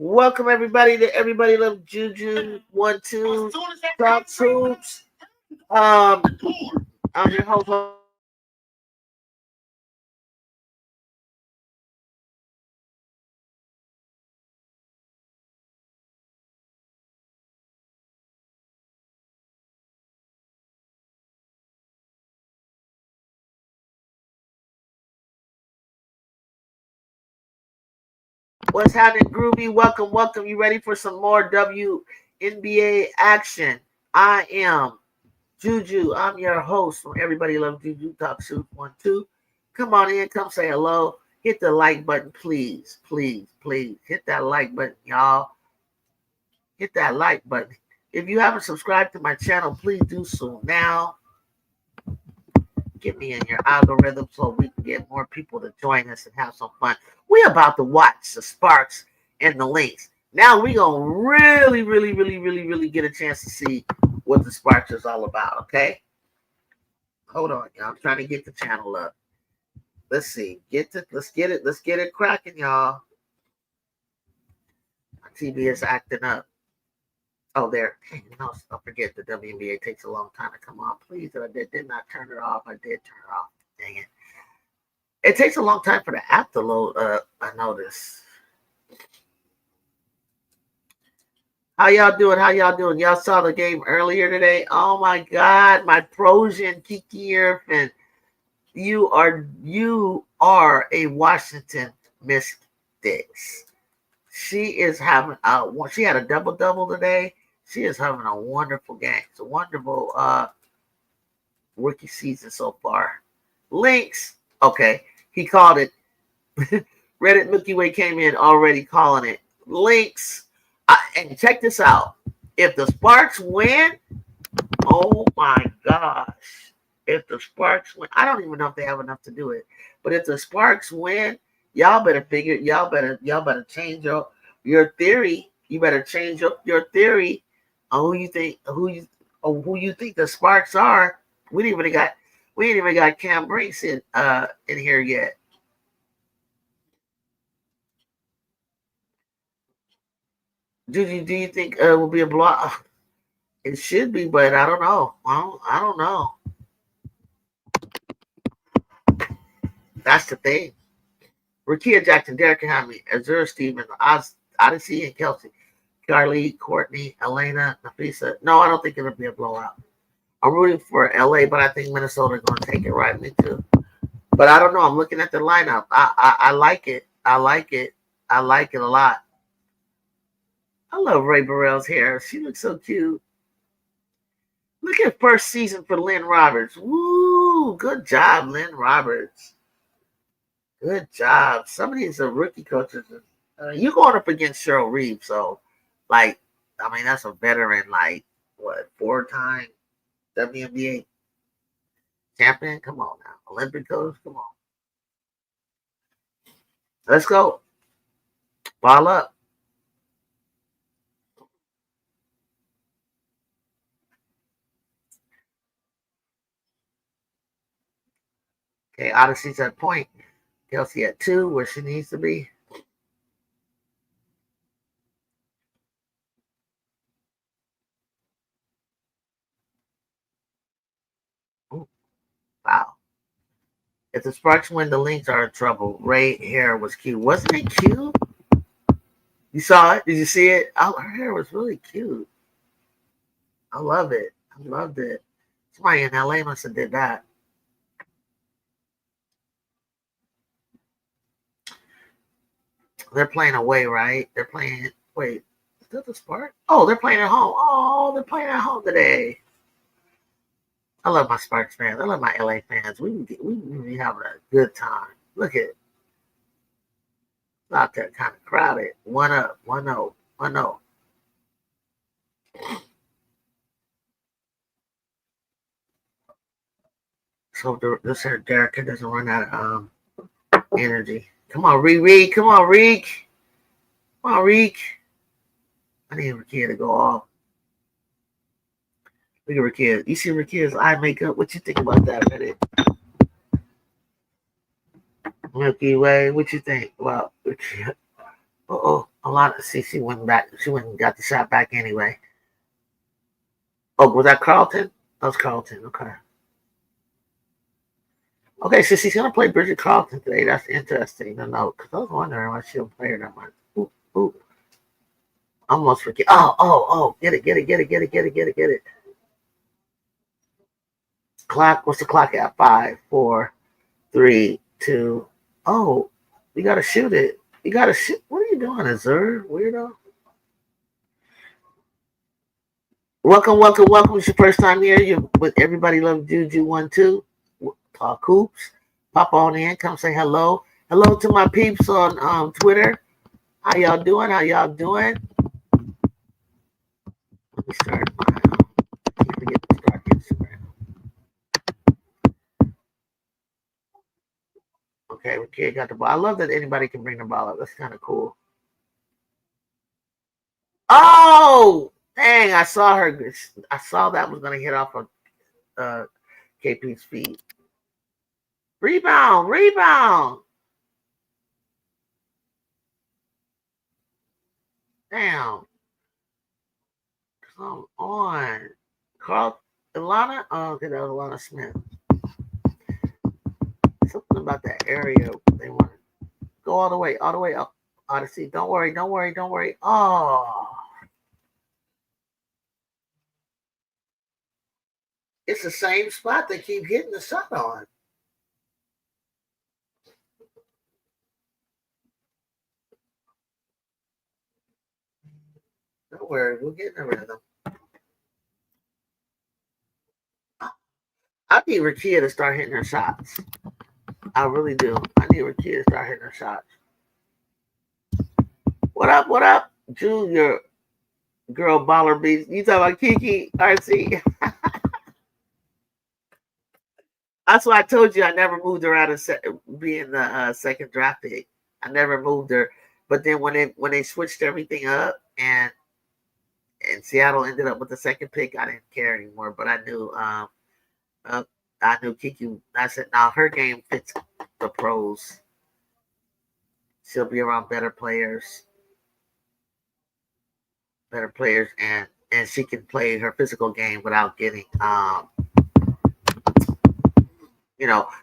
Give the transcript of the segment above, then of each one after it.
Welcome everybody to Everybody Love Juju 1-2 Talk Hoops. I'm your host. What's happening, Groovy? Welcome. You ready for some more WNBA action? I am Juju. I'm your host from Everybody Love Juju Talk Shoot 1-2. Come on in, come say hello. Hit the like button, please. Hit that like button, y'all. Hit that like button. If you haven't subscribed to my channel, please do so now. Get me in your algorithm so we can get more people to join us and have some fun. We're about to watch the Sparks and the LYNX. Now we're going to really get a chance to see what the Sparks is all about, okay? Hold on, y'all. I'm trying to get the channel up. Let's see. Let's get it cracking, y'all. My TV is acting up. Oh, there. Dang, no, don't forget the WNBA takes a long time to come on. Please, I did not turn it off. I did turn it off. Dang it. It takes a long time for the app to load. I noticed. How y'all doing? Y'all saw the game earlier today? Oh my God, my Prosian Kiki Irvin. You are a Washington Mystics. She is having she had a double today. She is having a wonderful game. It's a wonderful rookie season so far. LYNX, okay, he called it. Reddit Milky Way came in already calling it. LYNX, and check this out. If the Sparks win, oh my gosh. If the Sparks win, I don't even know if they have enough to do it. But if the Sparks win, y'all better change your theory. You better change your theory on who you think the Sparks are. We ain't even got Cam Brinks in here yet. Do you think it will be a blowout? It should be, but I don't know. I don't know. That's the thing. Rakia Jackson, Derek Hamley, Azura Stevens, Odyssey, and Kelsey, Carly, Courtney, Elena, Nafisa. No, I don't think it'll be a blowout. I'm rooting for LA, but I think Minnesota's going to take it right, me too. But I don't know. I'm looking at the lineup. I like it. I like it a lot. I love Ray Burrell's hair. She looks so cute. Look at first season for Lynn Roberts. Woo! Good job, Lynn Roberts. Good job. Some of these are rookie coaches. You're going up against Cheryl Reeves, so that's a veteran, 4-time WNBA champion. Come on now, Olympic coach. Come on, let's go. Ball up. Okay, Odyssey's at point. Kelsey at 2, where she needs to be. Ooh, wow. If the Sparks win, the LYNX are in trouble. Ray hair was cute. Wasn't it cute? You saw it? Did you see it? Oh, her hair was really cute. I love it. I loved it. Somebody in LA must have did that. They're playing away, right? They're playing. Wait, Is that the Spark? Oh, they're playing at home. Oh, they're playing at home today. I love my Sparks fans. I love my LA fans. We having a good time. Look at it. It's out there kind of crowded. 1-0, 1-0, 1-0. So this here Derek doesn't run out of energy. Come on, Reek. Come on, Reek. Come on, Reek. I need Rakia to go off. Look at Rakia. You see Rakia's eye makeup? What you think about that, Reddit? Milky Way. What you think? Well, a lot of she went back. She went and got the shot back anyway. Oh, was that Carlton? That was Carlton. Okay. Okay, so she's gonna play Bridget Carlton today. That's interesting to know because I was wondering why she don't play her that much. Ooh, ooh. Almost forget. Oh. Get it. Clock. What's the clock at? 5, 4, 3, 2. Oh, you gotta shoot it. You gotta shoot. What are you doing, Azur? Weirdo. Welcome. It's your first time here. You with everybody love Juju 1-2. Talk hoops. Pop on in. Come say hello. Hello to my peeps on Twitter. How y'all doing? Let me start my. Can't forget to start Instagram. Okay, okay, got the ball. I love that anybody can bring the ball up. That's kind of cool. Oh, dang! I saw her. I saw that was going to hit off of KP's feet. Rebound. Damn. Come on. Carl, Ilana? Oh, okay, that was Ilana Smith. Something about that area. They want to go all the way up. Odyssey. Don't worry. Oh. It's the same spot they keep hitting the shot on. Don't worry, we'll get in the rhythm. I need Rakia to start hitting her shots. I really do. I need Rakia to start hitting her shots. What up? Junior girl baller beast. You talking about Kiki RC? That's why I told you I never moved her out of being the second draft pick. I never moved her. But then when they switched everything up and Seattle ended up with the second pick, I didn't care anymore. But I knew Kiki. I said, now her game fits the pros. She'll be around better players, and she can play her physical game without getting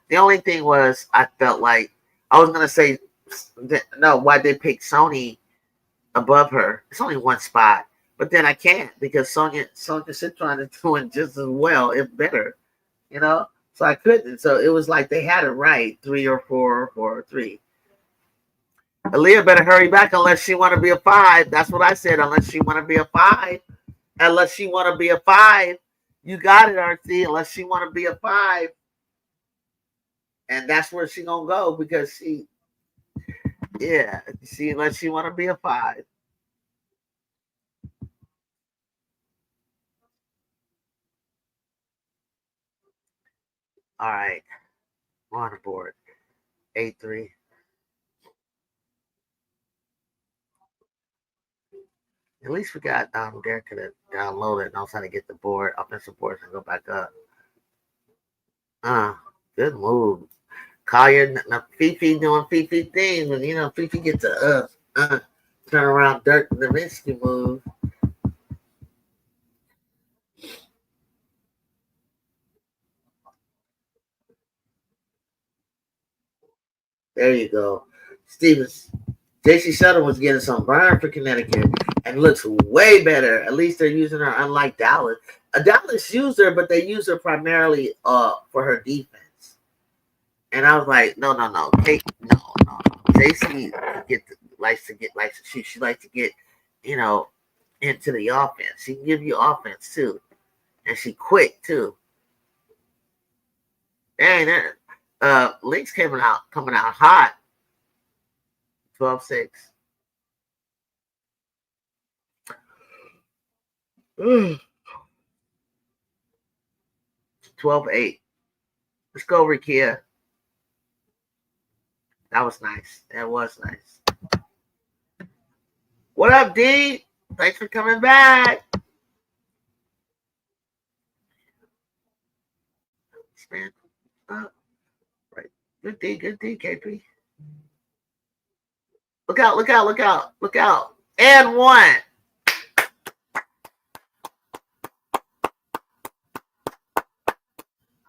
the only thing was I felt like I was gonna say no, why they pick Sony above her? It's only one spot, but then I can't because Sonya Citron is doing just as well, if better, So I couldn't. So it was like they had it right, 3 or 4 or 3. Aaliyah better hurry back unless she want to be a 5. That's what I said. Unless she want to be a 5. You got it, RC. Unless she want to be a 5. And that's where she gonna go because unless she want to be a 5. All right, we're on the board. 8-3. At least we got Derek to download it, knows how to get the board, offensive boards, and go back up. Good move. Collier, Fifi doing Fifi things, and Fifi gets a turn around Dirk Nowitzki move. There you go. Stevens. JC Shuttle was getting some burn for Connecticut and looks way better. At least they're using her, unlike Dallas. Dallas used her, but they use her primarily for her defense. And I was like, no. JC likes to shoot. She likes to get, into the offense. She can give you offense too. And she quick too. Dang, LYNX coming out hot. 12-6. 12-8. Let's go, Rikia. That was nice. That was nice. What up, D? Thanks for coming back. Man. Right. Good D, KP. Look out, look out, look out, look out. And one.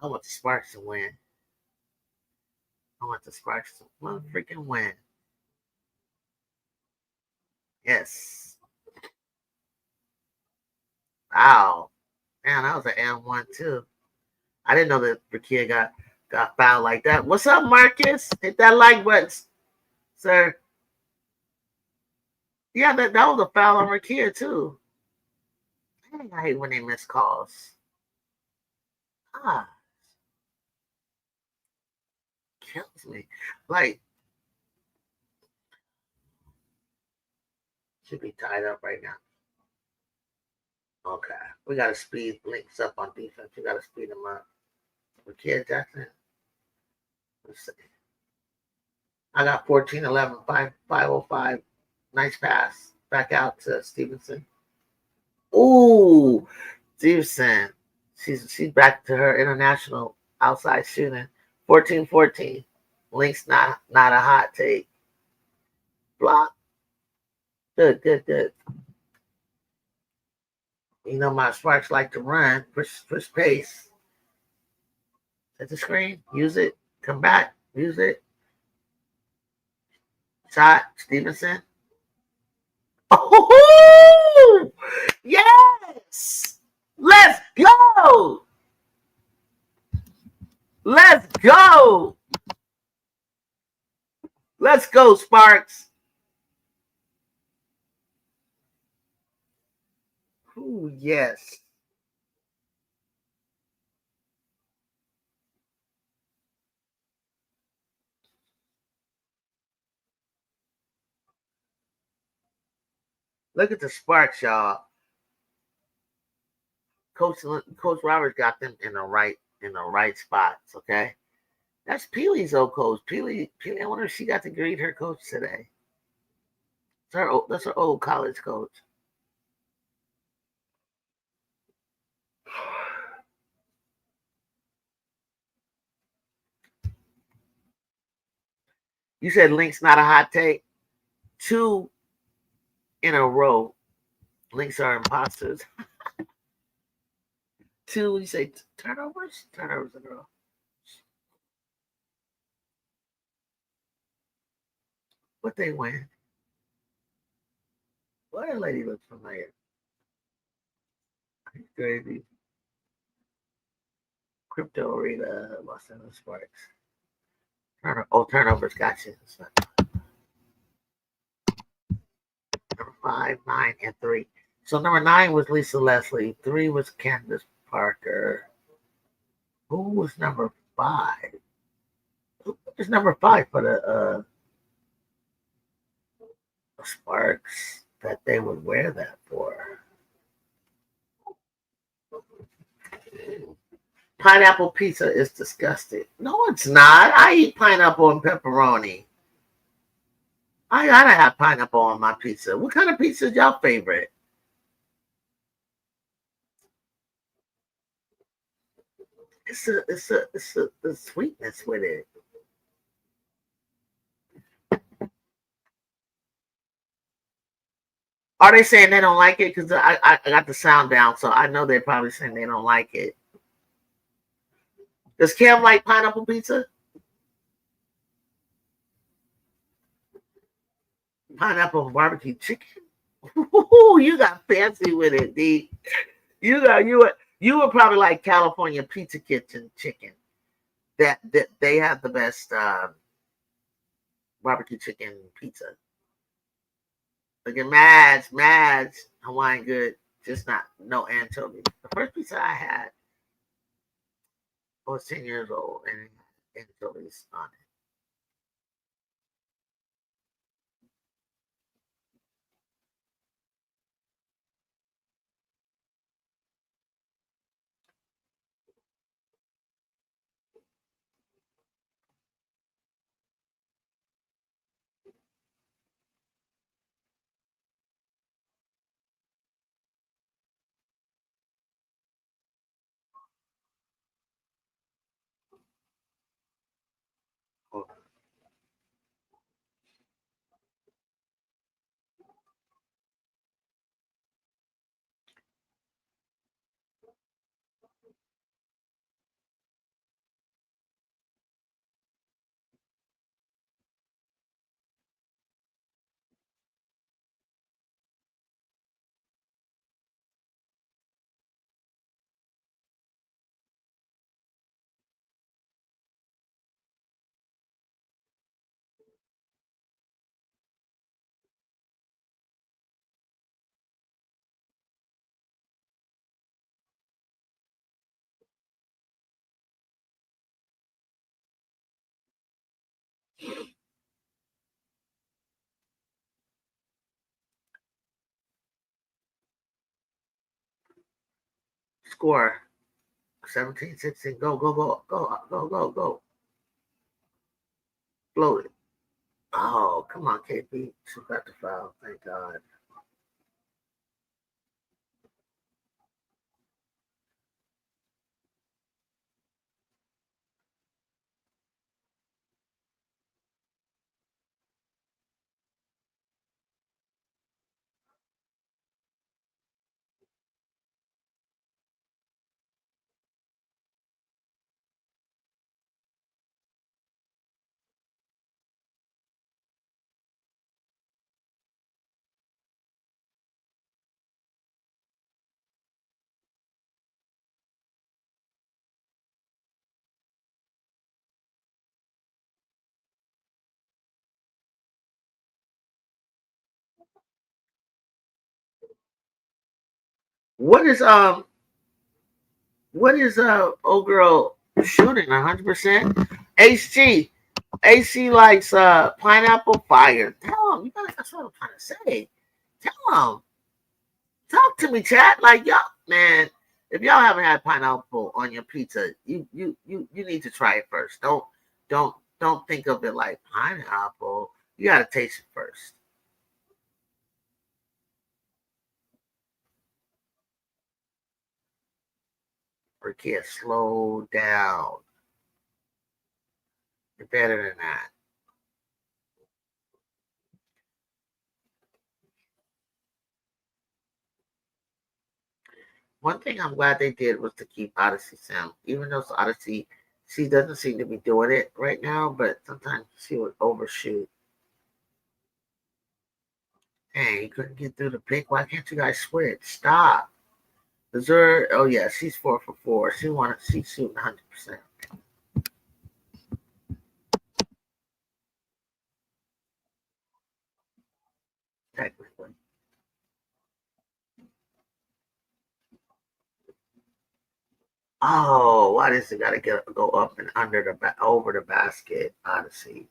I want the Sparks to win. I want the Sparks to freaking win. Yes. Wow. Man, that was an and one too. I didn't know that Rikia got fouled like that. What's up, Marcus? Hit that like button, sir. Yeah, that was a foul on Rikia too. I hate when they miss calls. Kills me. Like, should be tied up right now. Okay, we got to speed LYNX up on defense. We got to speed them up. Rikia Jackson. Let's see. I got 14-11, 505. Nice pass. Back out to Stevenson. Ooh, Stevenson. She's back to her international outside shooting. 14-14. LYNX not a hot take. Block. Good. You know my Sparks like to run, push pace. Set the screen. Use it. Come back. Use it. Shot. Stevenson. Oh, yes! Let's go! Let's go! Let's go, Sparks. Ooh, yes. Look at the Sparks, y'all. Coach Roberts got them in the right spots. Okay, that's Peely's old coach. Peely. I wonder if she got to greet her coach today. That's her old college coach. You said LYNX not a hot take. 2 in a row. LYNX are imposters. 2, you say turnovers? Turnovers in a row. What they win? What that lady looks familiar. Crazy. Crypto Arena, Los Angeles Sparks. Turnovers, gotcha. Number 5, 9, and 3. So number 9 was Lisa Leslie. 3 was Candace Parker. Who was number 5? Who was number 5 for the Sparks that they would wear that for? Pineapple pizza is disgusting. No, it's not. I eat pineapple and pepperoni. I gotta have pineapple on my pizza. What kind of pizza is y'all favorite? It's the sweetness with it. Are they saying they don't like it? Because I got the sound down, so I know they're probably saying they don't like it. Does Cam like pineapple pizza? Pineapple and barbecue chicken? Ooh, you got fancy with it, D. You would probably like California Pizza Kitchen chicken. That they have the best barbecue chicken pizza. Look at Mads, Hawaiian good, just not no anchovies. The first pizza I had I was 10 years old and it had anchovies on it. Oh, score 17-16. Go, go, go, go, go, go, go. Blow it. Oh, come on, KP. She got the foul. Thank God. What is old girl shooting 100%? HG. AC likes pineapple fire. Tell him. You gotta, that's what I'm trying to say. Tell him. Talk to me, chat. Like y'all, man. If y'all haven't had pineapple on your pizza, you need to try it first. Don't think of it like pineapple. You gotta taste it first. Or can't slow down. You're better than that. One thing I'm glad they did was to keep Odyssey sound, even though Odyssey, she doesn't seem to be doing it right now, but sometimes she would overshoot. Hey, you couldn't get through the pick. Why can't you guys switch? Stop. Missouri, oh yeah, she's 4 for 4. She's shooting 100%. Technically. Oh, why does it gotta go up and under over the basket? Odyssey.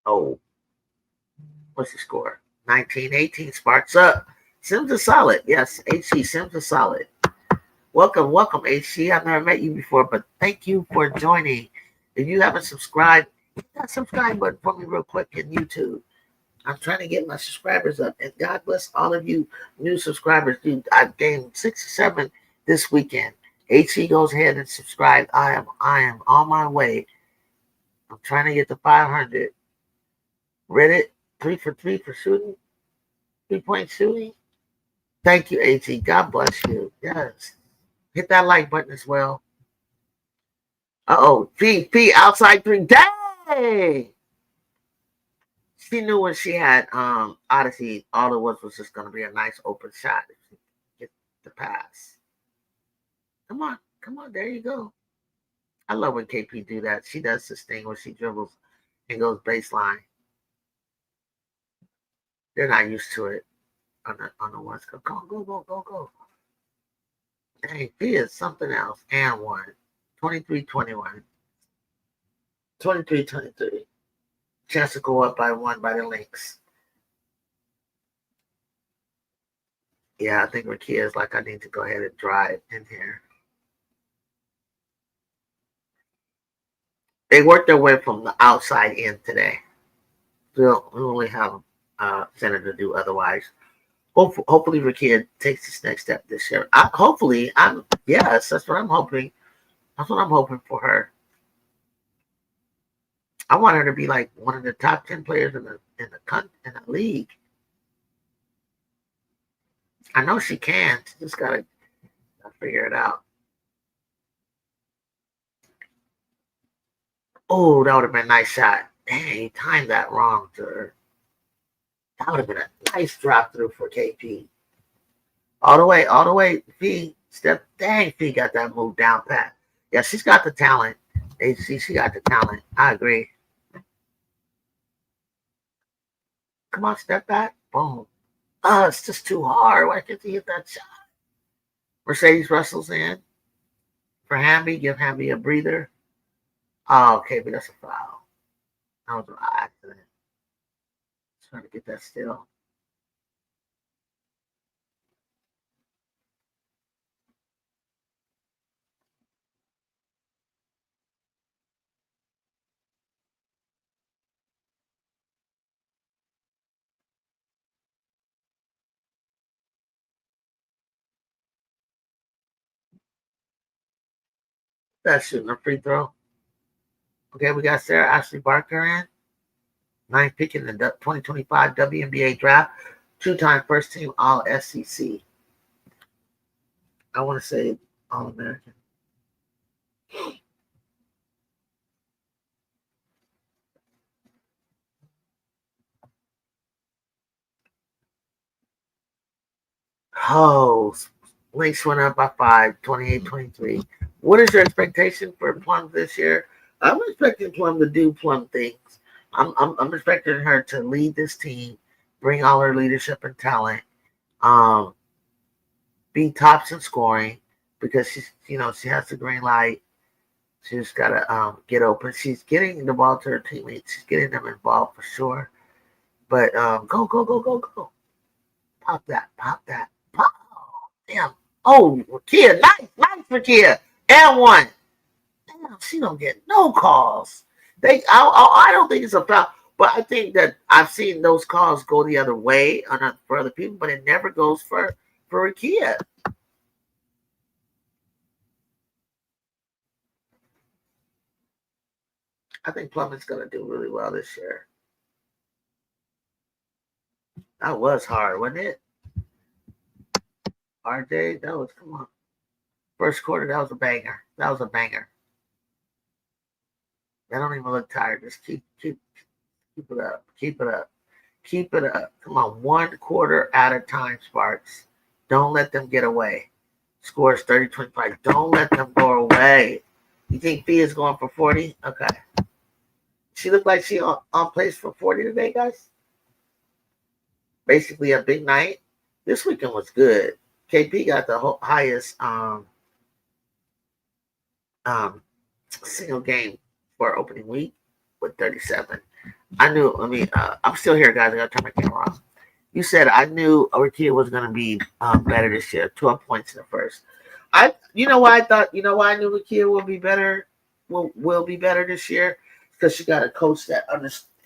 Oh, what's the score? 19-18. Sparks up. Sims is solid. Yes, HC Sims is solid. Welcome, welcome, HC. I've never met you before, but thank you for joining. If you haven't subscribed, hit that subscribe button for me real quick in YouTube. I'm trying to get my subscribers up, and God bless all of you new subscribers. Dude, I've gained 67 this weekend. HE goes ahead and subscribe. I am on my way. I'm trying to get to 500. Reddit 3 for shooting, 3-point shooting. Thank you, HE. God bless you. Yes, hit that like button as well. Fee outside 3. Dang! She knew when she had Odyssey, all it was just going to be a nice open shot if she get the pass. Come on, there you go. I love when KP do that. She does this thing where she dribbles and goes baseline. They're not used to it on the West Coast. Go. Dang, Fee is something else. And one. 23-21. 23-23. Chance to go up by 1 by the LYNX. Yeah, I think Rakia is like, I need to go ahead and drive in here. They worked their way from the outside in today. We only have center to do otherwise. Hopefully Rakia takes this next step this year. Yes, that's what I'm hoping. That's what I'm hoping for her. I want her to be like one of the top 10 players in the league. I know she can. She just gotta figure it out. Oh, that would have been a nice shot. Dang, he timed that wrong to her. That would have been a nice drop through for KP. All the way. Fee step. Dang, Fee got that move down pat. Yeah, she's got the talent. She got the talent. I agree. Come on, step back. Boom. Oh, it's just too hard. Why can't he hit that shot? Mercedes Russell's in. For Hamby, give Hamby a breather. Oh, okay, but that's a foul. That was an accident. Trying to get that still. That's shooting a free throw. Okay, we got Sarah Ashley Barker in. 9th pick in the 2025 WNBA draft. 2-time first team All SEC. I want to say All American. Oh, LYNX went up by 5, 28-23. What is your expectation for Plum this year? I'm expecting Plum to do Plum things. I'm expecting her to lead this team, bring all her leadership and talent, be tops in scoring because she has the green light. She's got to get open. She's getting the ball to her teammates. She's getting them involved for sure. But go. Pop that. Pop. Damn. Oh, Rakia. Nice Rakia. And one. Damn, she don't get no calls. I don't think it's a foul. But I think that I've seen those calls go the other way for other people, but it never goes for Rakia. I think Plum is going to do really well this year. That was hard, wasn't it? RJ, come on. First quarter, that was a banger. That don't even look tired. Just keep it up. Keep it up. Come on, 1 quarter at a time, Sparks. Don't let them get away. Scores 30-25. Don't let them go away. You think Fee is going for 40? Okay. She looked like she on place for 40 today, guys. Basically a big night. This weekend was good. KP got the highest single game for opening week with 37. I'm still here, guys. I got to turn my camera off. You said I knew Rakia was going to be better this year. 12 points in the first. You know why I knew Rakia will be better this year? Because she got a coach that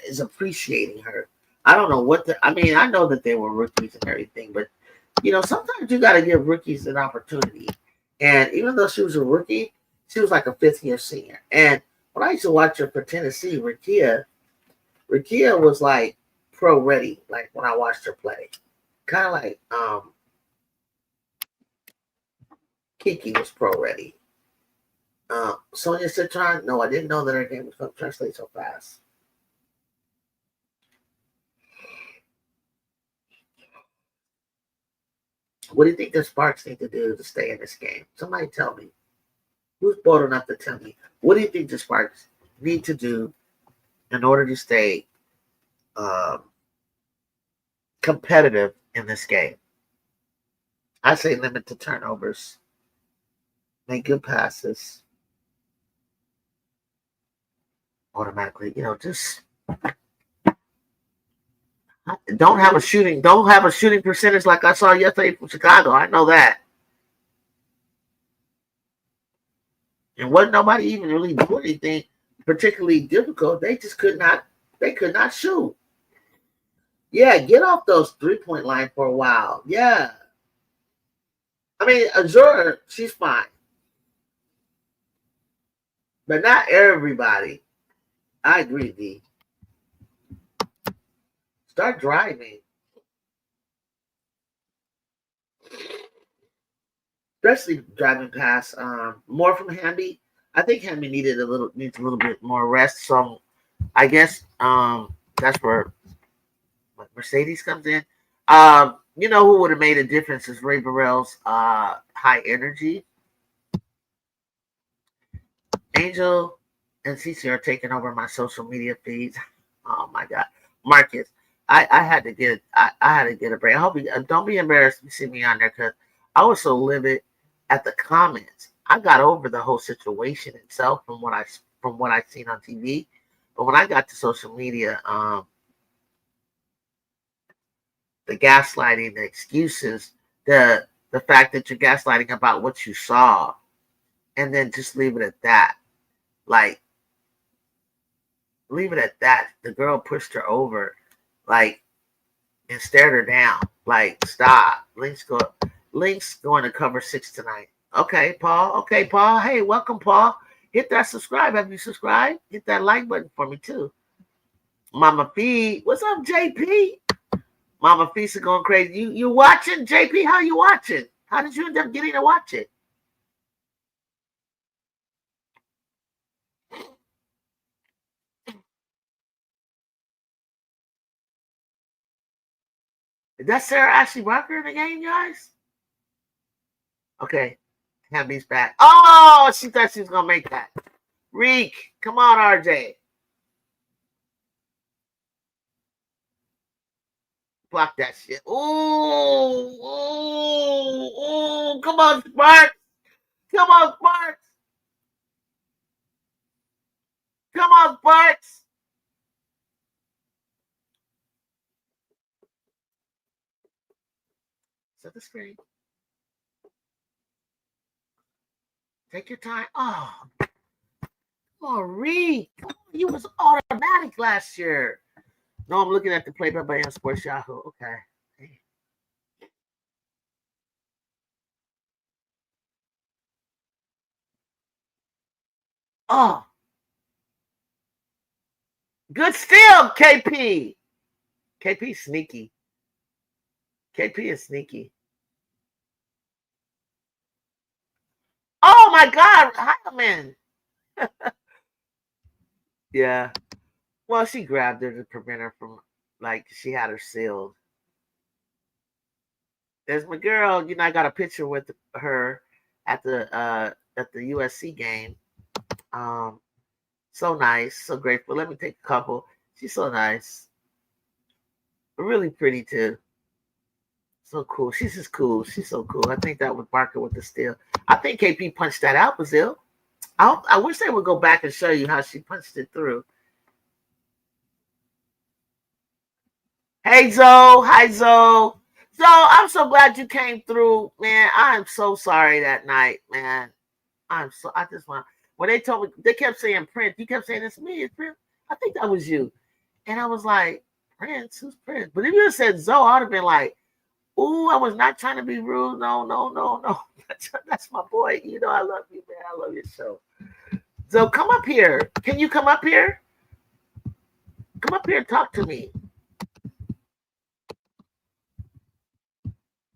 is appreciating her. I don't know what I mean, I know that they were rookies and everything, but sometimes you got to give rookies an opportunity. And even though she was a rookie, she was like a fifth-year senior. And when I used to watch her for Tennessee, Rikia was like pro ready. Like when I watched her play, kind of like Kiki was pro ready. Sonia Citron, no, I didn't know that her game was going to translate so fast. What do you think the Sparks need to do to stay in this game? Somebody tell me. Who's bold enough to tell me? What do you think the Sparks need to do in order to stay competitive in this game? I say limit the turnovers, make good passes automatically. Just don't have a shooting percentage like I saw yesterday from Chicago. I know that. And wasn't nobody even really do anything particularly difficult. They just could not shoot. Yeah, get off those 3-point line for a while. Yeah. I mean, Azure, she's fine. But not everybody. I agree, D. Start driving. Especially driving past more from Hamby. I think Hamby needs a little bit more rest. So I guess that's where Mercedes comes in. Who would have made a difference is Ray Burrell's high energy. Angel and Cece are taking over my social media feeds. Oh my God, Marcus, I had to get a break. I hope you don't be embarrassed to see me on there because I was so livid at the comments. I got over the whole situation itself from what I seen on TV, but when I got to social media, the gaslighting, the excuses, the fact that you're gaslighting about what you saw, and then just leave it at that. Like, leave it at that. The girl pushed her over, like, and stared her down. Like, stop. LYNX going to cover 6 tonight. Okay, Paul. Okay, Paul. Hey, welcome, Paul. Hit that subscribe. Have you subscribed? Hit that like button for me too. Mama Fee. What's up, JP? Mama Feast is going crazy. You watching, JP? How you watching? How did you end up getting to watch it? Is that Sarah Ashley Barker in the game, guys? Okay. Hammy's back. Oh, she thought she was going to make that. Reek. Come on, RJ. Block that shit. Ooh. Come on, Sparks. Come on, Sparks. Come on, Sparks. Set the screen. Take your time. Oh, Reek. You was automatic last year. No, I'm looking at the play by Sports Yahoo. Okay. Oh, good steal, KP. KP sneaky. KP is sneaky. Oh my God, Heineman. Yeah. Well, she grabbed her to prevent her from, like, she had her sealed. There's my girl. I got a picture with her at the USC game. So nice, so grateful. Let me take a couple. She's so nice, really pretty too. So cool. She's just cool. She's so cool. I think that was Barker with the steal. I think KP punched that out, Brazil. I wish they would go back and show you how she punched it through. Hey Zoe, hi Zoe. Zoe, I'm so glad you came through, man. I'm so sorry that night, man. I just want, when they told me, they kept saying Prince. You kept saying it's me, it's Prince. I think that was you. And I was like, Prince? Who's Prince? But if you had said Zoe, I'd have been like, ooh, I was not trying to be rude. No. That's my boy. You know I love you, man. I love your show. So come up here. Can you come up here? Come up here and talk to me.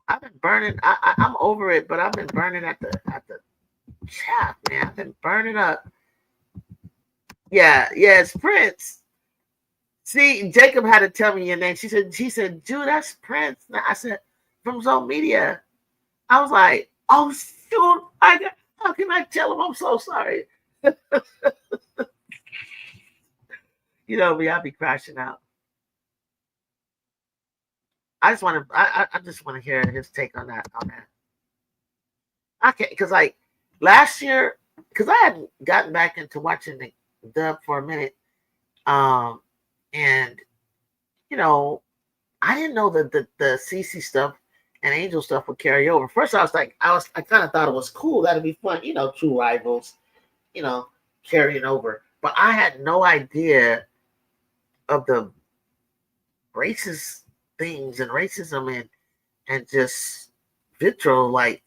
I've been burning. I'm over it, but I've been burning at the chat, man. I've been burning up. Yeah, it's Prince. See, Jacob had to tell me your name. She said, Jude, that's Prince. I said, from Zone Media. I was like, oh shoot, how can I tell him I'm so sorry? You know me, I'll be crashing out. I just want to I just want to hear his take on that. I can't, because like last year, because I hadn't gotten back into watching the dub for a minute. And you know, I didn't know that the CC stuff and Angel stuff would carry over. First, I kind of thought it was cool. That'd be fun, you know, true rivals, you know, carrying over. But I had no idea of the racist things and racism and just vitriol. Like,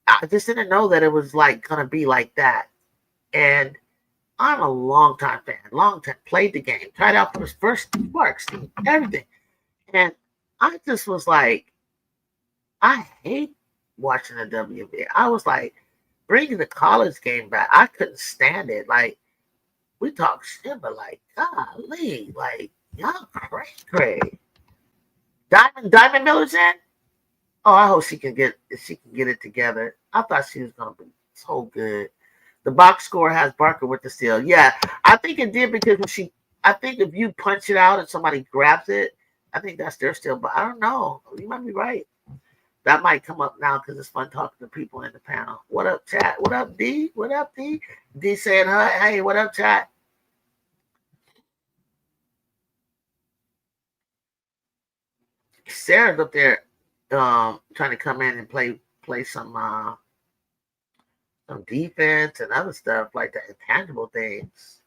I just didn't know that it was like gonna be like that. And I'm a long time fan, played the game, tried out for his first SPARKS team, everything. And I just was like, I hate watching the WNBA. I was like, bringing the college game back, I couldn't stand it. Like, we talk shit, but like, golly, like, y'all cray. Diamond Miller's in? Oh, I hope she can get it together. I thought she was gonna be so good. The box score has Barker with the steal. Yeah, I think it did because I think if you punch it out and somebody grabs it, I think that's their steal. But I don't know. You might be right. That might come up now because it's fun talking to people in the panel. What up, chat? What up, D? What up, D? D saying, hey, what up, chat? Sarah's up there trying to come in and play some defense and other stuff like that, intangible things.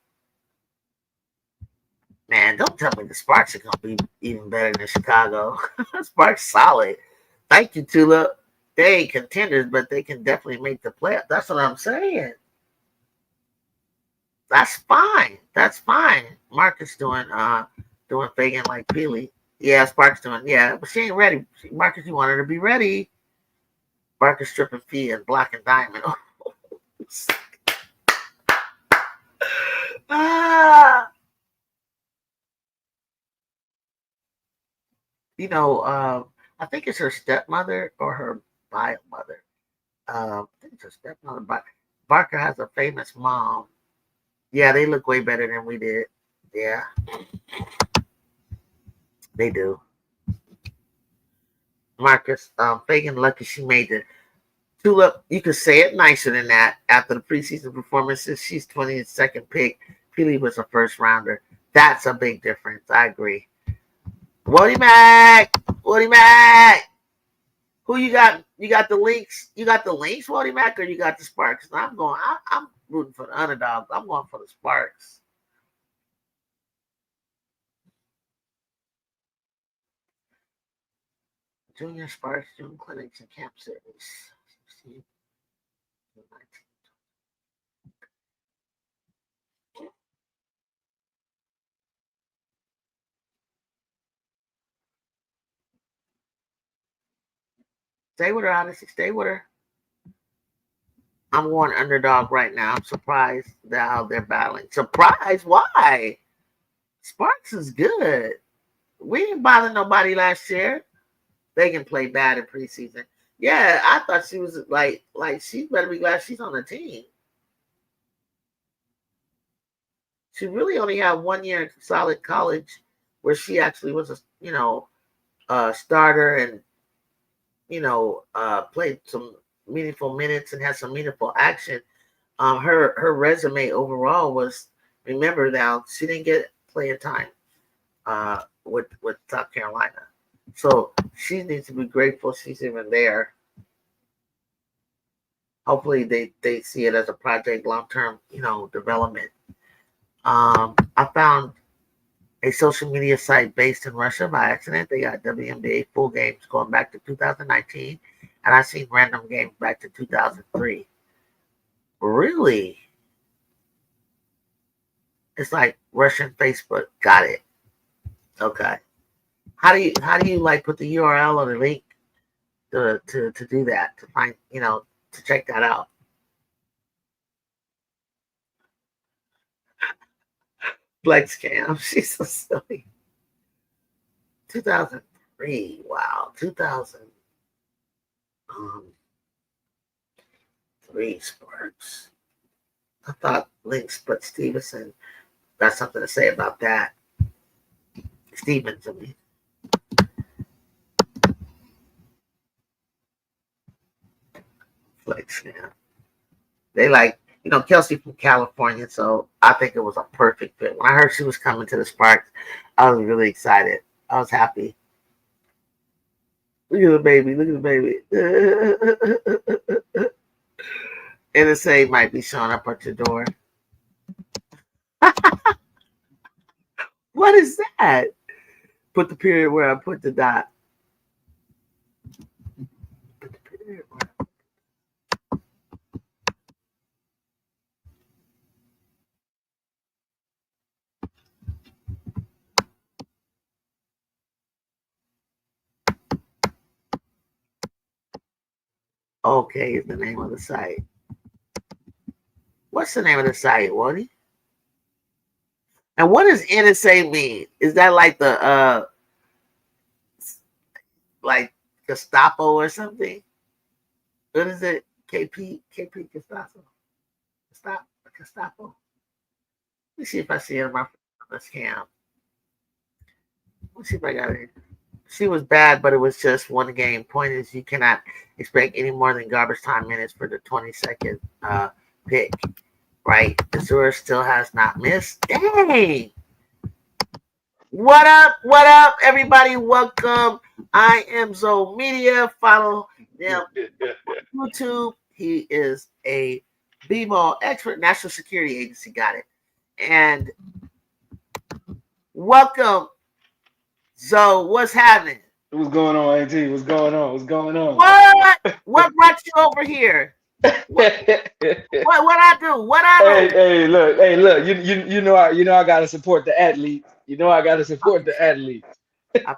Man, don't tell me the SPARKS are gonna be even better than Chicago. SPARKS solid. Thank you, Tula. They ain't contenders, but they can definitely make the playoff. That's what I'm saying. That's fine. Marcus doing Fagan like Peely. Yeah, SPARKS doing, yeah, but she ain't ready. Marcus, you want her to be ready. Marcus stripping fee and blocking Diamond. You know, I think it's her stepmother or her bio mother. I think it's her stepmother. But Barker has a famous mom. Yeah, they look way better than we did. Yeah, they do. Marcus, Fagan lucky she made the Tulip. You could say it nicer than that. After the preseason performances, she's 22nd pick. Peely was a first rounder. That's a big difference. I agree. Woody Mac. Who you got? You got the LYNX. You got the LYNX, Woody Mac, or you got the SPARKS? I'm rooting for the underdog. I'm going for the SPARKS. Junior SPARKS, June clinics and camp series. Stay with her, Odyssey. Stay with her. I'm going underdog right now. I'm surprised that how they're battling. Surprised? Why? SPARKS is good. We didn't bother nobody last year. They can play bad in preseason. Yeah, I thought she was like she better be glad she's on the team. She really only had 1 year in solid college where she actually was a starter and played some meaningful minutes and had some meaningful action. Her resume overall was, remember now, she didn't get playing time with South Carolina, so she needs to be grateful she's even there. Hopefully they see it as a project, long term, development. I found a social media site based in Russia by accident. They got WNBA full games going back to 2019, and I've seen random games back to 2003. Really? It's like Russian Facebook. Got it. Okay. How do you like put the URL or the link to do that, to find, to check that out? Flex cam. She's so silly. 2003. Wow. 2003 Sparks. I thought LYNX, but Stevenson got something to say about that. Stevens, I mean. Flex cam. They like, Kelsey from California, so I think it was a perfect fit. When I heard she was coming to the Sparks, I was really excited. I was happy. Look at the baby. Look at the baby. NSA might be showing up at your door. What is that? Put the period where I put the dot. Put the period where Okay is the name of the site. What's the name of the site, Woody? And what does NSA mean? Is that like the like Gestapo or something? What is it? KP Gestapo? Gestapo? Let me see if I see it on my cam. Let's see if I got it. She was bad, but it was just one game. Point is, you cannot expect any more than garbage time minutes for the 22nd pick, right? The Azure still has not missed. Dang! What up, everybody? Welcome. I am Zoe Media. Follow them on YouTube. He is a B-ball expert, National Security Agency. Got it. And welcome. So, what's happening? What's going on, AT? What's going on? What brought you over here? What I do? Hey, look. You know I gotta support the athlete. I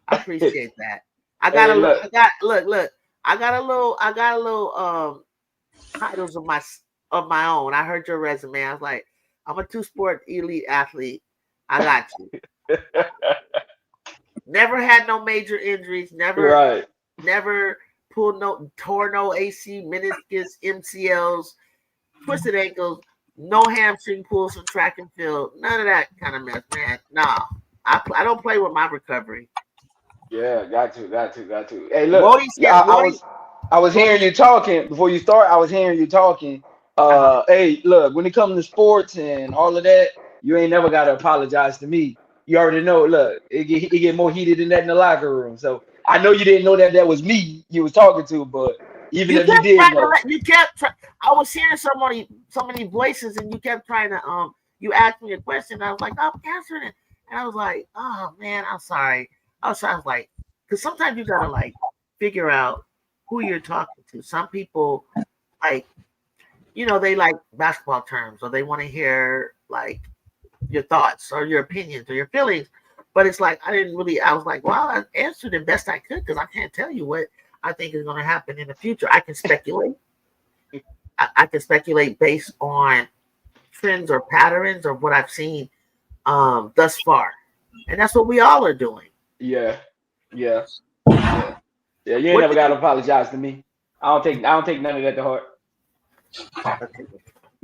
appreciate that. I got a little titles of my own. I heard your resume. I was like, I'm a two-sport elite athlete. I got you. Never had no major injuries. Never tore no AC, meniscus, MCLs, twisted ankles, no hamstring pulls from track and field. None of that kind of mess, man. Nah, I don't play with my recovery. Yeah, got to. Hey, look, I was hearing you talking before you start. I was hearing you talking. Hey, look, when it comes to sports and all of that, you ain't never gotta apologize to me. You already know. Look, it get more heated than that in the locker room. So I know you didn't know that was me you was talking to, but even if you did know, I was hearing so many voices, and you kept trying to you asked me a question. I was like, I'm answering it, and I was like, oh man, I'm sorry. I was like, because sometimes you gotta like figure out who you're talking to. Some people like, they like basketball terms, or they want to hear like your thoughts or your opinions or your feelings. But it's like, I was like, well, I answered the best I could, because I can't tell you what I think is going to happen in the future. I can speculate. I can speculate based on trends or patterns of what I've seen thus far. And that's what we all are doing. Yeah. You ain't never got to apologize to me. I don't take none of that to heart.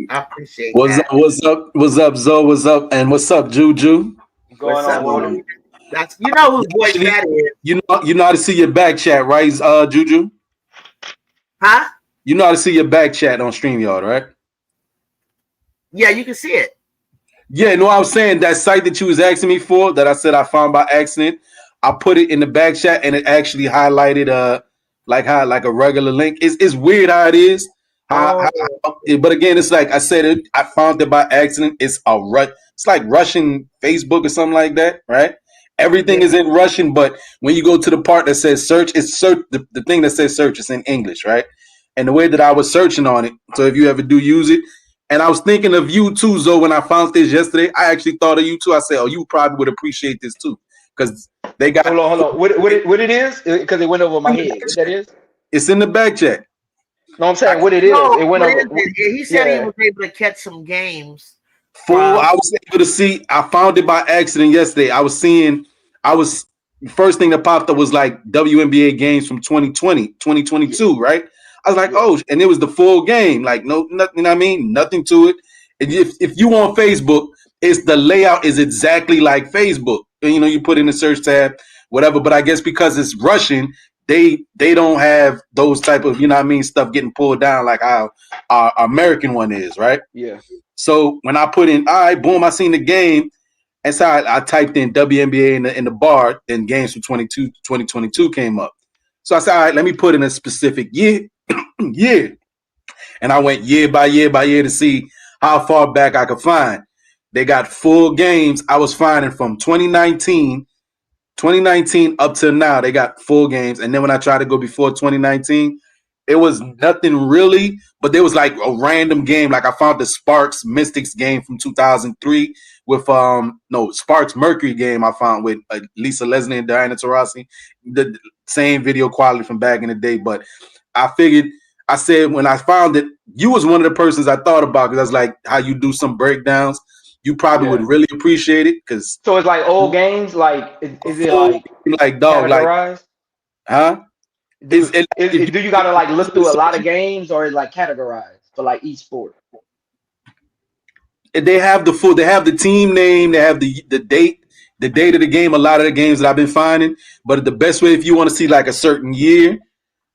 I appreciate that. What's up, Zoe? What's up? And what's up, Juju? What's going on, Woody? That's whose voice that is. You know how to see your back chat, right, Juju? Huh? You know how to see your back chat on StreamYard, right? Yeah, you can see it. Yeah, no, I was saying that site that you was asking me for, that I said I found by accident, I put it in the back chat and it actually highlighted like a regular link. It's weird how it is. But again, it's like I said, I found it by accident. It's a it's like Russian Facebook or something like that, right? Everything is in Russian, but when you go to the part that says search, it's search the thing that says search is in English, right? And the way that I was searching on it, so if you ever do use it, and I was thinking of you too, Zoe, when I found this yesterday. I actually thought of you too. I said, oh, you probably would appreciate this too, because they got. Hold on. What it is? Because it went over my head. What that is? It's in the back check. No, I'm I, saying what it is. No, It went what is over. it? He said he was able to catch some games. Full. I was able to see. I found it by accident yesterday. I was seeing. I was first thing that popped up was like WNBA games from 2020, 2022, right? I was like, oh, and it was the full game. Like, no, nothing. You know what I mean? Nothing to it. And if you on Facebook, it's the layout is exactly like Facebook. And, you know, you put in the search tab, whatever. But I guess because it's Russian, they don't have those type of, you know what I mean, stuff getting pulled down like how our American one is, right? Yeah. So when I put in, all right, boom, I seen the game. And so I typed in WNBA in the bar, then games from 2022 came up. So I said, all right, let me put in a specific year. year. And I went year by year by year to see how far back I could find. They got full games. I was finding from 2019 up till now. They got full games. And then when I tried to go before 2019, it was nothing really, but there was like a random game. Like I found the Sparks Mystics game from 2003 with Sparks Mercury game I found with Lisa Leslie and Diana Taurasi. The same video quality from back in the day. But I figured, I said when I found it, you was one of the persons I thought about because I was like, how you do some breakdowns. You probably would really appreciate it because. So it's like old games. Like is it like dog categorized? Huh? Do you gotta like look through a lot of games or is like categorized for like each sport? They have the team name, they have the date of the game. A lot of the games that I've been finding, but the best way if you want to see like a certain year,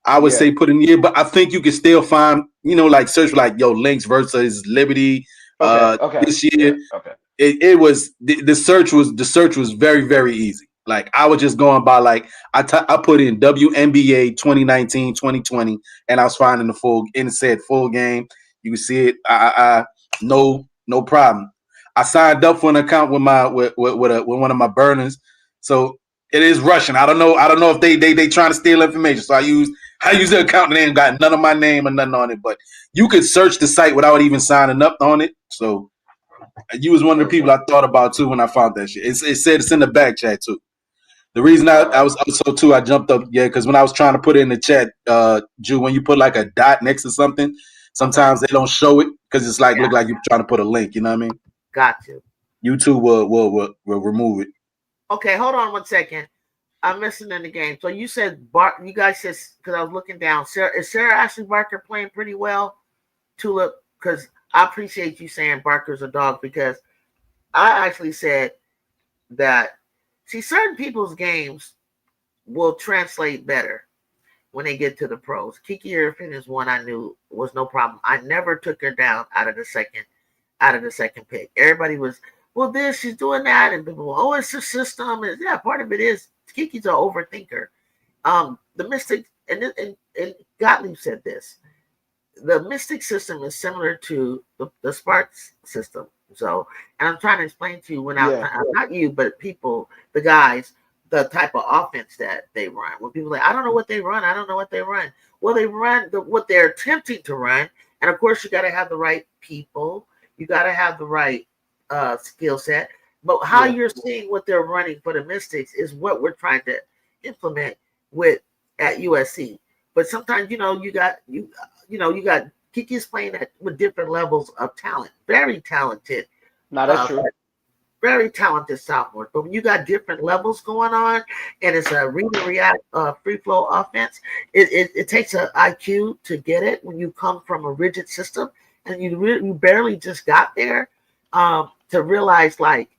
I would say put in year. But I think you can still find, like search for like LYNX versus Liberty. This year, it was the search was very very easy. Like I was just going by like I put in WNBA 2019 2020 and I was finding the full, and it said full game. You can see it. No problem. I signed up for an account with one of my burners, so it is Russian. I don't know if they trying to steal information. So I use the account and they ain't got none of my name or nothing on it. But you could search the site without even signing up on it. So you was one of the people I thought about too when I found that shit. It said it's in the back chat too. The reason I was also too, I jumped up, because when I was trying to put it in the chat, Jew, when you put like a dot next to something, sometimes they don't show it because it's like look like you're trying to put a link. You know what I mean? Got you. YouTube will remove it. Okay, hold on 1 second. I'm missing in the game. So you said you guys said, because I was looking down. Is Sarah Ashley Barker playing pretty well? Tulip, because I appreciate you saying Barker's a dog because I actually said that. See, certain people's games will translate better when they get to the pros. Kiki Irvin is one I knew was no problem. I never took her down out of the second pick. Everybody was, well, she's doing that, and people, oh, it's the system. And yeah, part of it is Kiki's an overthinker. The Mystic and Gottlieb said this. The Mystic system is similar to the Sparks system. So, and I'm trying to explain to you when not you, but people, the guys, the type of offense that they run. When people are like, I don't know what they run. Well, they run what they're attempting to run. And of course, you got to have the right people. You got to have the right skill set. But how you're seeing what they're running for the Mystics is what we're trying to implement at USC. But sometimes, you got Kiki's playing with different levels of talent. Very talented. No, that's true. Very talented sophomore. But when you got different levels going on, and it's a read and react free flow offense, it takes an IQ to get it when you come from a rigid system, and you barely just got there to realize like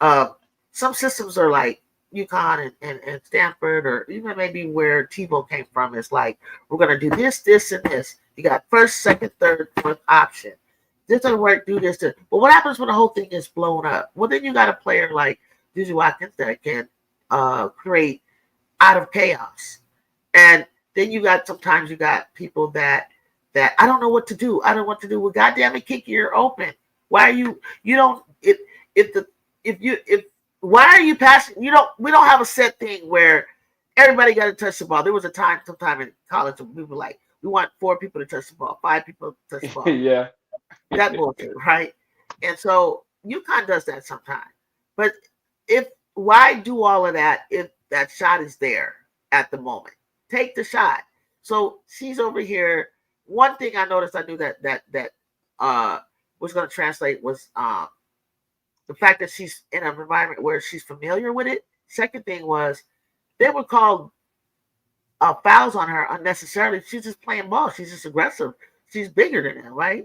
some systems are like UConn and Stanford, or even maybe where Tebow came from. It's like we're gonna do this, and this. You got first, second, third, fourth option. This doesn't work, do this. But what happens when the whole thing is blown up? Well, then you got a player like Juju Watkins that can create out of chaos. And then sometimes you got people that I don't know what to do. I don't know what to do. Well, goddamn it, Kiki, you're open. Why are you don't, if if why are you passing? We don't have a set thing where everybody got to touch the ball. There was a time, sometime in college, when we were like, we want 4 people to touch the ball, 5 people to touch the ball. Yeah. That bullshit, right? And so UConn does that sometimes. But why do all of that if that shot is there at the moment? Take the shot. So she's over here. One thing I noticed, I knew that was going to translate was the fact that she's in an environment where she's familiar with it. Second thing was they would call fouls on her unnecessarily. She's just playing ball. She's just aggressive. She's bigger than them, right?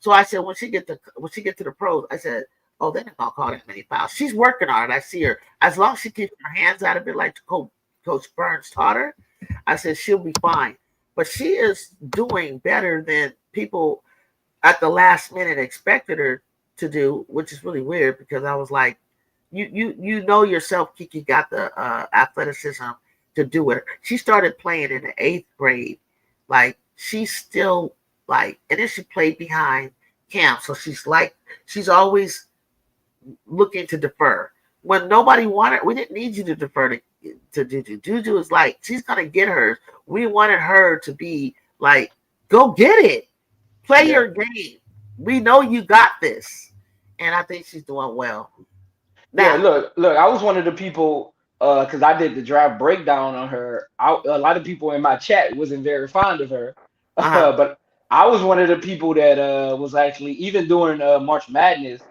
So I said when she get to the pros, I said, oh, they're not gonna call that many fouls. She's working on it. I see her. As long as she keeps her hands out of it, like Coach Burns taught her, I said she'll be fine. But she is doing better than people at the last minute expected her to do, which is really weird because I was like, you know yourself, Kiki got the athleticism to do it. She started playing in the 8th grade. Like she's still like, and then she played behind Cam. So she's always looking to defer. When nobody wanted, we didn't need you to defer to Juju. Juju is like, she's going to get hers. We wanted her to be like, go get it. Play your game. We know you got this. And I think she's doing well. Now, look, I was one of the people, because I did the draft breakdown on her. A lot of people in my chat wasn't very fond of her. But I was one of the people that was actually, even during March Madness,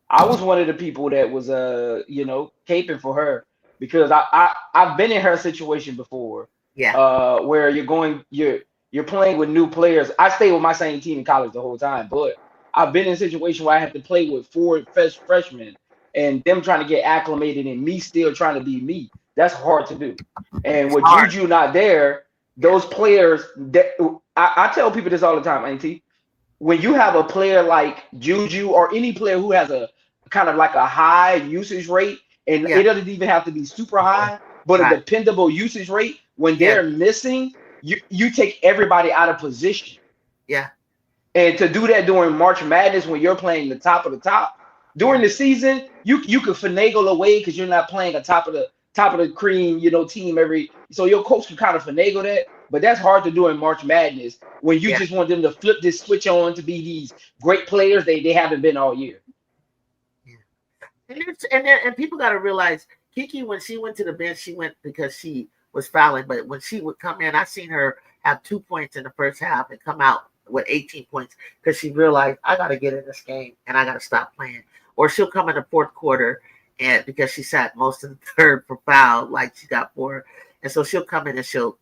I was one of the people that was, caping for her because I've been in her situation before. Yeah. Where you're playing with new players. I stayed with my same team in college the whole time, but I've been in a situation where I have to play with 4 freshmen and them trying to get acclimated and me still trying to be me. That's hard to do. And with Juju not there, those players, I tell people this all the time, Auntie. When you have a player like Juju or any player who has a kind of like a high usage rate, and it doesn't even have to be super high, but a dependable usage rate, when they're missing, you take everybody out of position. Yeah. And to do that during March Madness when you're playing the top of the top, during the season, you could finagle away because you're not playing a top of the cream, team so your coach can kind of finagle that. But that's hard to do in March Madness when you just want them to flip this switch on to be these great players they haven't been all year. Yeah. And people got to realize Kiki, when she went to the bench, she went because she was fouling. But when she would come in, I seen her have 2 points in the first half and come out with 18 points because she realized I got to get in this game and I got to stop playing. Or she'll come in the fourth quarter and because she sat most of the third for foul, like she got 4. And so she'll come in and she'll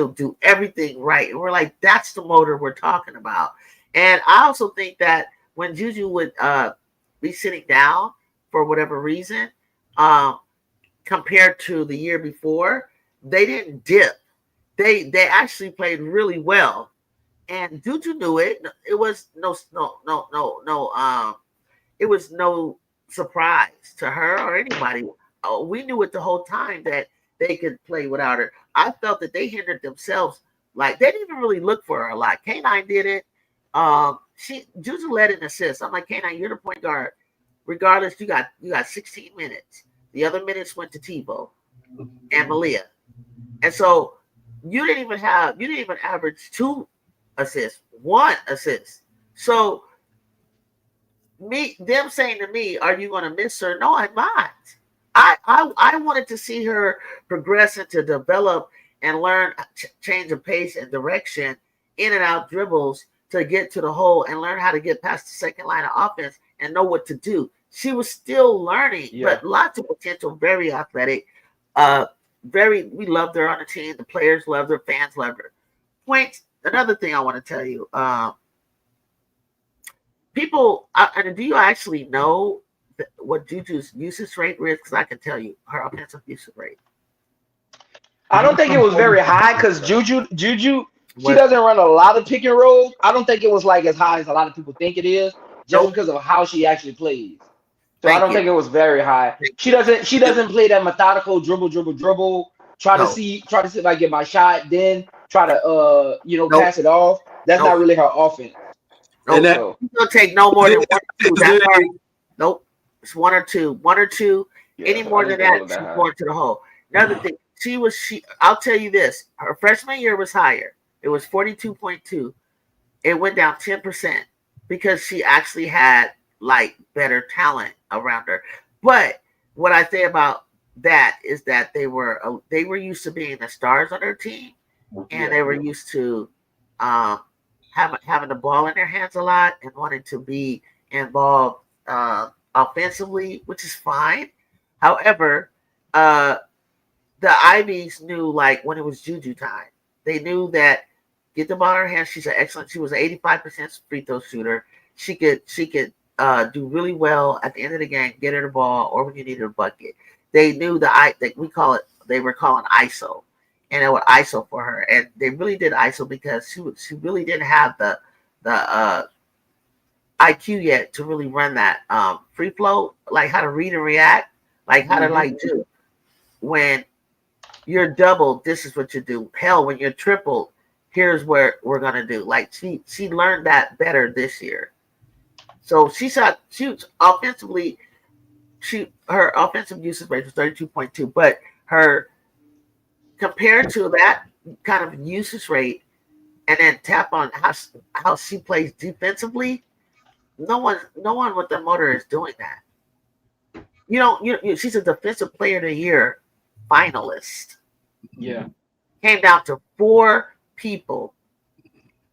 do everything right. And we're like, that's the motor we're talking about. And I also think that when Juju would be sitting down for whatever reason, compared to the year before, they didn't dip. They actually played really well. And Juju knew it. It was no it was no surprise to her or anybody. We knew it the whole time that they could play without her. I felt that they hindered themselves. Like they didn't even really look for her a lot. K9 did it. Juju led an assist. I'm like, K9, you're the point guard. Regardless, you got 16 minutes. The other minutes went to Tebow and Malia. And so you didn't even average 2 assists, 1 assist. So them saying to me, are you going to miss her? No, I'm not. I wanted to see her progress and to develop and learn change of pace and direction, in and out dribbles to get to the hole and learn how to get past the second line of offense and know what to do. She was still learning, but lots of potential, very athletic. We loved her on the team. The players loved her, fans loved her. Points. Another thing I want to tell you, people, and do you actually know what Juju's usage rate is? Because I can tell you her offensive usage rate. I don't think it was very high because Juju, she doesn't run a lot of pick and roll. I don't think it was like as high as a lot of people think it is, just because of how she actually plays. So I don't think it was very high. She doesn't play that methodical dribble. Try to see if I get my shot, then try to pass it off. That's not really her offense. Nope. She's gonna take no more than 1 or 2. Nope. It's one or two. Yeah, Any I more than didn't think it that, was that she's high. going to the hole. Another thing, I'll tell you this: her freshman year was higher. It was 42.2. It went down 10% because she actually had like better talent around her. But what I say about that is that they were used to being the stars on their team, and Yeah, they were used to um, having the ball in their hands a lot and wanting to be involved offensively, which is fine. However, uh, the Ivies knew like when it was Juju time. They knew that get the ball in her hands. She was an 85% free throw shooter. She could do really well at the end of the game, get her the ball, or when you needed a bucket. They knew that we call it. They were calling ISO, and they would ISO for her, and they really did ISO because she really didn't have the IQ yet to really run that free flow, like how to read and react, like how to like do when you're doubled, this is what you do. Hell, when you're tripled, here's what we're gonna do. Like she learned that better this year. So she was offensively, her offensive usage rate was 32.2, but her compared to that kind of usage rate, and then tap on how she plays defensively, no one with the motor is doing that. She's a defensive player of the year finalist. yeah, Came down to four people,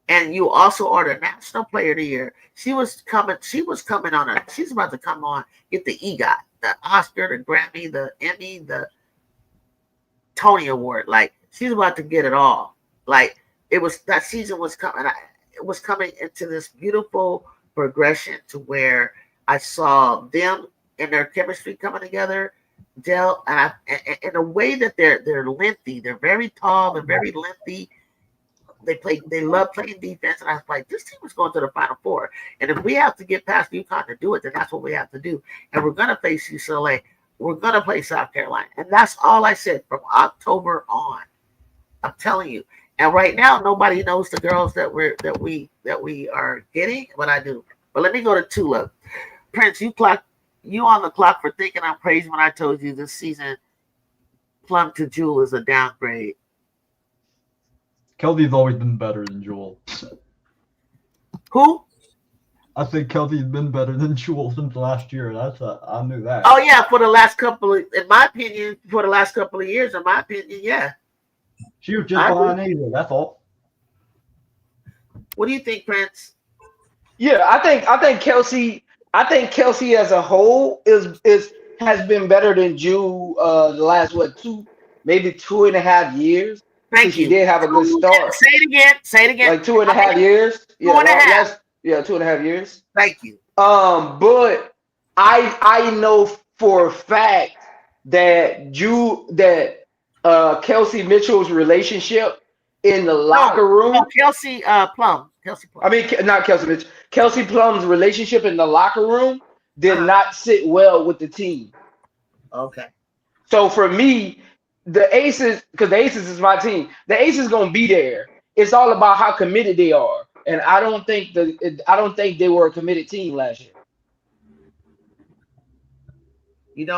and you also are the national player of the year. She was coming. She's about to come on, get the EGOT, the Oscar, the Grammy, the Emmy, the Tony Award. Like she's about to get it all. Like that season was coming. It was coming into this beautiful progression to where I saw them and their chemistry coming together. Dell and in a way that they're lengthy. They're very tall. They're very lengthy. They love playing defense, and I was like, this team is going to the Final Four. And if we have to get past UConn to do it, then that's what we have to do. And we're going to face UCLA. We're going to play South Carolina, and that's all I said from October on. I'm telling you. And right now, nobody knows the girls that we are getting, but I do. But let me go to Tula. Prince, you on the clock for thinking I'm crazy when I told you this season Plum to Jewel is a downgrade. Kelsey's always been better than Jewel. Who? I think Kelsey's been better than Jewel since last year. I knew that. Oh yeah, in my opinion, for the last couple of years, in my opinion, yeah. She was just behind Ava, that's all. What do you think, Prince? yeah. I think Kelsey as a whole has been better than Jew the last maybe 2.5 years. Thank She you. did have a good start. Say it again. Like 2.5 years. Two and a half. 2.5 years. Thank you. But I know for a fact that Kelsey Mitchell's relationship in the locker room. No, Kelsey Plum. I mean, not Kelsey Mitchell. Kelsey Plum's relationship in the locker room did not sit well with the team. Okay. So for me, the Aces, because the Aces is my team, the Aces gonna be there. It's all about how committed they are, and I don't think they were a committed team last year.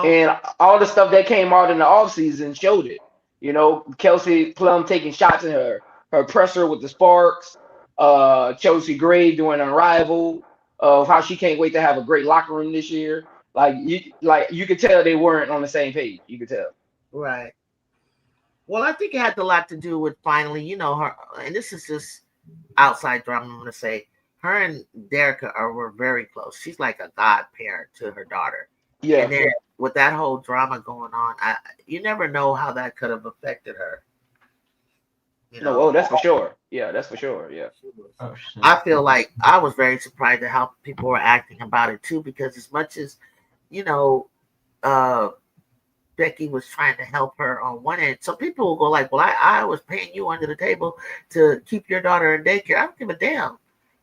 And all the stuff that came out in the offseason showed it. Kelsey Plum taking shots at her presser with the Sparks, Chelsea Gray doing Unrivaled, of how she can't wait to have a great locker room this year. You could tell they weren't on the same page. You could tell. Right. Well, I think it had a lot to do with finally, her, and this is just outside drama. I'm going to say her and Derica were very close. She's like a godparent to her daughter. Yeah. And then with that whole drama going on, you never know how that could have affected her. Oh, that's for sure. Yeah, that's for sure. Yeah. Oh, I feel like I was very surprised at how people were acting about it too, because as much as, Becky was trying to help her on one end, some people will go like, well, I was paying you under the table to keep your daughter in daycare. I don't give a damn.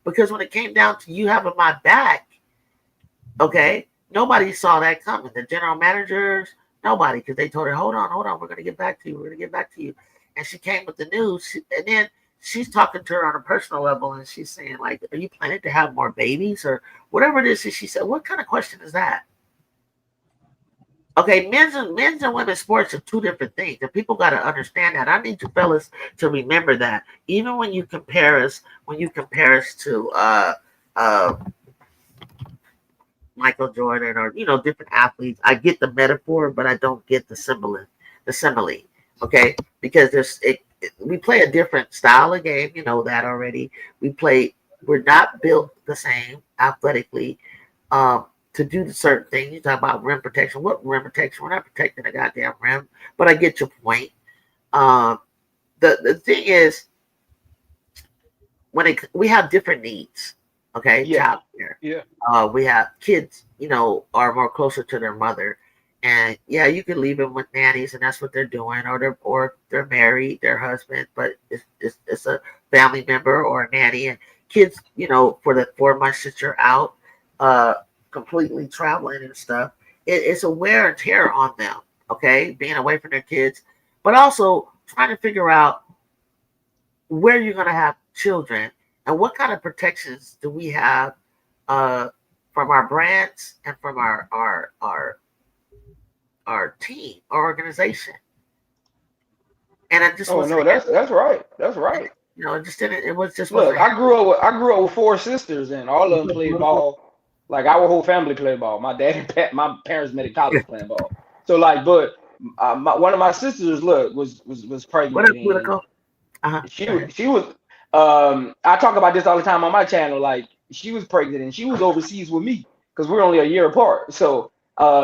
Because when it came down to you having my back, okay, nobody saw that coming. The general managers, nobody, because they told her, hold on, we're going to get back to you. And she came with the news, and then she's talking to her on a personal level, and she's saying, like, are you planning to have more babies or whatever it is? And she said, what kind of question is that? Okay, men's and women's sports are two different things, and people got to understand that. I need you fellas to remember that. Even when you compare us, to uh Michael Jordan or different athletes, I get the metaphor, but I don't get the simile. Okay, because we play a different style of game. You know that already. We're not built the same athletically. To do the certain things. You talk about rim protection. What rim protection? We're not protecting a goddamn rim, but I get your point. Um, the thing is, we have different needs. Okay, child care. Yeah. We have kids. Are more closer to their mother, and yeah, you can leave them with nannies, and that's what they're doing, or they're married, their husband, but it's a family member or a nanny, and kids. For the 4 months that you're out. Completely traveling and stuff, it's a wear and tear on them. Okay, being away from their kids, but also trying to figure out where you're going to have children and what kind of protections do we have from our brands and from our team, our organization. And I just no, that's right. That's right. It just didn't. It was just. Look, I grew up with 4 sisters, and all of them played ball. Like our whole family played ball. My dad and my parents met in college playing ball. So but one of my sisters, was pregnant. What up, political? She was. I talk about this all the time on my channel. Like she was pregnant and she was overseas with me because we're only a year apart. So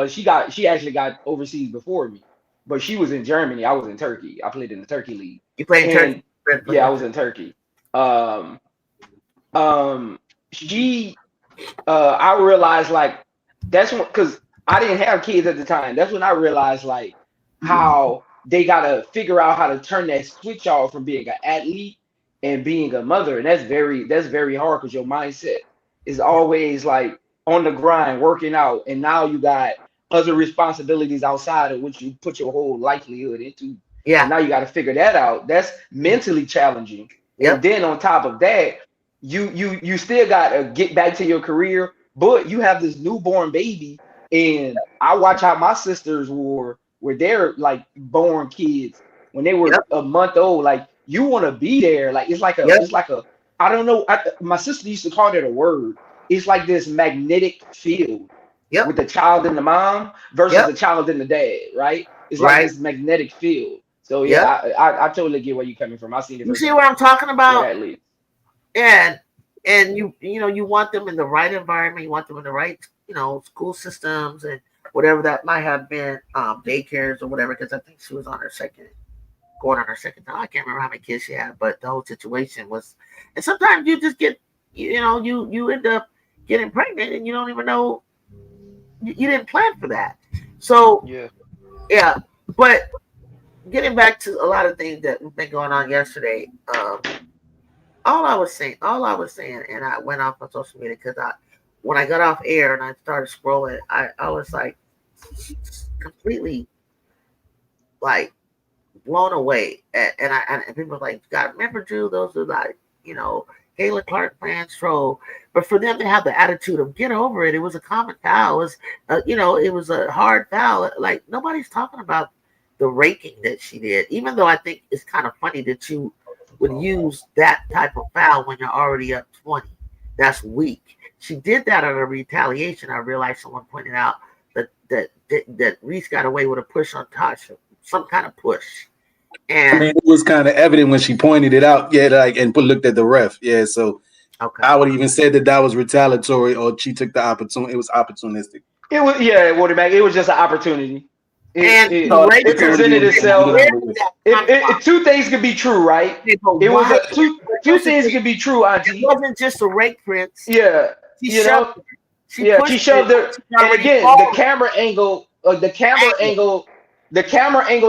she actually got overseas before me, but she was in Germany. I was in Turkey. I played in the Turkey league. You played in Turkey? Yeah, I was in Turkey. She. I realized like that's when, because I didn't have kids at the time. That's when I realized like how they gotta figure out how to turn that switch off from being an athlete and being a mother, and that's very hard because your mindset is always like on the grind, working out, and now you got other responsibilities outside of which you put your whole livelihood into. Yeah. And now you got to figure that out. That's mentally challenging. Yep. And then on top of that, you still got to get back to your career, but you have this newborn baby, and I watch how my sisters were they're like born kids when they were a month old. Like you want to be there. Like it's like a I don't know. My sister used to call it a word. It's like this magnetic field with the child and the mom versus the child and the dad, right? It's like this magnetic field. So yeah, I totally get where you're coming from. I seen it. You see what I'm talking about? Yeah. And you want them in the right environment. You want them in the right school systems and whatever that might have been, daycares or whatever. Because I think she was going on her second time. I can't remember how many kids she had, but the whole situation was. And sometimes you just get, you end up getting pregnant and you don't even know. You didn't plan for that. So yeah. But getting back to a lot of things that have been going on yesterday. All I was saying, and I went off on social media because when I got off air and I started scrolling, I was like completely like blown away. And people were like, God, remember Drew? Those are like, Galen Clark fans troll. But for them to have the attitude of get over it, it was a common foul. It was, it was a hard foul. Like nobody's talking about the raking that she did, even though I think it's kind of funny that you would use that type of foul when you're already up 20. That's weak. She did that on a retaliation. I realized someone pointed out that Reese got away with a push on Tasha, some kind of push. And I mean, it was kind of evident when she pointed it out, and looked at the ref. Yeah, so I would even say that was retaliatory, or she took the opportunity. It was opportunistic. It was it was just an opportunity. It presented itself. Two things could be true, right? It was two things could be true, Auntie. It wasn't just a rape, Prince. Yeah, she shoved her. And again, the camera angle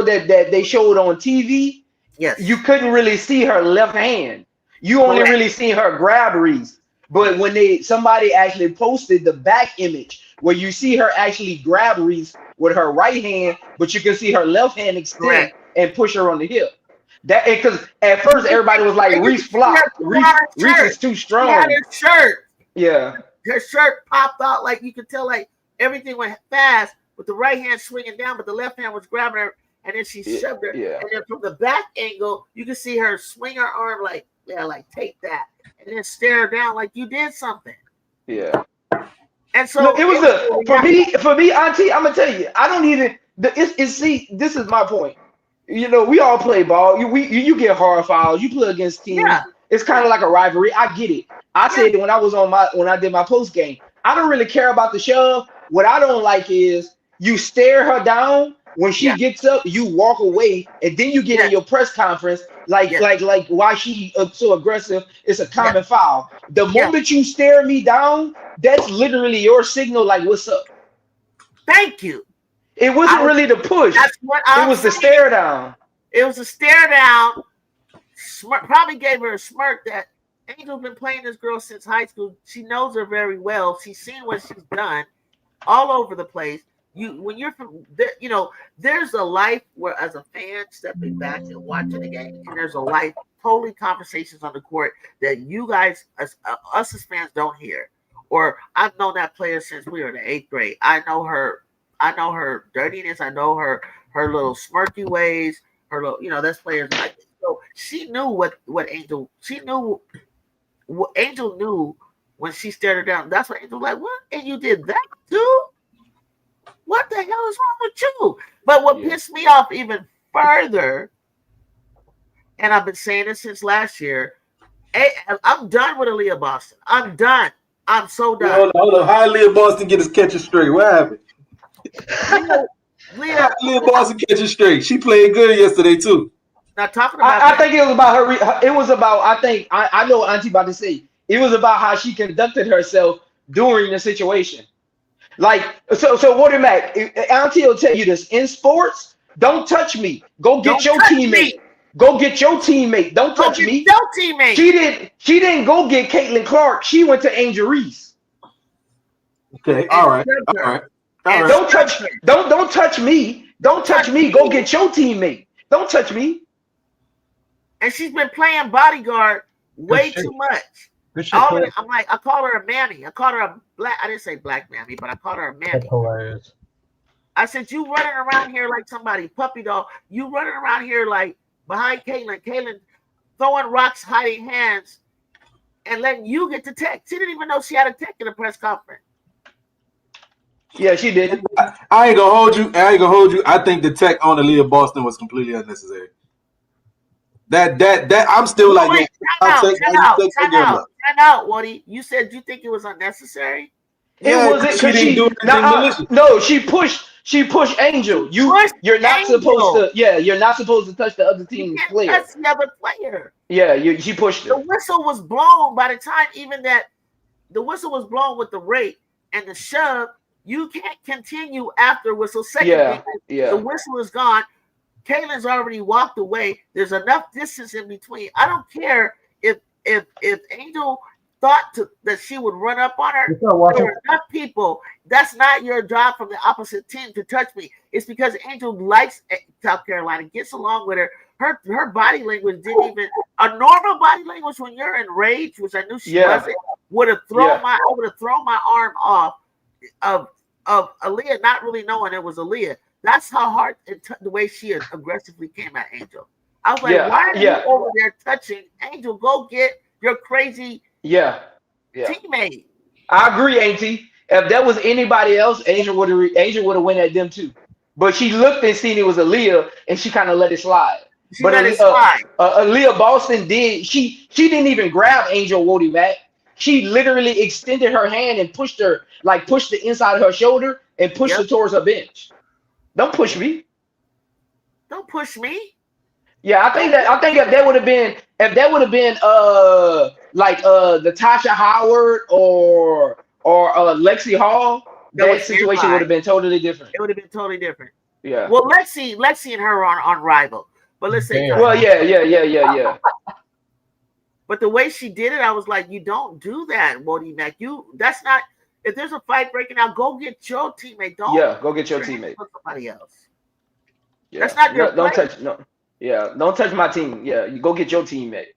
that they showed on TV, you couldn't really see her left hand. You only really see her grab Reese. But when somebody actually posted the back image where you see her actually grab Reese with her right hand, but you can see her left hand extend and push her on the hip. That because at first everybody was like Reese flopped. Reese is too strong. She had her shirt. Yeah. Her shirt popped out, like you could tell, like everything went fast, with the right hand swinging down, but the left hand was grabbing her, and then she shoved her. Yeah. And then from the back angle, you can see her swing her arm like take that, and then stare her down like you did something. Yeah. And so look, it was for me, Auntie. I'm gonna tell you, I don't even. See, this is my point. You know, we all play ball. You get hard fouls. You play against teams. Yeah. It's kind of like a rivalry. I get it. I said when I did my post game, I don't really care about the shove. What I don't like is you stare her down when she gets up, you walk away, and then you get in your press conference like why she so aggressive. It's a common foul. The moment you stare me down, that's literally your signal. Like, what's up? Thank you. It wasn't really the push. That's what it was the stare down. It was a stare down. Probably gave her a smirk that Angel's been playing this girl since high school. She knows her very well. She's seen what she's done all over the place. When you're from there, you know, there's a life where, as a fan, stepping back and watching the game, and there's a life, totally conversations on the court that you guys, us as fans, don't hear. Or I've known that player since we were in the 8th grade. I know her dirtiness. I know her little smirky ways. Her little, you know, that's players like it. So she knew what Angel. She knew what Angel knew when she stared her down. That's what Angel was like. What? And you did that too? What the hell is wrong with you? But what pissed me off even further, and I've been saying this since last year, I'm done with Aaliyah Boston. I'm done. I'm so done. Hold on. How Aaliyah Boston get his catcher straight? What happened? Aaliyah Boston catcher straight. She played good yesterday too. Not talking about. I think it was about her. It was about. I know what Auntie about to say. It was about how she conducted herself during the situation. Like, so what Mac, Auntie will tell you this. In sports, don't touch me. Go get your teammate. Go get your teammate. Don't touch me. Your teammate. She didn't go get Caitlin Clark. She went to Angel Reese. Okay, all right. Don't touch me. Don't touch me. Don't touch me. Go get your teammate. Don't touch me. And she's been playing bodyguard way too much. I'm like, I call her a mammy. I called her a black. I didn't say black mammy, but I called her a mammy. That's hilarious. I said, you running around here like somebody puppy dog. You running around here like behind Caitlin. Caitlin throwing rocks, hiding hands, and letting you get the tech. She didn't even know she had a tech in the press conference. Yeah, she did. I ain't gonna hold you. I think the tech on Aaliyah Boston was completely unnecessary. That I'm still like. Wait, time out, Woody. You said you think it was unnecessary? It wasn't because she didn't do anything. No, she pushed Angel. You're not supposed to. Yeah, you're not supposed to touch the other team's player. That's the other player. Yeah, she pushed her. The whistle was blown by the time even that the whistle was blown with the rape and the shove. You can't continue after whistle. Second, the whistle is gone. Caitlin's already walked away. There's enough distance in between. I don't care if Angel thought that she would run up on her. There were enough people. That's not your job from the opposite team to touch me. It's because Angel likes South Carolina, gets along with her. Her body language didn't even a normal body language when you're enraged, which I knew she wasn't. Would have thrown I would have thrown my arm off of Aaliyah, not really knowing it was Aaliyah. That's how hard the way she aggressively came at Angel. I was like, why are you over there touching Angel? Go get your crazy teammate. I agree, Auntie. If that was anybody else, Angel would have went at them too. But she looked and seen it was Aaliyah, and she kind of let it slide. Aaliyah Boston did. She didn't even grab Angel Woody back. She literally extended her hand and pushed her, like pushed the inside of her shoulder and pushed her towards her bench. Don't push me. Don't push me. Yeah, I think if that would have been the Tasha Howard or Lexi Hall, that situation would have been totally different. It would have been totally different. Yeah. Well, Lexi and her are on rival. But let's say yeah. But the way she did it, I was like, you don't do that, Wody Mac. That's not. If there's a fight breaking out, go get your teammate. Go get your teammate. Somebody else. Yeah. That's not your don't touch don't touch my team. Yeah, you go get your teammate.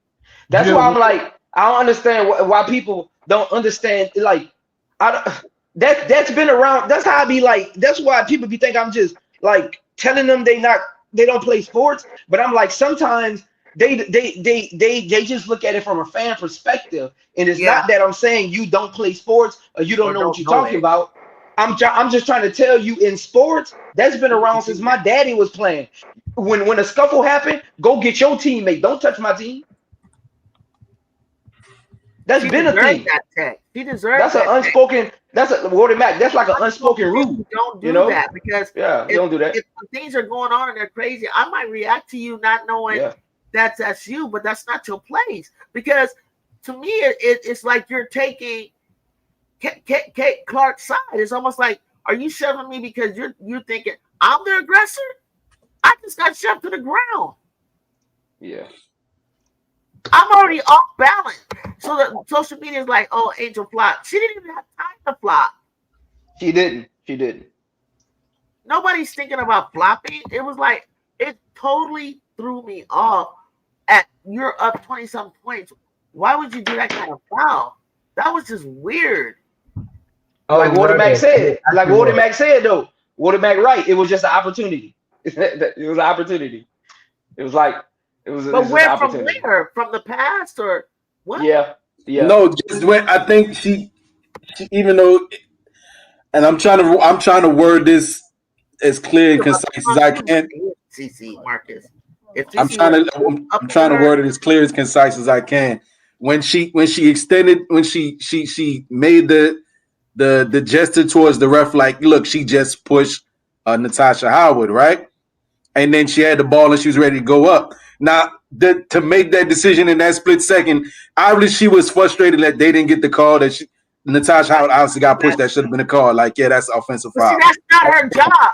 That's why I'm like, I don't understand why people don't understand. Like, That's been around. That's how I be like. That's why people be think I'm just like telling them they don't play sports. But I'm like, sometimes they just look at it from a fan perspective, and it's Yeah. not that I'm saying you don't play sports or you don't Or know what don't you're know talking it. about. I'm just trying to tell you, in sports, that's been You around can since do my that. daddy was playing. When a scuffle happened, go get your teammate. Don't touch my team. That's She been a deserved thing. that tech. She deserved That's an that tech. unspoken. That's a Word Mac. That's like an unspoken Unspoken thing, rule. you don't You do know? that because Yeah, you if don't do that. if things are going on and they're crazy, I might react to you not knowing Yeah. that's you, but that's not your place. Because to me, it's like you're taking Kate Clark's side. It's almost like, are you shoving me because you're thinking I'm the aggressor? I just got shoved to the ground. Yeah. I'm already off balance. So the social media is like, oh, Angel flop. She didn't even have time to flop. She didn't. She didn't. Nobody's thinking about flopping. It was like, it totally threw me off. At you're up 20 some points. Why would you do that kind of foul? That was just weird. Like Oh, Water right. Mac It said. Like actually Water was. Mac said though. Water Mac right. It was just an opportunity. It was an opportunity. It was like it's But just an where from opportunity. where? From the past or what? Yeah. Yeah. No, just when I think she even though, and I'm trying to word this as clear and concise as I can. CC Marcus. If I'm CC trying was to up I'm to trying to her, word it as clear as concise as I can. When she extended, when she made the gesture towards the ref, like, look, she just pushed Natasha Howard, right? And then she had the ball and she was ready to go up. Now, to make that decision in that split second, obviously she was frustrated that they didn't get the call, that Natasha Howard obviously got pushed. That should have been a call. Like, yeah, that's offensive but see, foul. that's not her job.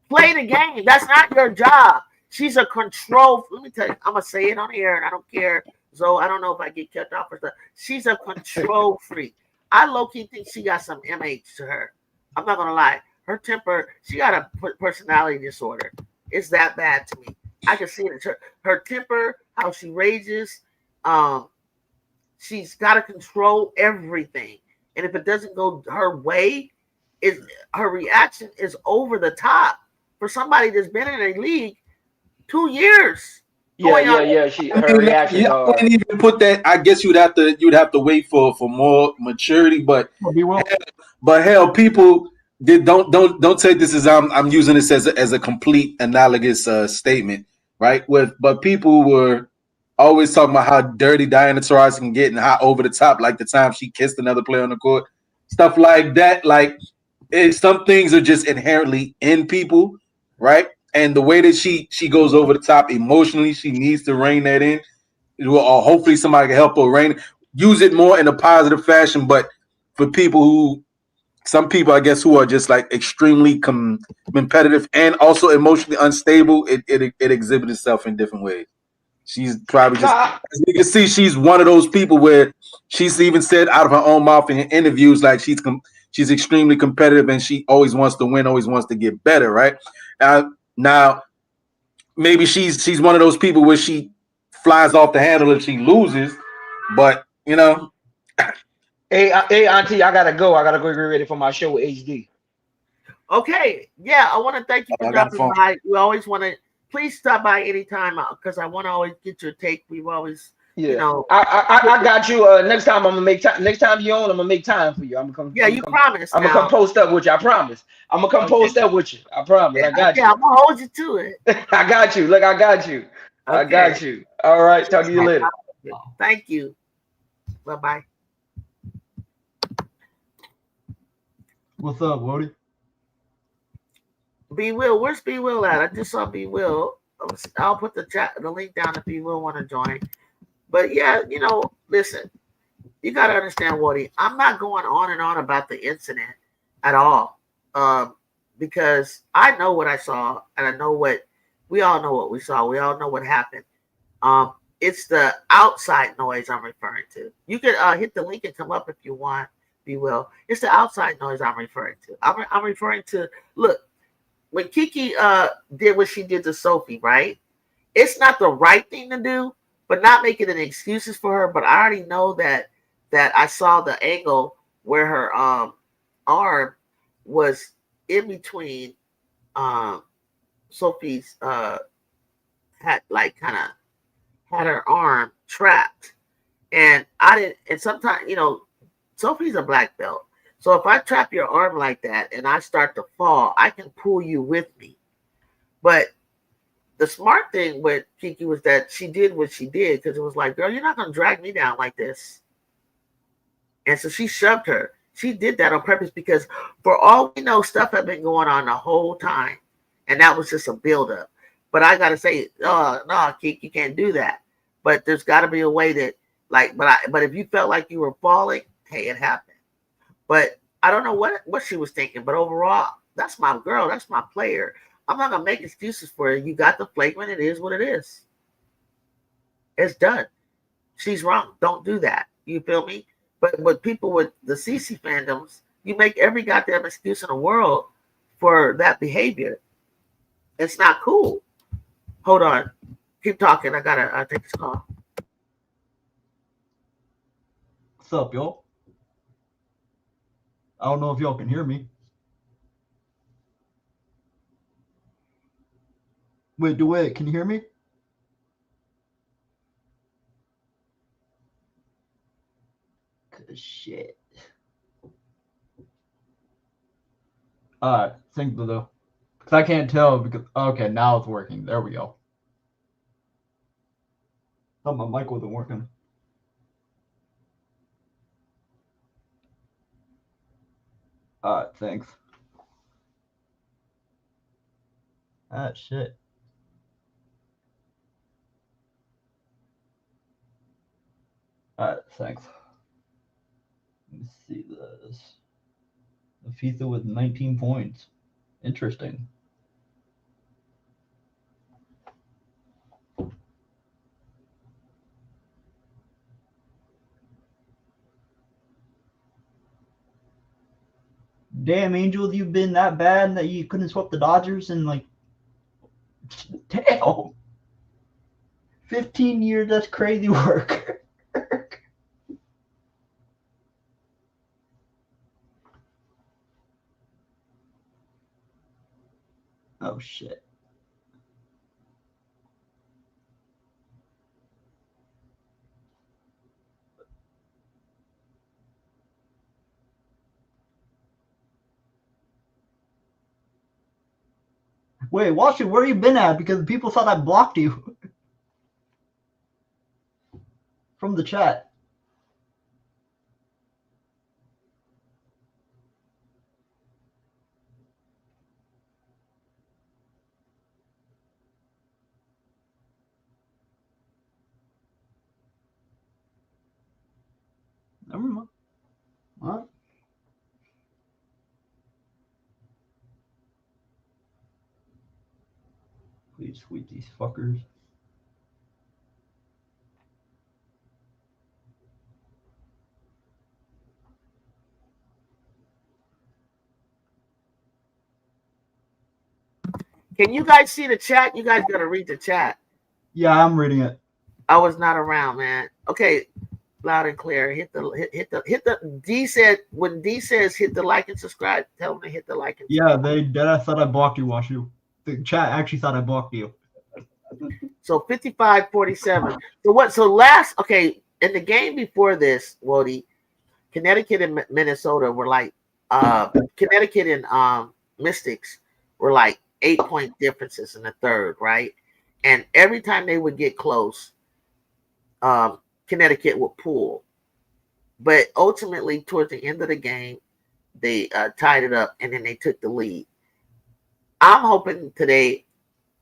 Play the game. That's not your job. She's a control. Let me tell you, I'm gonna say it on air, and I don't care. So I don't know if I get cut off or stuff. She's a control freak. I low key think she got some MH to her. I'm not gonna lie. Her temper, she got a personality disorder. It's that bad to me. I can see it. Her temper, how she rages. Um, she's got to control everything, and if it doesn't go her way, is her reaction is over the top for somebody that's been in a league 2 years. Yeah, Going on, yeah, yeah. Her reactions I are. wouldn't even put that. I guess you'd have to wait for more maturity, Well, be well. but hell, people don't take this as I'm using this as a complete analogous statement, right? But people were always talking about how dirty Diana Taurasi can get and how over the top, like the time she kissed another player on the court, stuff like that. Like, some things are just inherently in people, right? And the way that she goes over the top emotionally, she needs to rein that in. Or hopefully somebody can help her use it more in a positive fashion. But for some people, I guess, who are just like extremely competitive and also emotionally unstable, it exhibits itself in different ways. She's probably just, Nah, as you can see, she's one of those people where she's even said out of her own mouth in interviews, like she's extremely competitive and she always wants to win, always wants to get better, right? Now maybe she's one of those people where she flies off the handle if she loses, but hey, Auntie, I gotta go. I gotta go get ready for my show with HD. okay, yeah, I want to thank you for I got a dropping phone. by. We always want to. Please stop by anytime because I want to always get your take. We've always, Yeah, I got you. Next time I'm gonna make time. Next time you on, I'm gonna make time for you. I'm gonna come. yeah, you promised I'm gonna come now. post up with you. I promise. I'm gonna come Okay, post up with you. I promise. yeah, I got yeah, you. I'm gonna hold you to it. I got you. Look, I got you. I Okay, got you. All right. Talk to you later. thank you. Bye bye. What's up, Woody? B Will, where's B Will at? I just saw B Will. I'll put the link down if you will want to join. But yeah, listen, you got to understand, Woody. I'm not going on and on about the incident at all, because I know what I saw, and I know what we all know what we saw. We all know what happened. It's the outside noise I'm referring to. You can hit the link and come up if you want. Be will. It's the outside noise I'm referring to. I'm referring to. Look, when Kiki did what she did to Sophie, right? It's not the right thing to do, but not making any excuses for her. But I already know that I saw the angle where her arm was in between Sophie's had like kind of had her arm trapped, and I didn't. And sometimes, Sophie's a black belt, so if I trap your arm like that and I start to fall, I can pull you with me. But the smart thing with Kiki was that she did what she did, because it was like, girl, you're not gonna drag me down like this. And so she shoved her. She did that on purpose, because for all we know, stuff had been going on the whole time. And that was just a buildup. But I got to say, oh, no, Kiki, you can't do that. But there's got to be a way that, like, but if you felt like you were falling, hey, it happened. But I don't know what she was thinking. But overall, that's my girl. That's my player. I'm not going to make excuses for her. You got the flagrant. It is what it is. It's done. She's wrong. Don't do that. You feel me? But people with the CC fandoms, you make every goddamn excuse in the world for that behavior. It's not cool. Hold on. Keep talking. I gotta take this call. What's up, y'all? I don't know if y'all can hear me. Wait, DeWitt, can you hear me? Cause shit. Think though. Because I can't tell because okay, now it's working. There we go. Thought my mic wasn't working. Thanks. Shit. Thanks. Let me see this. FIFA with 19 points. Interesting. Damn, Angels, you've been that bad that you couldn't swap the Dodgers in like, damn, 15 years. That's crazy work. Oh shit. Wait, Washington, where you been at? Because people thought I blocked you from the chat. Never mind. What? Please tweet these fuckers. Can you guys see the chat? You guys gotta read the chat. Yeah, I'm reading it. I was not around, man. Okay, loud and clear. Hit the D said, when D says hit the like and subscribe, tell them to hit the like and subscribe. I thought I blocked you, Washu. The chat actually thought I blocked you. So 55-47. Okay, in the game before this, Wody, Connecticut and Minnesota were like Connecticut and Mystics were like 8-point differences in the third, right? And every time they would get close, Connecticut would pull. But ultimately, towards the end of the game, they tied it up, and then they took the lead. I'm hoping today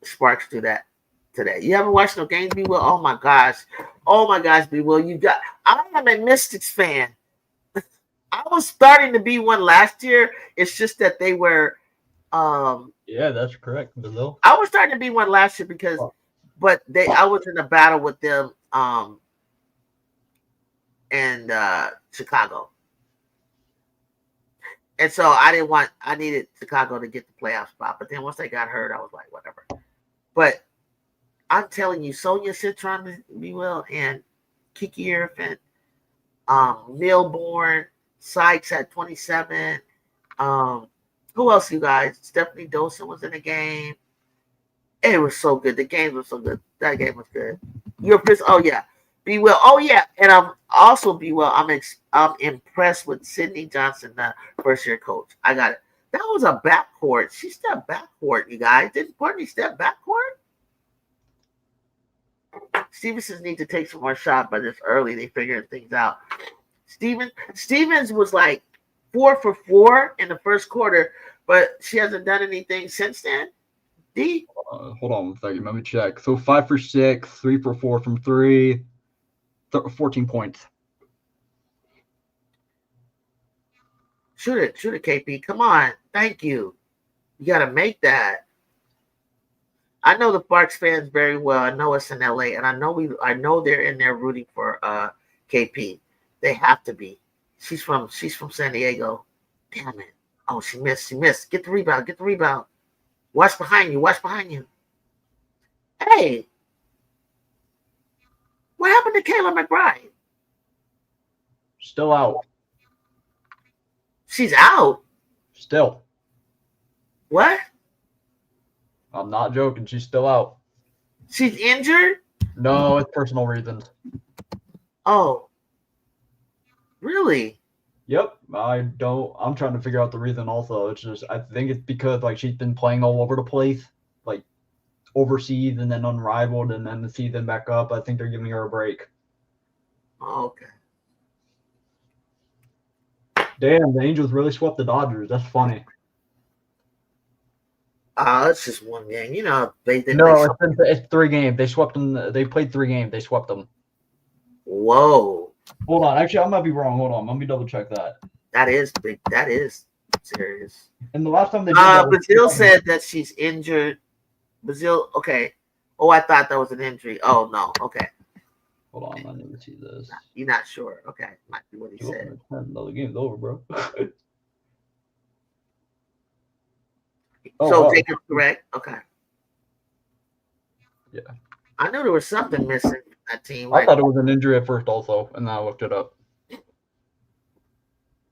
Sparks do that today. You haven't watched no games, B. Will? Oh my gosh, B. Will. I am a Mystics fan. I was starting to be one last year. It's just that they were. Yeah, that's correct, Bill. I was starting to be one last year because, but I was in a battle with them. And Chicago. And so I needed Chicago to get the playoff spot. But then once they got hurt, I was like, whatever. But I'm telling you, Sonia Citron, be well, and Kiki Irfan, Milborn, Sykes at 27, Who else, you guys? Stephanie Dawson was in the game. It was so good. The game was so good. That game was good. Your first, oh yeah, Be Well. Oh yeah, and I'm also Be Well. I'm impressed with Sydney Johnson, the first year coach. I got it. That was a backcourt. She stepped backcourt, you guys. Didn't Courtney step backcourt? Stevenson's need to take some more shot, but it's early. They figuring things out. Stevens was like 4 for 4 in the first quarter, but she hasn't done anything since then. D? Hold on a second. Let me check. So 5 for 6, 3 for 4 from 3, 14 points. Shoot it, KP. Come on. Thank you. You got to make that. I know the Sparks fans very well. I know it's in LA, and I know they're in there rooting for KP. They have to be. She's from San Diego. Damn it. Oh, she missed. Get the rebound. Watch behind you. Hey. What happened to Kayla McBride? Still out. She's out. Still. What? I'm not joking. She's still out. She's injured? No, it's personal reasons. Oh. Really? Yep. I'm trying to figure out the reason also. It's just, I think it's because like she's been playing all over the place, like overseas and then unrivaled and then the season back up. I think they're giving her a break. Okay. Damn, the Angels really swept the Dodgers. That's funny. It's just one game. You know, it's 3 games. They swept them. They played 3 games. They swept them. Whoa. Hold on. Actually, I might be wrong. Hold on. Let me double check that. That is big. That is serious. And the last time they did Brazil said that she's injured. Brazil, okay. Oh, I thought that was an injury. Oh, no. Okay. Hold on. I need to see this. You're not sure. Okay. Might be what he said. Another game's over, bro. Jacob's correct. Okay. Yeah. I knew there was something missing in that team. I thought it was an injury at first also, and then I looked it up.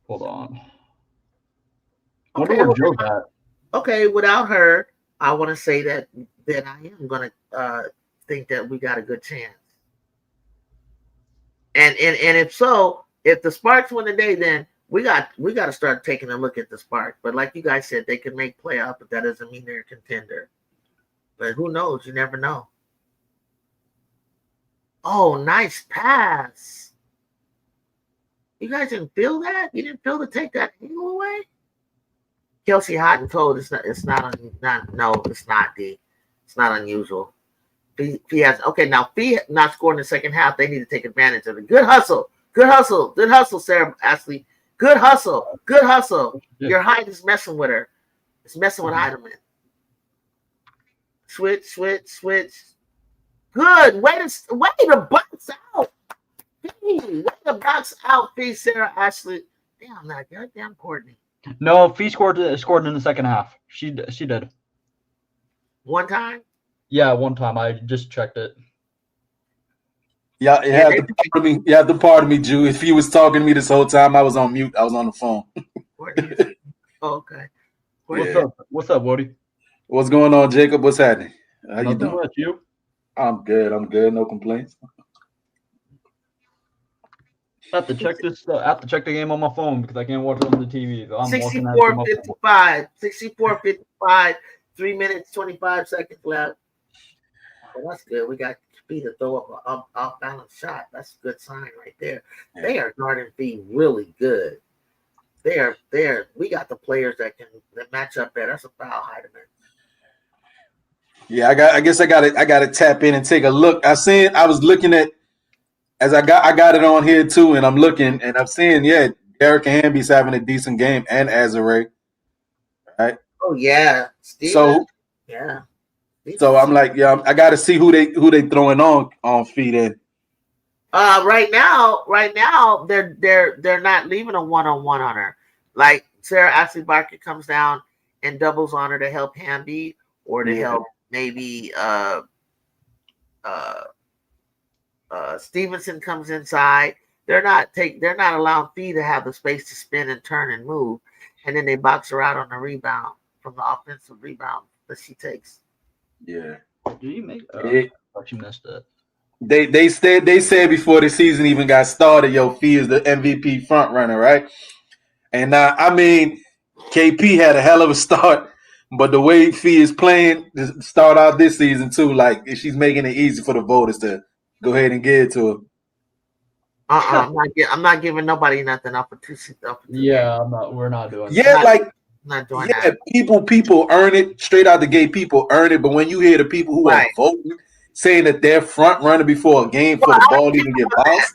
Hold on. Wonder where Joe's at. Okay, without her, I want to say that I am going to think that we got a good chance. And if so, if the Sparks win today, then we got to start taking a look at the Sparks. But like you guys said, they can make playoff, but that doesn't mean they're a contender. But who knows? You never know. Oh, nice pass. You guys didn't feel that? You didn't feel to take that angle away? Kelsey hot and cold. It's not D. It's not unusual. Fee has now Fee not scoring in the second half. They need to take advantage of it. Good hustle, Sarah Ashley. Good hustle. Yeah. Your height is messing with her. It's messing with Heidemann. Switch. Good. Way to box out. Way to box out, Fee, Sarah Ashley. Damn that goddamn Courtney. No, Fee scored in the second half. She did. One time? Yeah, one time. I just checked it. Yeah, you have the part of me, Jew. If you was talking to me this whole time, I was on mute. I was on the phone. Okay. What's up, Woody? What's going on, Jacob? What's happening? How Nothing you doing? much, you? I'm good. No complaints. I have to check the game on my phone because I can't watch it on the TV. So I'm 64-55, 3 minutes 25 seconds left. Well, that's good. We got Fee to throw up an off-balance shot. That's a good sign right there. Yeah. They are guarding Fee really good. We got the players that match up better. That's a foul, Heidemann. Yeah, I guess I got to tap in and take a look. I was looking at as I got it on here too, and I'm looking and I'm seeing, Derek Hamby's having a decent game and Azare. Right? Oh yeah. So I'm like, I got to see who they throwing on Fee then. Right now they're not leaving a one-on-one on her. Like Sarah Ashley Barker comes down and doubles on her to help Hamby or to help maybe Stevenson comes inside. They're not allowing Fee to have the space to spin and turn and move. and then they box her out on the rebound from the offensive rebound that she takes. Yeah. Did you make? It, But you missed it. they said before the season even got started, yo, Fee is the MVP front runner, right? And I mean, KP had a hell of a start, but the way Fee is playing to start out this season too, like she's making it easy for the voters to go ahead and get it to her. I'm not giving nobody nothing up for two Yeah, we're not doing. Yeah, that. Not doing yeah, that. people earn it straight out the gate. People earn it, but when you hear the people who are voting saying that they're front runner before a game for the ball even get bounced,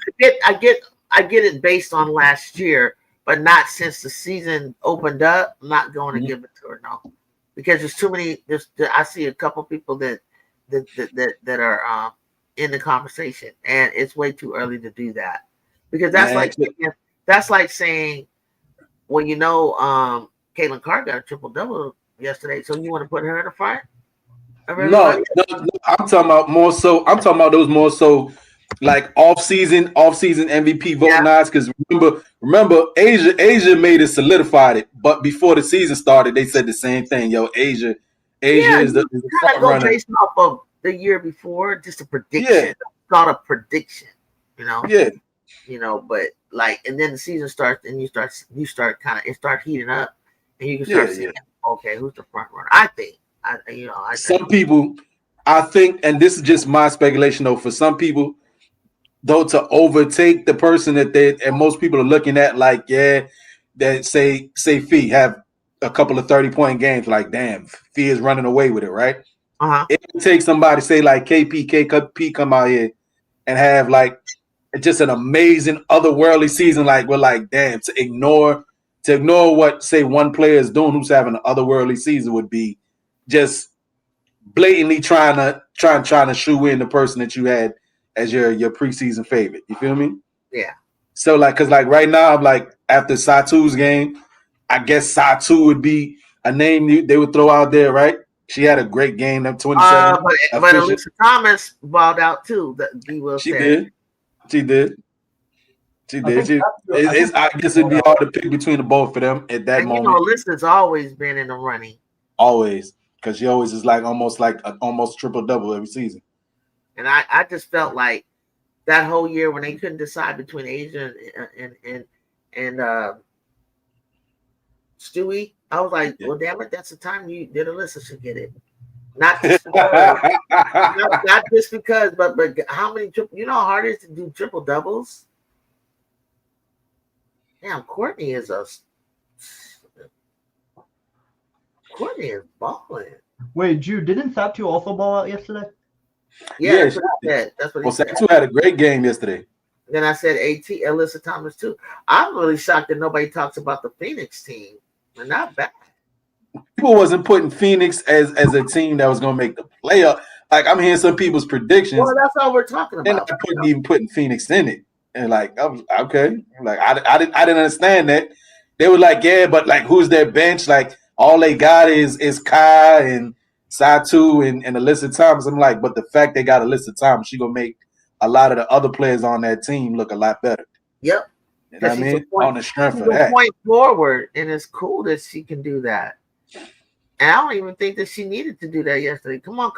I get it based on last year, but not since the season opened up. I'm not going to give it to her, no, because there's too many. I see a couple people that are in the conversation, and it's way too early to do that because that's like saying, well, Caitlin Carr got a triple double yesterday, so you want to put her in the front? No, I'm talking about more so. I'm talking about those more so like off-season MVP voting odds. Because remember, Asia made it solidified it, but before the season started, they said the same thing. Yo, Asia is the front runner. Based off of the year before, just a prediction. Yeah. It's not a prediction, Yeah. But and then the season starts, and you start kind of it starts heating up, and you can start saying, okay, who's the front runner? I think. Some people, I think, and this is just my speculation though, for some people, though, to overtake the person that and most people are looking at, like, that say Fee have a couple of 30-point games, like, damn, Fee is running away with it, right? It would take somebody, say, like KP come out here and have like just an amazing otherworldly season, like we're like, damn, to ignore what, say, one player is doing who's having an otherworldly season would be just blatantly trying to shoe in the person that you had as your preseason favorite. You feel me? Yeah. So because right now, I'm like, after Satu's game, I guess Satu would be a name they would throw out there, right? She had a great game, up 27. But Alyssa Thomas balled out too. She did. I guess it'd be hard to pick between the both of them at that moment. Alyssa's always been in the running. Always, because she always is almost triple double every season. And I just felt like that whole year when they couldn't decide between Asia and Stewie, I was like, well, damn it, that's the time that Alyssa should get it. Not just not just because, but how many how hard it is to do triple doubles? Damn, Courtney is balling. Wait, Jude, didn't Satu also ball out yesterday? Yeah, that's what I said. That's what he said. Satu had a great game yesterday. Then I said Alyssa Thomas too. I'm really shocked that nobody talks about the Phoenix team. They're not bad. People wasn't putting Phoenix as a team that was going to make the playoff. Like, I'm hearing some people's predictions. Well, that's all we're talking about. They're not even putting Phoenix in it. And like, I was okay. Like, I didn't understand that. They were like, yeah, but like, who's their bench? Like, all they got is Kai and Satu and Alyssa Thomas. I'm like, but the fact they got Alyssa Thomas, she gonna make a lot of the other players on that team look a lot better. Yep. You know what I mean? On the strength of that. Point forward, and it's cool that she can do that. And I don't even think that she needed to do that yesterday. Come on.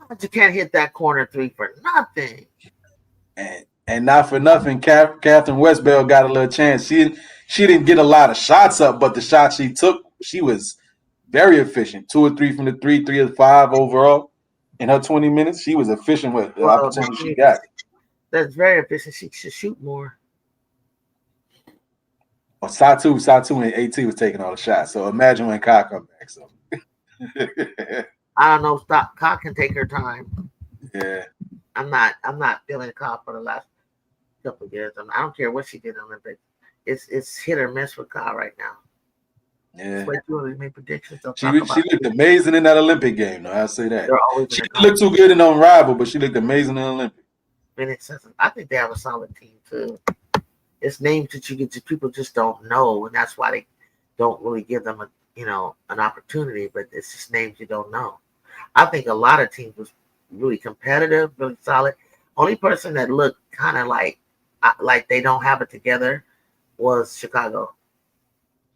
But you can't hit that corner three for nothing. And not for nothing, Catherine Westbell got a little chance. She didn't get a lot of shots up, but the shots she took, she was very efficient. 2 or 3 from the 3 or 5 overall in her 20 minutes. She was efficient with the opportunity she got. That's very efficient. She should shoot more. Well, Satu and AT was taking all the shots. So imagine when Kai come back. So I don't know. Kai can take her time. Yeah. I'm not feeling Kai for the last couple of years. I don't care what she did in the Olympics. It's hit or miss with Kai right now. Yeah. Make predictions. She looked amazing in that Olympic game, though. I'll say that. She didn't look too good in Unrivaled, but she looked amazing in the Olympic. I think they have a solid team too. It's names that people just don't know, and that's why they don't really give them an opportunity. But it's just names you don't know. I think a lot of teams was really competitive, really solid. Only person that looked kind of like like they don't have it together was Chicago.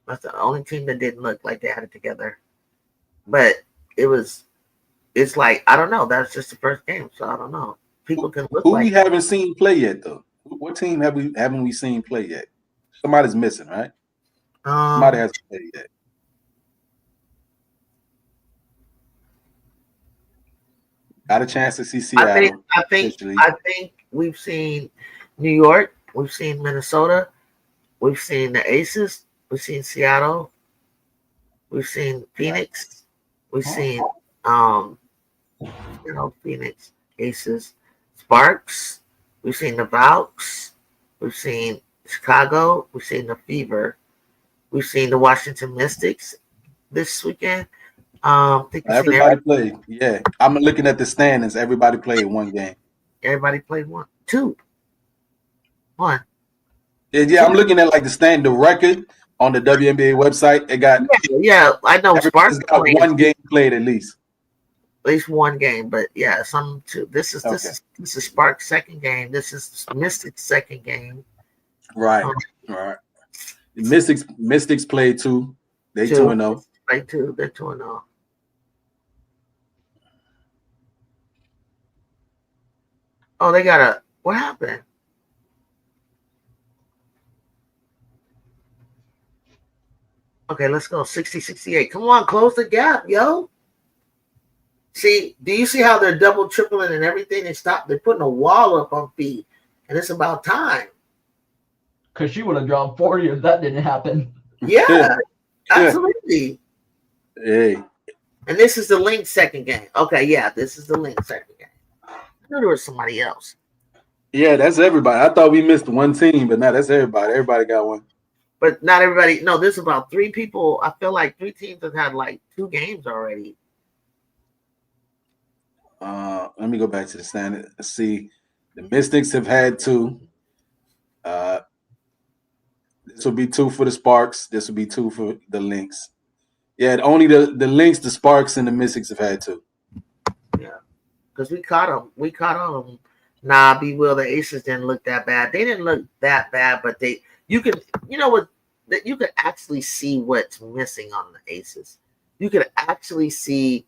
That's the only team that didn't look like they had it together. But it's like, I don't know. That's just the first game, so I don't know. People can look who like we haven't seen play yet though. What team haven't we seen play yet? Somebody's missing, right? Somebody hasn't played yet. Got a chance to see Seattle. I think we've seen New York, we've seen Minnesota, we've seen the Aces, we've seen Seattle, we've seen Phoenix, we've seen Phoenix, Aces, Sparks, we've seen the Valks, we've seen Chicago, we've seen the Fever, we've seen the Washington Mystics this weekend. Everybody played. Yeah, I'm looking at the standings. Everybody played one game. Everybody played one. Yeah, I'm looking at like the record on the WNBA website. It got I know Sparks got one game played at least. At least one game, but yeah, some two. This is Sparks' second game. This is Mystics' second game. Right. Right. The Mystics played two. They 2-0. Played two. They're 2-0. Oh, they got what happened? Okay, let's go. 60-68. Come on, close the gap, yo. See, do you see how they're double, tripling, and everything? They're putting a wall up on feet, and it's about time. Because she would have dropped 40 if that didn't happen. Yeah, absolutely. Hey. And this is the LYNX second game. Okay, yeah, this is the LYNX second game. I knew there was somebody else. Yeah, that's everybody. I thought we missed one team, but no, that's everybody. Everybody got one. But not everybody. No, there's about 3 people. I feel like 3 teams have had like 2 games already. Let me go back to the standard. Let's see. The Mystics have had 2. This will be 2 for the Sparks. This will be 2 for the LYNX. Yeah, only the LYNX, the Sparks, and the Mystics have had 2. Yeah, because we caught them. We caught all of them. Nah, be will. The Aces didn't look that bad. They didn't look that bad, but you could actually see what's missing on the Aces. You could actually see,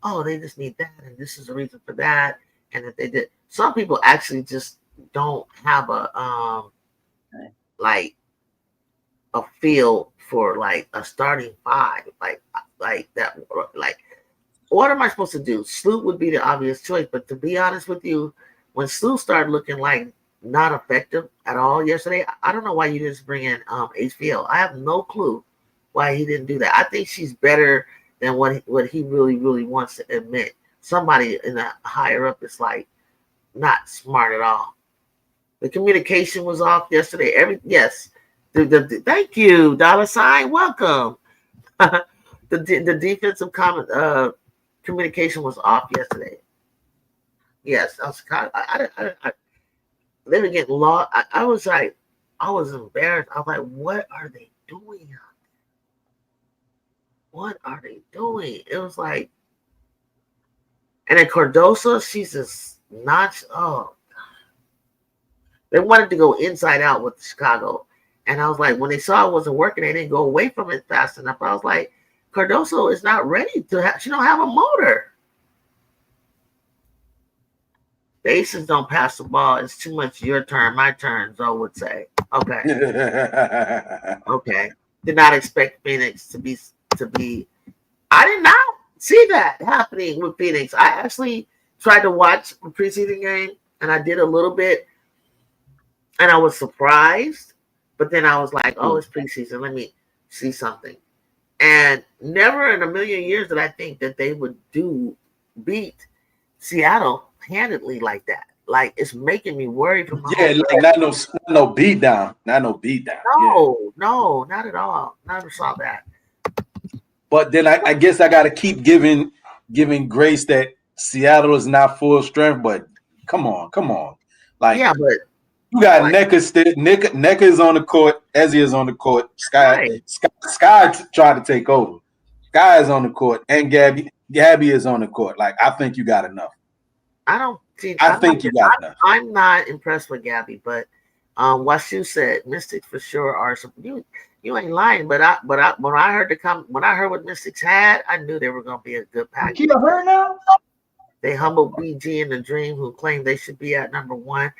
oh, they just need that, and this is the reason for that. And if they did, some people actually just don't have a feel for like a starting 5, like that. Like, what am I supposed to do? Sloot would be the obvious choice, but to be honest with you, when Sloot started looking like not effective at all yesterday, I don't know why you didn't bring in HPL. I have no clue why he didn't do that. I think she's better than what he really, really wants to admit. Somebody in the higher up is like not smart at all. The communication was off yesterday. Thank you, $. Welcome. The defensive communication was off yesterday. Yes, I was kind of, they were getting lost. I was embarrassed. I was like, what are they doing out there? What are they doing? It was like, and then Cardoso, she's just not, they wanted to go inside out with Chicago. And I was like, when they saw it wasn't working, they didn't go away from it fast enough. I was like, Cardoso is not ready she don't have a motor. The Aces don't pass the ball. It's too much your turn, my turn, Zoe would say. Okay. Okay. Did not expect Phoenix to be. I did not see that happening with Phoenix. I actually tried to watch the preseason game, and I did a little bit, and I was surprised. But then I was like, oh, it's preseason. Let me see something. And never in a million years did I think that they would beat Seattle handedly like that. Like, it's making me worried for my not no beat down. Not no beat down. No, not at all. Never saw that. But then I guess I gotta keep giving grace that Seattle is not full strength, but come on. Like, yeah, but you got Nneka is on the court, Ezzy is on the court, Sky tried to take over. Sky is on the court, and Gabby is on the court. Like, I think you got enough. I don't think I think you got enough. I'm not impressed with Gabby, but What you said, Mystics for sure are some. You ain't lying, but when I heard what Mystics had, I knew they were gonna be a good package. Keep her now. They humbled BG and the Dream, who claimed they should be at number one.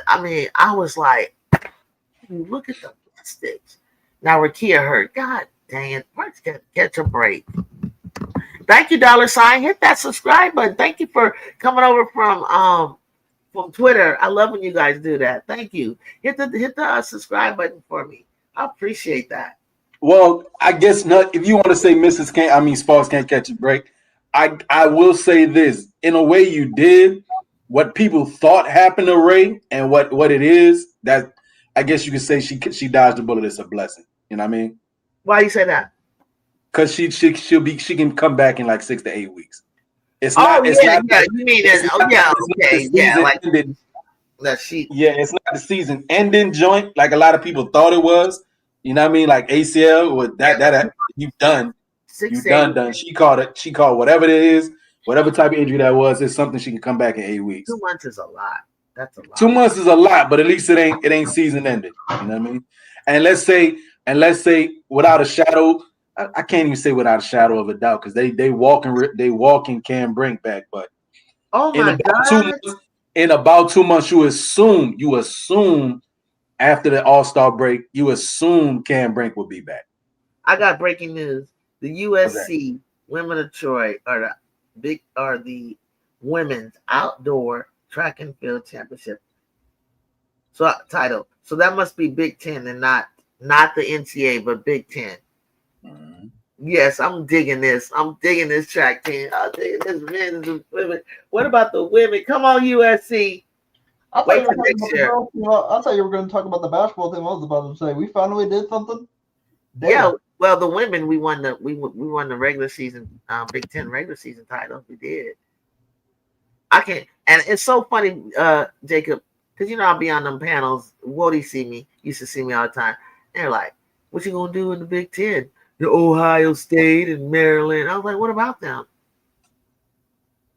I mean, I was like, look at the Mystics. Now Rakia heard, God dang it, let's catch a break. Thank you, $. Hit that subscribe button. Thank you for coming over from Twitter. I love when you guys do that. Thank you. Hit the subscribe button for me. I appreciate that. Well, I guess not. If you want to say Sparks can't catch a break, I will say this. In a way, you did what people thought happened to Ray, and what it is. That I guess you could say she dodged the bullet. It's a blessing. You know what I mean? Why you say that? Because she can come back in like 6 to 8 weeks. It's not. It's not. You mean it? Oh yeah. Okay. Yeah. Like that she. Yeah, it's not the season ending joint like a lot of people thought it was. You know what I mean? Like ACL with that you've done. You've done. She called it. She called whatever it is, whatever type of injury that was. It's something she can come back in 8 weeks. 2 months is a lot. That's a lot. 2 months is a lot, but at least it ain't season ended. You know what I mean? And let's say without a shadow. I can't even say without a shadow of a doubt because they walking Cam Brink back, but oh my God. In about 2 months, you assume after the All-Star break, you assume Cam Brink will be back. I got breaking news. The USC Women of Troy are the women's outdoor track and field championship title. So that must be Big Ten and not the NCAA, but Big Ten. Mm-hmm. Yes, I'm digging this. I'm digging this track team. I'm digging this men and women. What about the women? Come on, USC. I thought you were going to talk about the basketball team. I was about to say we finally did something. Damn. Yeah, well, the women we won the regular season Big Ten regular season title. We did. I can't, and it's so funny, Jacob, because I'll be on them panels. Wody used to see me all the time. And they're like, "What you gonna do in the Big Ten?" The Ohio State and Maryland. I was like, what about them?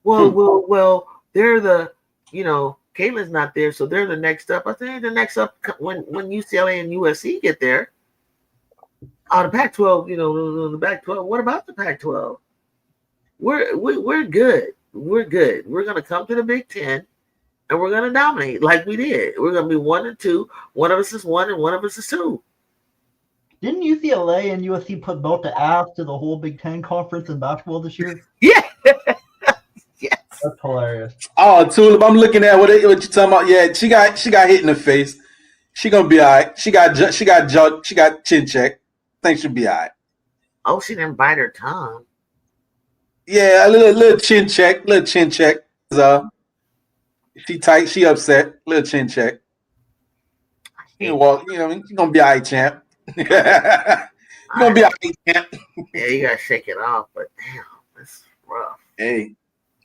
Well, they're the, Caitlin's not there, so they're the next up. I think the next up when UCLA and USC get there. The Pac-12, the Pac-12. What about the Pac-12? We're good. We're good. We're gonna come to the Big Ten, and we're gonna dominate like we did. We're gonna be 1 and 2. One of us is 1, and one of us is 2. Didn't UCLA and USC put both the ass to the whole Big Ten conference in basketball this year? Yeah. Yes. That's hilarious. Oh, Tulip, I'm looking at what you're talking about. Yeah, she got hit in the face. She gonna be all right. She got chin check. I think she'll be all right. Oh, she didn't bite her tongue. Yeah, a little chin check. She tight. She upset. Little chin check. She gonna be all right, champ. You're gonna be all right, champ. Yeah, you gotta shake it off, but damn, that's rough. Hey,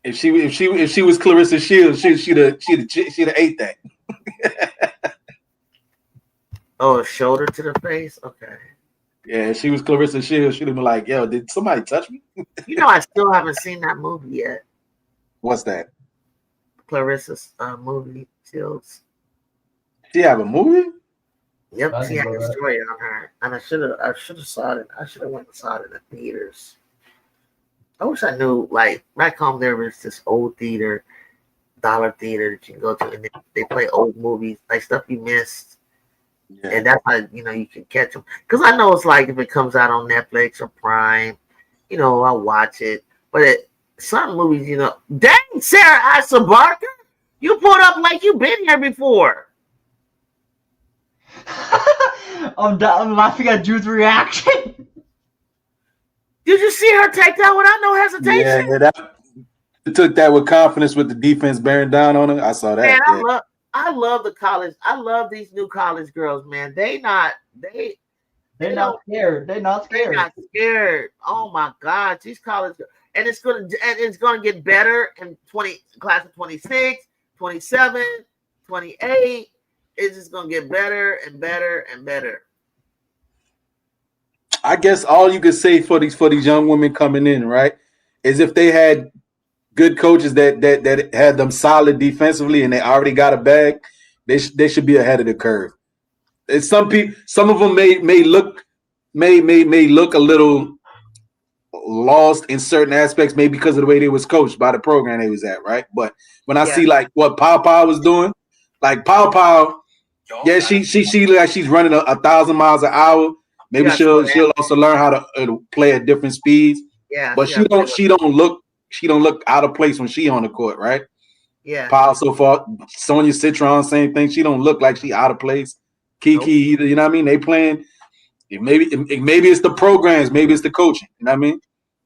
if she was Clarissa Shields, she'd have ate that. Oh, a shoulder to the face? Okay. Yeah, if she was Clarissa Shields, she'd have been like, yo, did somebody touch me? I still haven't seen that movie yet. What's that? Clarissa's movie, Shields. She have a movie? Yep, she had a story on her. And I should have saw it. I should have went and saw it in the theaters. I wish I knew, like, back home there was this old theater, dollar theater that you can go to, and they play old movies, like stuff you missed. Yeah. And that's how, you can catch them. Because I know it's like if it comes out on Netflix or Prime, I'll watch it. But some movies, dang, Sarah Asa Barker, you pulled up like you've been here before. I'm laughing at Drew's reaction. Did you see her take that without no hesitation? Yeah, that took that with confidence with the defense bearing down on her. I saw that. Man, I love the college. I love these new college girls, man. They're not scared. They're not scared. Oh my God, these college girls. And it's gonna get better in class of 26, 27, 28. It's just gonna get better and better and better. I guess all you could say for these young women coming in, right, is if they had good coaches that had them solid defensively and they already got a bag, They should be ahead of the curve. It's some of them may look a little lost in certain aspects, maybe because of the way they was coached by the program they was at, right? But when I see like what Pow was doing, like Pow, yeah, she like she's running 1,000 miles an hour. Maybe she'll also learn how to play at different speeds. Yeah, but she don't look out of place when she on the court, right? Yeah. Pow so far, Sonya Citron, same thing. She don't look like she out of place. Kiki either, you know what I mean? They playing. Maybe it's the programs, maybe it's the coaching. You know what I mean?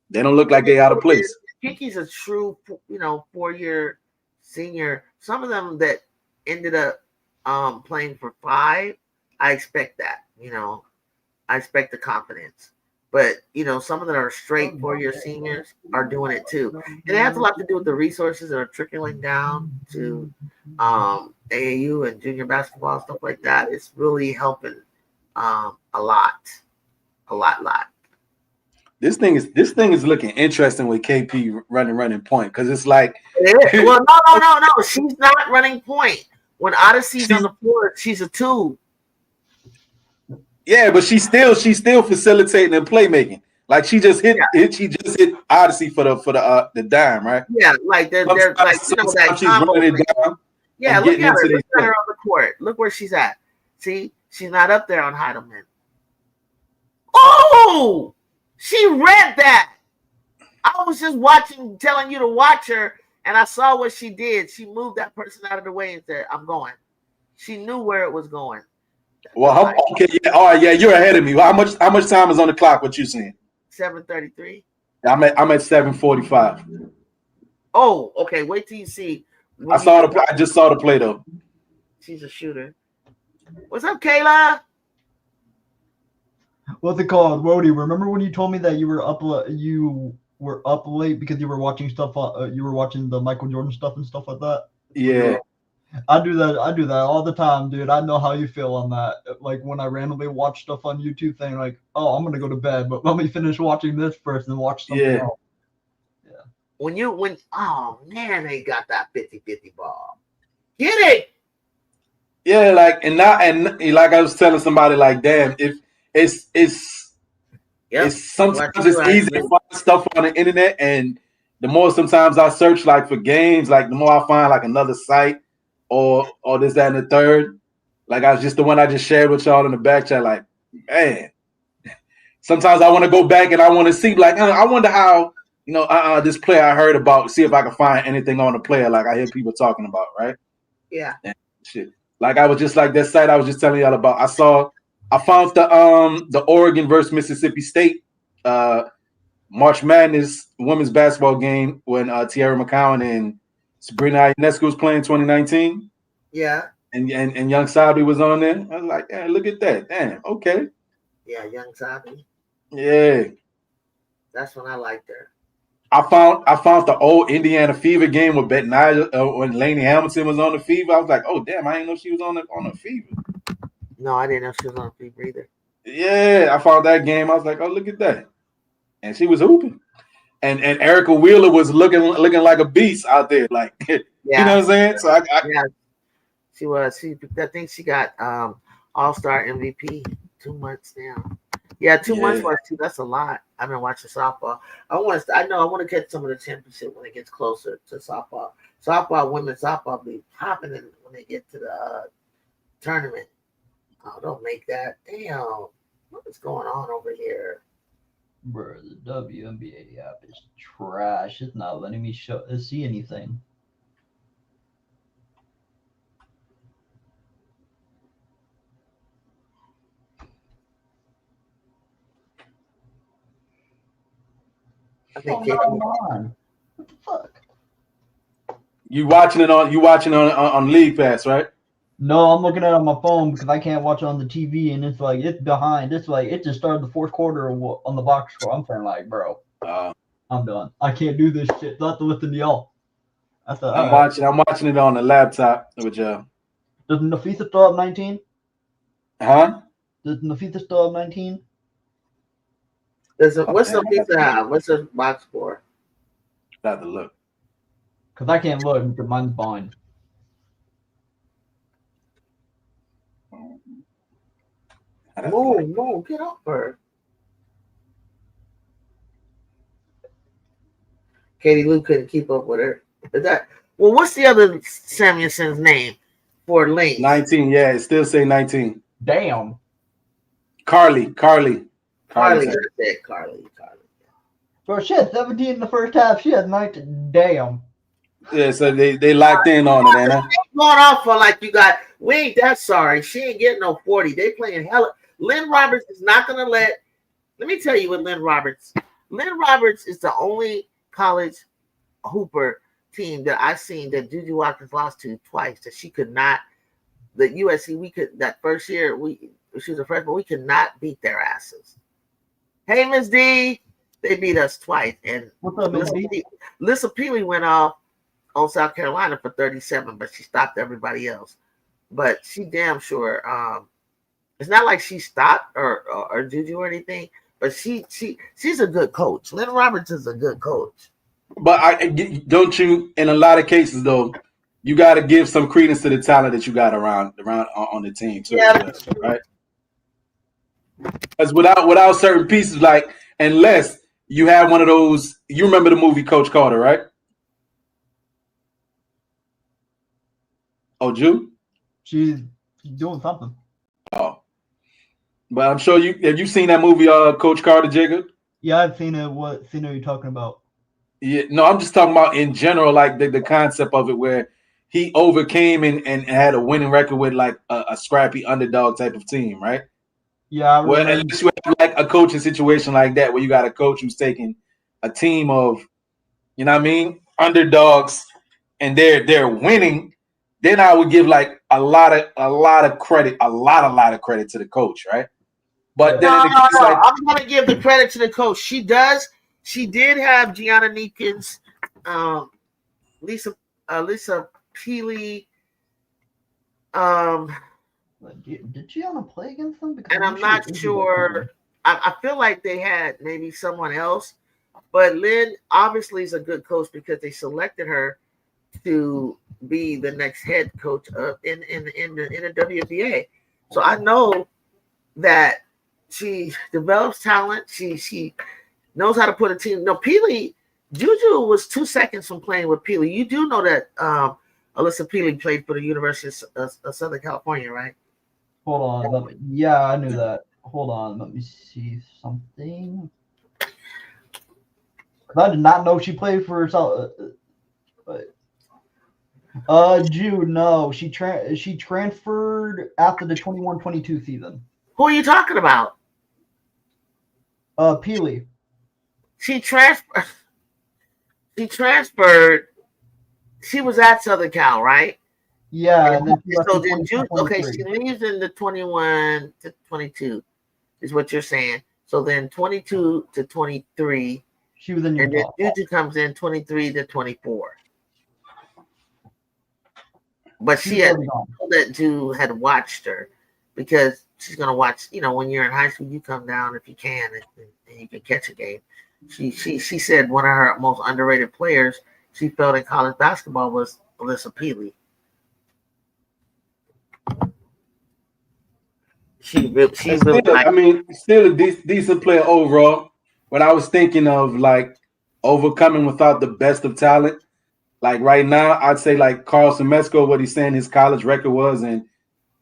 They don't look like they out of place. Kiki's a true, 4-year senior. Some of them that ended up playing for 5, I expect that. I expect the confidence. But some of them are straight 4-year seniors are doing it too, and it has a lot to do with the resources that are trickling down to AAU and junior basketball, stuff like that. It's really helping a lot. This thing is looking interesting with KP running point, because it's like well, no. She's not running point. When Odyssey's on the floor, she's a 2. Yeah, but she's still facilitating and playmaking. Like she just hit Odyssey for the dime, right? Yeah, like they're like that she's running it down. Yeah, look at her. Look at her on the court. Look where she's at. See, she's not up there on Heidelman. Oh, she read that. I was just telling you to watch her, and I saw what she did. She moved that person out of the way and said, "I'm going." She knew where it was going. Well, okay, yeah, all right, yeah, you're ahead of me. How much time is on the clock? What you saying? 7:33. I'm at 7:45. Oh, okay. Wait till you see. I just saw the play though. She's a shooter. What's up, Kayla? What's it called, Wody? Remember when you told me that you were up late because you were watching stuff? You were watching the Michael Jordan stuff and stuff like that. Yeah. I do that all the time, dude. I know how you feel on that. Like when I randomly watch stuff on YouTube, saying like, "Oh, I'm gonna go to bed, but let me finish watching this first and watch something else." Yeah. Oh man, they got that 50-50 ball. Get it? Yeah, like and like I was telling somebody, like, damn, if it's sometimes it's easy to find stuff on the internet, and the more sometimes I search like for games, like the more I find like another site. Or this, that, and the third. Like I was just the one I just shared with y'all in the back chat. Like, man, sometimes I want to go back and I want to see, like, I wonder how, this player I heard about, see if I can find anything on the player like I hear people talking about, right? Yeah. And shit. Like I was just like that site I was just telling y'all about. I found the Oregon versus Mississippi State March Madness women's basketball game when Tierra McCowan and Sabrina Ionescu was playing 2019. Yeah. And Young Sabi was on there. I was like, yeah, look at that. Damn, okay. Yeah, Young Sabi. Yeah. That's when I liked her. I found the old Indiana Fever game with Bet Nigel when Lainey Hamilton was on the Fever. I was like, oh damn, I didn't know she was on the Fever. No, I didn't know she was on the Fever either. Yeah, I found that game. I was like, oh, look at that. And she was hooping. And Erica Wheeler was looking like a beast out there, like you know what I'm saying. So yeah, she was. I think she got All-Star MVP 2 months now. Yeah, 2 months was too. That's a lot. I've been watching softball. I want to catch some of the championship when it gets closer to softball. Women's softball be popping in when they get to the tournament. Oh, don't make that. Damn, what is going on over here? Bro, the WNBA app is trash. It's not letting me see anything. I think on. What the fuck? You watching it on League Pass, right? No, I'm looking at it on my phone because I can't watch it on the TV, and it's like it's behind. It's like it just started the fourth quarter on the box score. I'm saying like, bro, I'm done. I can't do this shit. Not to listen to y'all. I'm watching it on the laptop with y'all. Does Nafisa still have 19? Huh? Does Nafisa still have 19? What's Nafisa have? What's her box score? Got to look. Because I can't look because mine's blind. Move, get off her. Katie Lou couldn't keep up with her. Well, what's the other Samuelson's name for LYNX? 19, yeah, it still say 19. Damn. Carly. Carly. Bro, she had 17 in the first half. She had 19. Damn. Yeah, so they locked in on it, Anna. Going off for like you got. We ain't that sorry. She ain't getting no 40. They playing hella. Lynn Roberts is not gonna let. Let me tell you what Lynn Roberts. Lynn Roberts is the only college hooper team that I've seen that Juju Watkins lost to twice. That she could not. The USC we could that first year she was a freshman. We could not beat their asses. Hey Miss D, they beat us twice. And what's up, Miss D? Lissa Peely went off on South Carolina for 37, but she stopped everybody else. But she damn sure. It's not like she stopped or Juju or anything. But she's a good coach. Lynn Roberts is a good coach. But don't you? In a lot of cases, though, you got to give some credence to the talent that you got around on the team too, right? Because without certain pieces, like unless you have one of those, you remember the movie Coach Carter, right? Oh, Jew? She's doing something. Oh, but I'm sure have you seen that movie, Coach Carter, Jacob? Yeah, I've seen it. What scene are you talking about? Yeah, no, I'm just talking about in general, like the concept of it, where he overcame and had a winning record with like a scrappy underdog type of team, right? Yeah, I well, remember. unless you have like a coaching situation like that, where you got a coach who's taking a team of, you know what I mean, underdogs, and they're winning, then I would give like a lot of credit to the coach, right? But then in the case like I'm gonna give the credit to the coach. She did have Gianna Neekins, Lisa Peely, did Gianna play against them? Because and I'm not sure. I feel like they had maybe someone else, but Lynn obviously is a good coach because they selected her to be the next head coach in the WNBA. So I know that she develops talent. She knows how to put a team. No, Peely, Juju was 2 seconds from playing with Peely. You do know that Alyssa Peely played for the University of Southern California, right? Hold on. Yeah, I knew that. Hold on. Let me see something. I did not know she played for herself. Jude, no. She transferred after the 21-22 season. Who are you talking about? Peely. She transferred. She was at Southern Cal, right? Yeah. And then Jude, okay, she leaves in the 21 to 22, is what you're saying. So then 22 to 23. She was in Utah. And then Juju comes in 23 to 24. But she had that Jude had watched her because she's gonna watch. You know, when you're in high school, you come down if you can and you can catch a game. She said one of her most underrated players she felt in college basketball was Alyssa Peely. Still a decent player overall. When I was thinking of like overcoming without the best of talent, like right now, I'd say like Carlson Mesco, what he's saying his college record was, and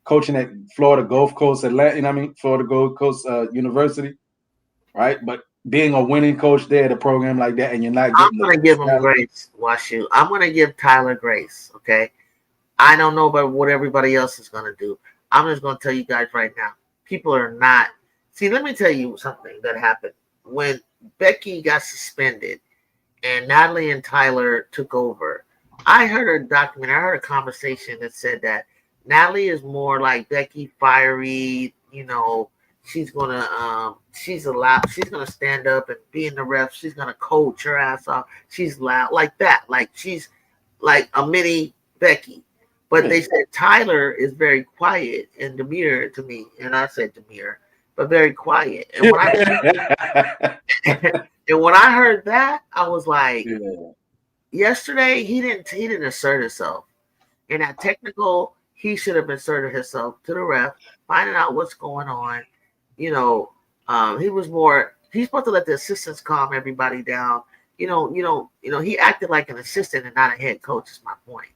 coaching at Florida Gulf Coast Florida Gulf Coast University, right? But being a winning coach there at a program like that, and you're not getting. I'm gonna give him grace, Washu. I'm gonna give Tyler grace. Okay, I don't know about what everybody else is gonna do. I'm just gonna tell you guys right now. People are not. See, let me tell you something that happened when Becky got suspended and Natalie and Tyler took over. I heard a document. I heard a conversation that said that Natalie is more like Becky, fiery. You know, she's gonna stand up and be in the refs. She's gonna coach her ass off. She's loud like that. Like she's like a mini Becky. But they said Tyler is very quiet and demure to me, and I said demure, but very quiet. And when I heard that, I was like, yesterday he didn't assert himself. In that technical, he should have asserted himself to the ref, finding out what's going on, he was more. He's supposed to let the assistants calm everybody down. He acted like an assistant and not a head coach. Is my point.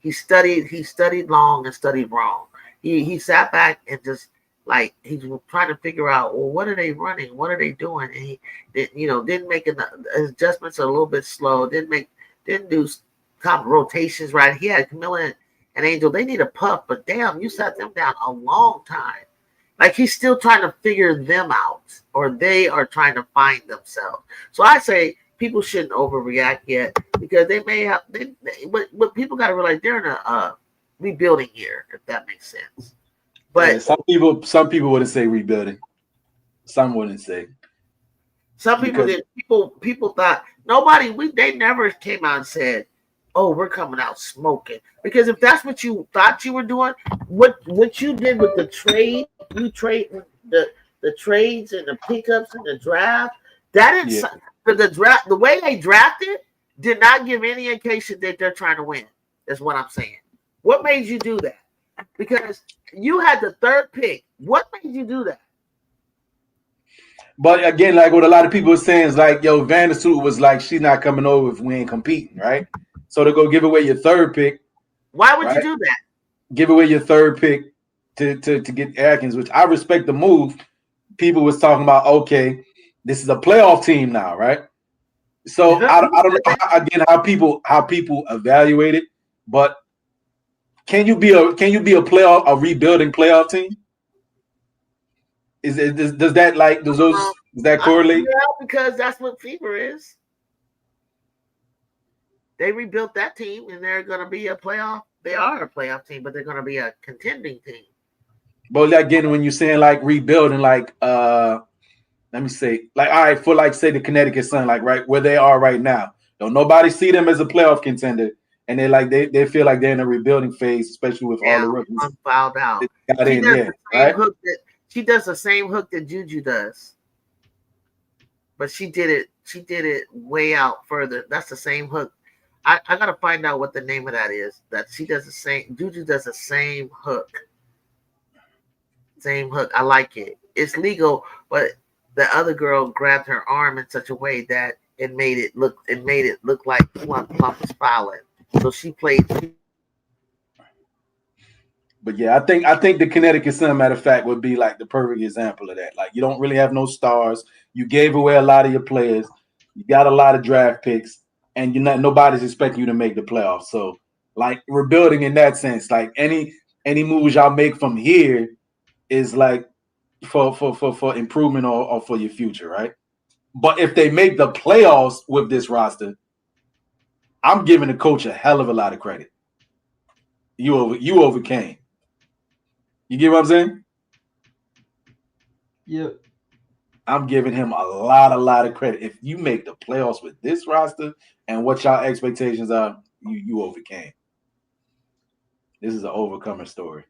He studied long and studied wrong. He sat back and just like he was trying to figure out, well, what are they running? What are they doing? And he didn't make his adjustments are a little bit slow. Didn't do top rotations right. He had Camilla and Angel. They need a puff, but damn, you sat them down a long time. Like he's still trying to figure them out, or they are trying to find themselves. So I say people shouldn't overreact yet because they may have. But people got to realize they're in a rebuilding year, if that makes sense. But yeah, some people wouldn't say rebuilding. Some wouldn't say. Some people did. People thought they never came out and said, "Oh, we're coming out smoking." Because if that's what you thought you were doing, what you did with the trade, you trade the trades and the pickups and the draft. That is the draft. The way they drafted did not give any indication that they're trying to win. That's what I'm saying. What made you do that? Because you had the third pick. What made you do that? But again, like what a lot of people are saying is like, yo, Vandersuit was like, she's not coming over if we ain't competing, right? So to go give away your third pick. Why would you do that? Give away your third pick to get Atkins, which I respect the move. People was talking about, okay, this is a playoff team now, right? So I don't know again how people evaluate it, but can you be a rebuilding playoff team? Does that correlate? Yeah, because that's what Fever is. They rebuilt that team, and they're going to be a playoff. They are a playoff team, but they're going to be a contending team. But again, when you're saying like rebuilding, like let me say, like all right, for like say the Connecticut Sun, like right where they are right now, don't nobody see them as a playoff contender, and they feel like they're in a rebuilding phase, especially with all the rookies. Fouled out. She does the same hook that Juju does, but she did it way out further. That's the same hook. I gotta find out what the name of that is. That she does the same. Juju does the same hook. Same hook. I like it. It's legal, but the other girl grabbed her arm in such a way that it made it look like Plum was fouling. So she played. But yeah, I think the Connecticut Sun, matter of fact, would be like the perfect example of that. Like you don't really have no stars. You gave away a lot of your players. You got a lot of draft picks, and nobody's expecting you to make the playoffs. So like rebuilding in that sense, like any moves y'all make from here is like for improvement or for your future, right? But if they make the playoffs with this roster, I'm giving the coach a hell of a lot of credit. You overcame. You get what I'm saying? Yep. I'm giving him a lot of credit. If you make the playoffs with this roster and what y'all expectations are, you overcame. This is an overcomer story.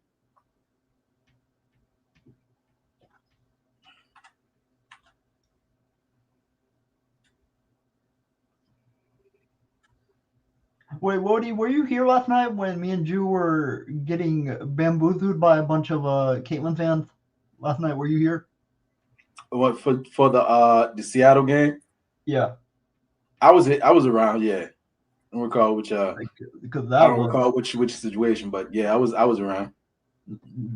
Wait, were you here last night when me and Ju were getting bamboozled by a bunch of Caitlyn fans? Last night, were you here? What for the Seattle game? Yeah, I was around. Yeah, I don't recall which because I don't recall which situation, but yeah, I was around.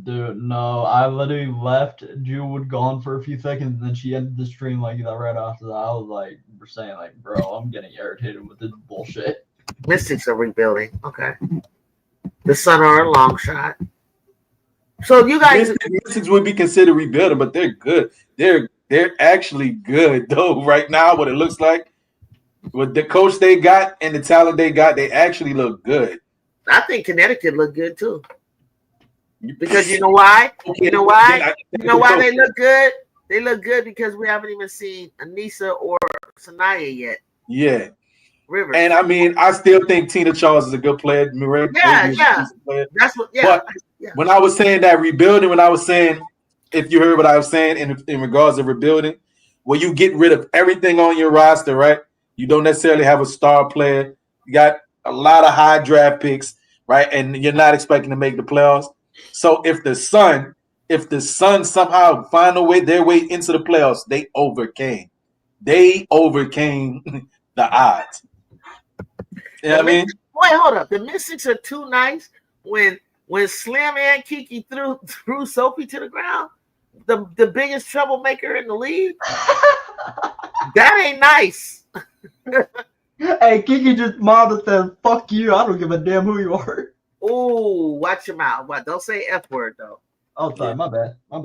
Dude, no, I literally left. Ju would gone for a few seconds, and then she ended the stream like that right after that. I was like, we're saying like, bro, I'm getting irritated with this bullshit. Mystics are rebuilding. Okay. The Sun are a long shot. So you guys, Mystics would be considered rebuilding, but they're good. They're actually good though. Right now, what it looks like with the coach they got and the talent they got, they actually look good. I think Connecticut look good too. Because you know why? Okay. You know why? You know why they look good? They look good because we haven't even seen Anissa or Sanaya yet. Yeah. Rivers. And I mean, I still think Tina Charles is a good player. Yeah. That's what. Yeah. But when I was saying that rebuilding, when I was saying, if you heard what I was saying in regards to rebuilding, where you get rid of everything on your roster, right? You don't necessarily have a star player. You got a lot of high draft picks, right? And you're not expecting to make the playoffs. So if the Sun if the Suns somehow find their way into the playoffs, they overcame. They overcame the odds. You know what I mean? Wait, hold up. The Mystics are too nice when Slim and Kiki threw Sophie to the ground. The biggest troublemaker in the league. That ain't nice. Hey, Kiki just modeled says, "Fuck you! I don't give a damn who you are." Ooh, watch your mouth. But don't say F word though. Oh, sorry, my bad. I'll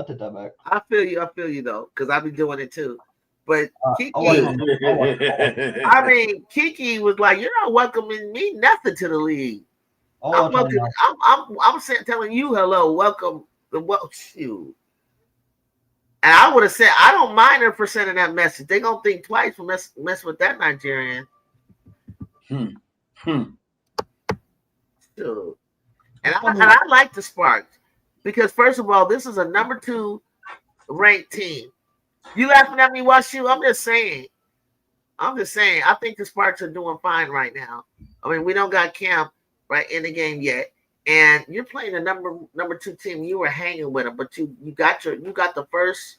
take that back. I feel you though, because I be doing it too. But Kiki, I mean, Kiki was like, "You're not welcoming me nothing to the league. I'm telling you hello, welcome you." And I would have said, I don't mind her for sending that message. They gonna think twice for mess with that Nigerian. Dude. And I like the Sparks because first of all, this is a number 2 ranked team. You laughing at me, Washu? I'm just saying. I think the Sparks are doing fine right now. I mean, we don't got Cam right in the game yet, and you're playing a number 2 team. You were hanging with them, but you got the first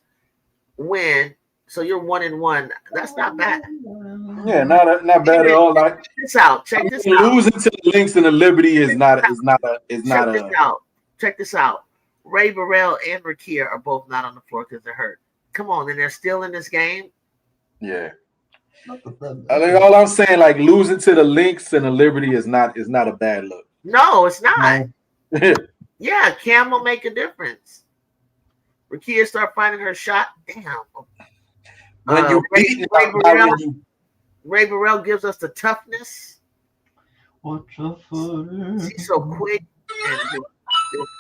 win, so you're 1-1. That's not bad. Yeah, not bad at all. Like check this out. Losing to the Lynx and the Liberty is not. Check this out. Ray Burrell and Rakia are both not on the floor because they're hurt. Come on, and they're still in this game. Yeah. I think all I'm saying, like losing to the Lynx and the Liberty is not a bad look. No, it's not. Yeah, Cam will make a difference. Rakia start finding her shot. Damn. When you beat Ray Burrell gives us the toughness. She's so quick and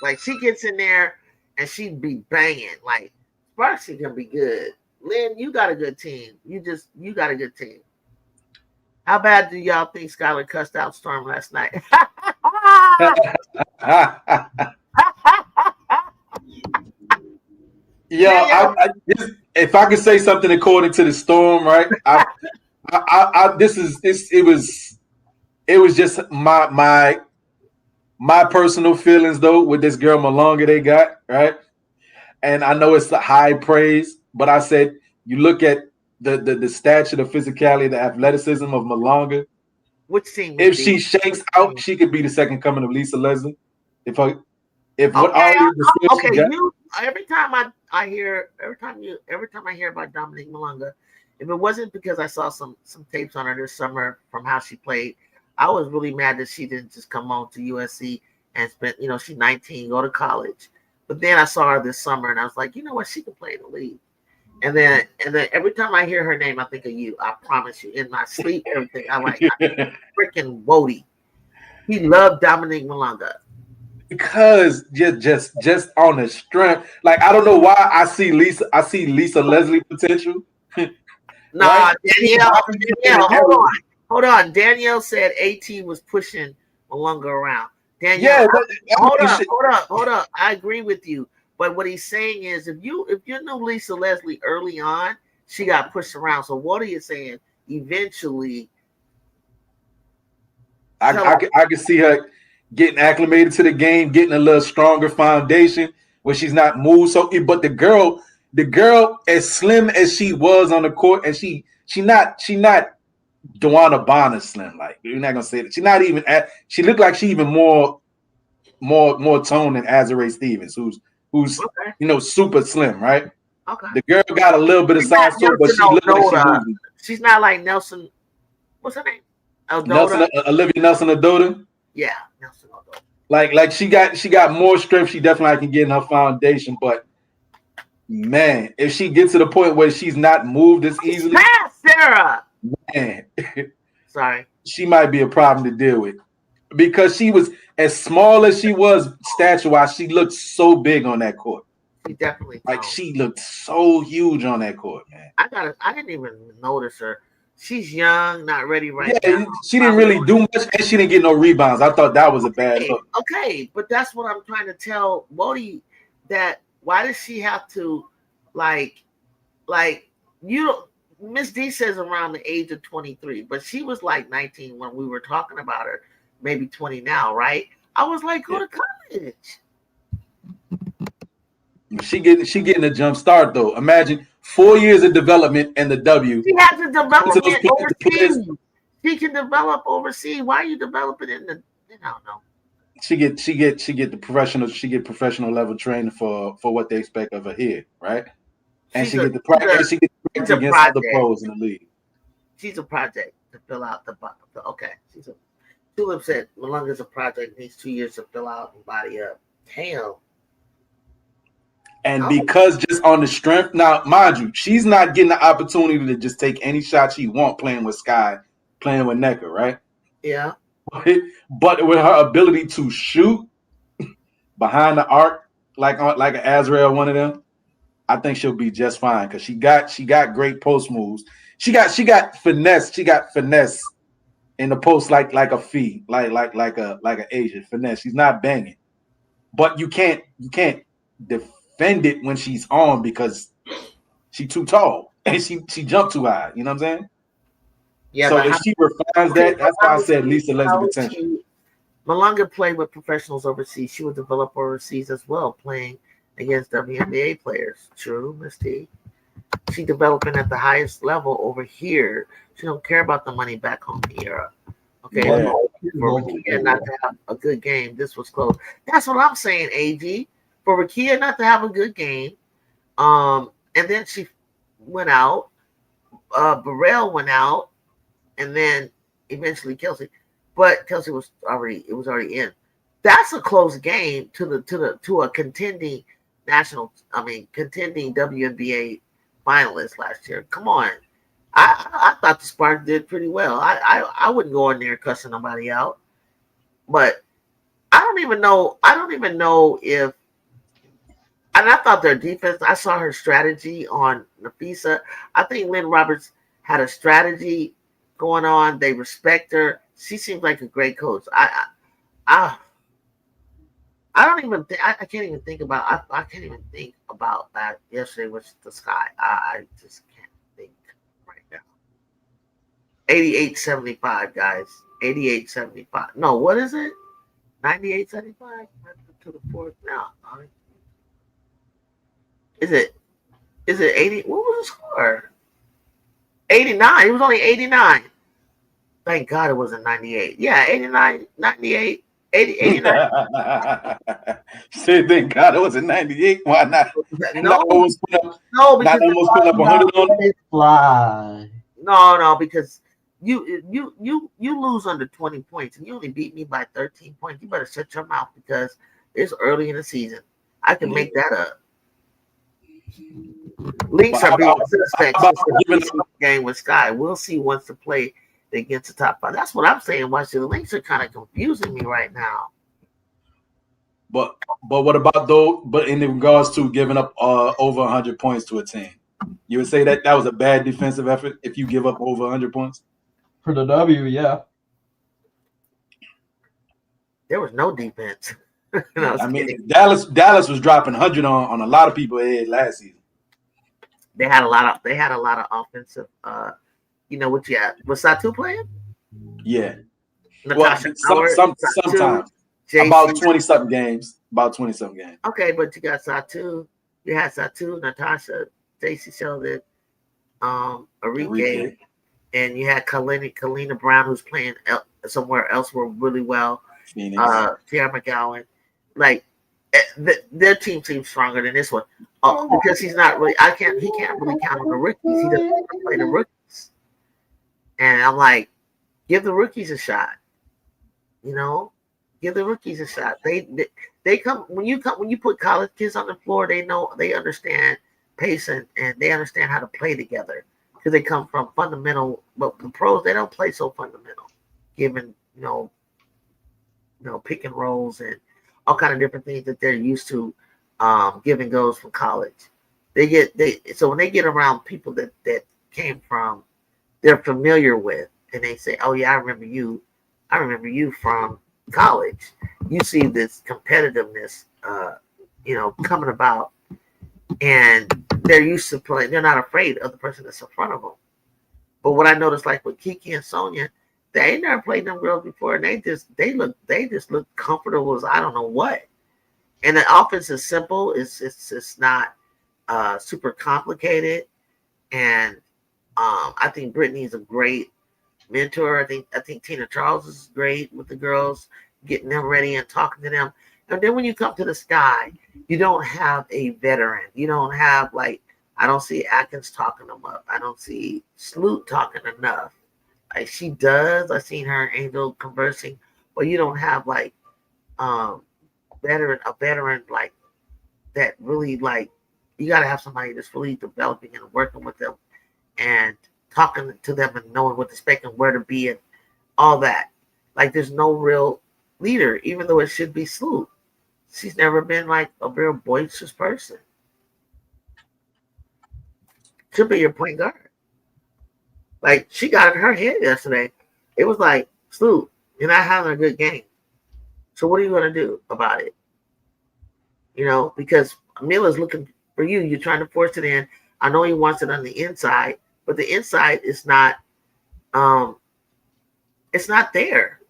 like she gets in there and she be banging. Like Sparks is gonna be good. Lynn, you got a good team. You got a good team. How bad do y'all think Skylar cussed out Storm last night? If I could say something according to the Storm, right? It was just my personal feelings though with this girl Malonga they got, right? And I know it's a high praise, but I said you look at the stature, the physicality, the athleticism of Malonga. Which team? If she shakes out, she could be the second coming of Lisa Leslie. Every time I hear about Dominique Malonga, if it wasn't because I saw some tapes on her this summer from how she played, I was really mad that she didn't just come on to USC and spend, she's 19, go to college. But then I saw her this summer and I was like, you know what, she can play in the league. And then every time I hear her name, I think of you. I promise you, in my sleep, everything. I'm like, freaking Wody. He loved Dominique Malonga. Because just on the strength, like I don't know why I see Lisa Leslie potential. Nah, Danielle, hold on. Danielle said AT was pushing Malonga around. Danielle, hold up. I agree with you, but what he's saying is, if you knew Lisa Leslie early on, she got pushed around. So what are you saying? Eventually, I can see her getting acclimated to the game, getting a little stronger foundation where she's not moved. So, but the girl, as slim as she was on the court, and she not Dewana Bonner slim. Like you're not gonna say that. She's not even. She looked like she even more toned than Azurá Stevens, who's okay. Super slim, right? Okay. The girl got a little bit of size to her, but she looked like she's moving. She's not like Nelson. What's her name? Olivia Nelson-Ododa. Yeah, Nelson Ododa. Like she got more strength. She definitely can get in her foundation, but man, if she gets to the point where she's not moved as easily, Sarah. Man, sorry, she might be a problem to deal with because she was as small as she was stature-wise. She looked so big on that court. She definitely she looked so huge on that court, man. I didn't even notice her. She's young, not ready now. She didn't really do much, and she didn't get no rebounds. I thought that was a bad look. Okay, but that's what I'm trying to tell Wody, that why does she have to like you don't. Miss D says around the age of 23, but she was like 19 when we were talking about her, maybe 20 now, right? I was like, go to college. She getting a jump start though. Imagine 4 years of development and the W. She has a development The players, overseas. She can develop overseas. Why are you developing in the? I don't know. she get the professional level training for what they expect of her here, right? And she get the practice It's a against other project. pros in the league. She's a project to fill out the okay. She's a Tulip said Malunga's a project, needs 2 years to fill out and body up. Damn. And because just on the strength, now mind you, she's not getting the opportunity to just take any shot she want playing with Sky, playing with Necker, right? Yeah. But with her ability to shoot behind the arc, like an Azrael, one of them, I think she'll be just fine because she got great post moves. She got finesse. She got finesse in the post like a fee, like an Asian finesse. She's not banging, but you can't defend it when she's on because she's too tall and she jumped too high. You know what I'm saying? Yeah. So if she refines that, that's why I said Lisa Leslie potential. Malunga played with professionals overseas. She would develop overseas as well, playing against WNBA players. True, Miss T. She developing at the highest level over here. She don't care about the money back home era. Okay, yeah. For Rakia not to have a good game, this was close. That's what I'm saying, AG. For Rakia not to have a good game, and then she went out. Burrell went out, and then eventually Kelsey. But Kelsey was already in. That's a close game to a contending contending WNBA finalist last year. Come on. I thought the Sparks did pretty well. I wouldn't go in there cussing nobody out. But I don't even know if, and I thought their defense, I saw her strategy on Nafisa. I think Lynn Roberts had a strategy going on. They respect her. She seems like a great coach. I don't even think I can't even think about I can't even think about that yesterday with the Sky. I just can't think right now. 88-75, guys. 88-75. No, what is it? 98-75 to the fourth. No. Is it 80? What was the score? 89. It was only 89. Thank God it wasn't 98. Yeah, 89, 98, 89. Say thank God it wasn't 98. Why not? No, because almost put up 100 on it. Fly. No, because you lose under 20 points and you only beat me by 13 points. You better shut your mouth because it's early in the season. I can make that up. LYNX are being suspects the game with Sky. We'll see once the play against the top five. That's what I'm saying. Watch the LYNX are kind of confusing me right now. But what about though? But in regards to giving up over 100 points to a team, you would say that was a bad defensive effort if you give up over 100 points for the W. Yeah, there was no defense. I mean, Dallas was dropping 100 on a lot of people's head last season. They had a lot of offensive. You know what you had? Was Satu playing? Yeah. Natasha sometimes. About 20-something games. Okay, but you got Satu. You had Satu, Natasha, Stacey Sheldon, Arike, and you had Kalina Brown, who's playing somewhere else really well. Tiara McGowan. Like, their team seems stronger than this one. Because he's not really, he can't really count on the rookies. He doesn't play the rookies. And I'm like, give the rookies a shot. You know, give the rookies a shot. They come when you put college kids on the floor, they understand pace and they understand how to play together because they come from fundamental. But the pros, they don't play so fundamental, given pick and rolls and all kind of different things that they're used to give and goes from college. So when they get around people that came from, they're familiar with, and they say, "Oh yeah, I remember you from college." You see this competitiveness, coming about, and they're used to playing. They're not afraid of the person that's in front of them. But what I noticed, like with Kiki and Sonia, they ain't never played them girls before, and they just look comfortable as I don't know what. And the offense is simple. It's not super complicated. And I think Brittany's a great mentor. I think Tina Charles is great with the girls, getting them ready and talking to them. And then when you come to the Sky, you don't have a veteran. You don't have like, I don't see Atkins talking them up. I don't see Sloot talking enough. Like she does. I've seen her and Angel conversing, but you don't have like um a veteran like that really like you gotta have somebody that's really developing and working with them and talking to them and knowing what to expect and where to be and all that. Like there's no real leader, even though it should be Sloot. She's never been like a real boisterous person. She'll be your point guard. Like she got in her head yesterday. It was like, Sloot, you're not having a good game. So what are you gonna do about it? You know, because Mila's looking for you. You're trying to force it in. I know he wants it on the inside, but the inside is not it's not there.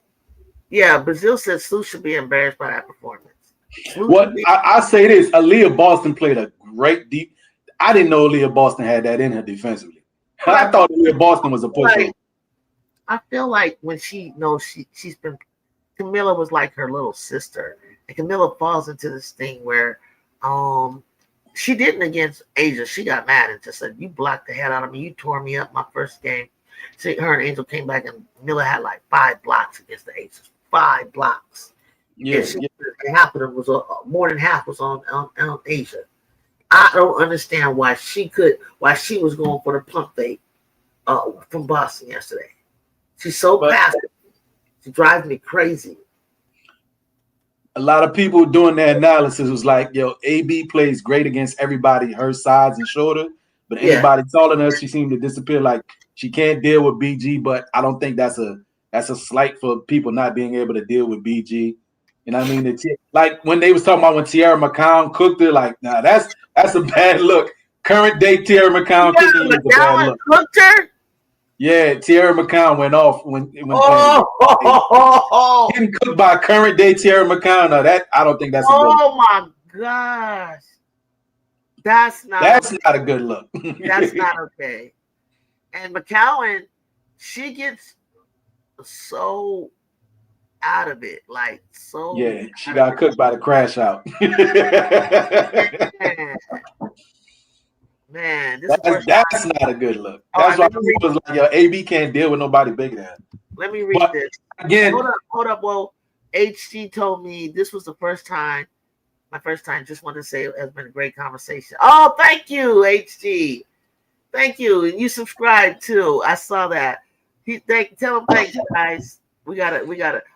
Yeah, Brazil says Sloot should be embarrassed by that performance. What I say this, Aaliyah Boston played a great deep. I didn't know Aaliyah Boston had that in her defensively. I thought Aaliyah Boston was a pushover. I feel like when she knows she's been, Camilla was like her little sister. And Camilla falls into this thing where she didn't against Asia. She got mad and just said, you blocked the head out of me. You tore me up my first game. See, her and Angel came back and Miller had like 5 blocks against the Aces. 5 blocks. Yeah, and half of them was more than half was on Asia. I don't understand why she was going for the pump fake from Boston yesterday. She's so passive. She drives me crazy. A lot of people doing their analysis was like, yo, AB plays great against everybody her size and shorter, but anybody taller than her, she seemed to disappear. Like she can't deal with BG, but I don't think that's a slight for people not being able to deal with BG. You know what I mean? Like when they was talking about when Tierra McCown cooked her, like, nah, that's a bad look. Current day Tierra McCown cooking is a bad look. Cooked her? Yeah, Tierra McCown went off when getting cooked by current day Tierra McCown. No, that I don't think that's a good look. Oh my gosh. That's not a good look. That's not okay. And McCowan, she gets so out of it, like so. Yeah, she got cooked by the crash out. Man, that's not a good look. That's why people was like, yo, AB can't deal with nobody bigger than him. Let me read this again. Hold up. Well, HG told me this was the first time. My first time. Just want to say it has been a great conversation. Oh, thank you, HG. Thank you, and you subscribed too. I saw that. Tell him thanks, guys. We got it.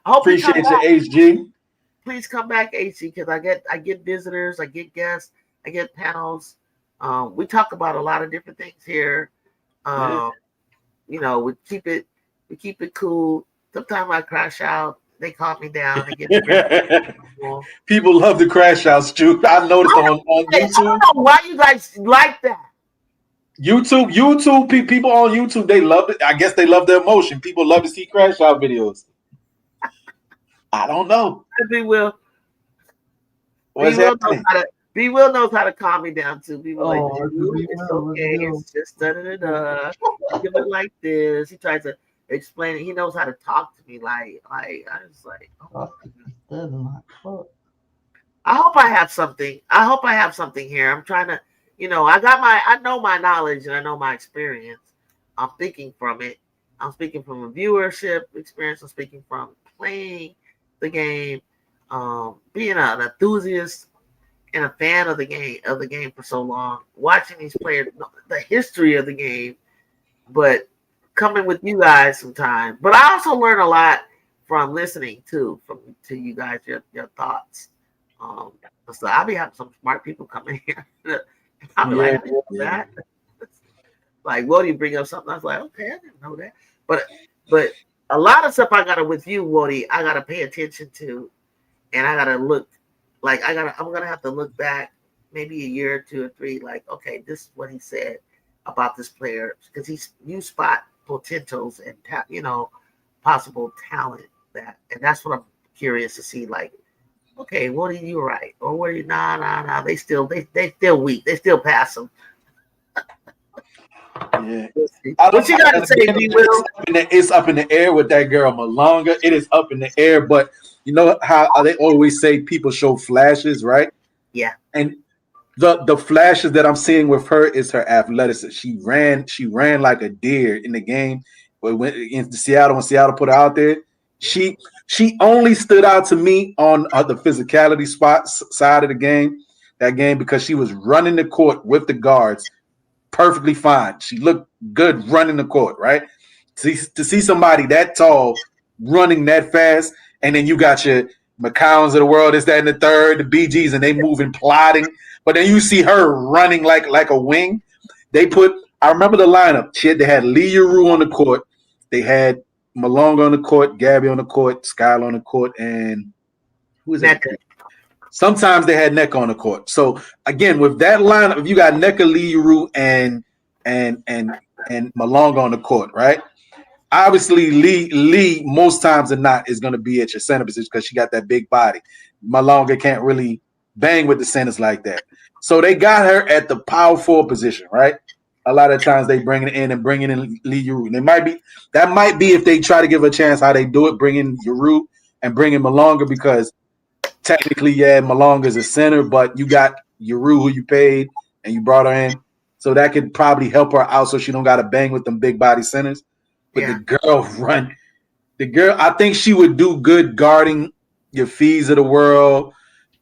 I hope appreciate you, HG. Please come back, HG, because I get visitors, I get guests, I get panels. We talk about a lot of different things here. You know, we keep it cool. Sometimes I crash out. They calm me down. They get people love the crash outs, Stu. I noticed on YouTube. I don't know why you guys like that. YouTube, people on YouTube, they love it. I guess they love the emotion. People love to see crash out videos. I don't know. B Will. B Will knows how to calm me down too. B Will it's okay. It's just da-da-da-da. Give it like this. He tries to explain it. He knows how to talk to me. Like I was like, I hope I have something here. I'm trying to, I know my knowledge and I know my experience. I'm thinking from it. I'm speaking from a viewership experience. I'm speaking from playing the game, being an enthusiast and a fan of the game for so long, watching these players, the history of the game, but coming with you guys sometime. But I also learn a lot from listening to you guys, your thoughts. So I'll be having some smart people coming here. I'll be that. Like, what do you bring up something? I was like, okay, I didn't know that. But a lot of stuff I gotta with you, Woody, I gotta pay attention to, and I gotta look. Like I'm gonna have to look back maybe a year or 2 or 3. Like, okay, this is what he said about this player, because you spot potentials and possible talent and that's what I'm curious to see. Like, Okay, what are you right? Or what are you? Nah. They still weak. They still pass them. Yeah. What you got to say, B. Will? It's up in the air with that girl Malonga. It is up in the air, but you know how they always say people show flashes, right? Yeah. And the flashes that I'm seeing with her is her athleticism. She ran like a deer in the game. But went into Seattle when Seattle put her out there. She she only stood out to me on the physicality side of the game, that game, because she was running the court with the guards perfectly fine. She looked good running the court, right? To see somebody that tall running that fast, and then you got your McCowns of the world, is that in the third, the BGs, and they moving, plotting. But then you see her running like a wing. I remember the lineup. They had Lee Yuru on the court. They had Malonga on the court, Gabby on the court, Skylar on the court, and who is it? Sometimes they had Neck on the court. So again, with that lineup, if you got Neka, Liru, and Malonga on the court, right? Obviously, Lee most times than not is going to be at your center position because she got that big body. Malonga can't really bang with the centers like that. So they got her at the power forward position, right? A lot of times they bring it in and bring in Lee Yuru. That might be if they try to give a chance how they do it, bring in Yuru and bring in Malonga, because technically, yeah, Malonga is a center, but you got Yuru who you paid and you brought her in. So that could probably help her out so she don't got to bang with them big body centers. But the girl, I think she would do good guarding your Fees of the world.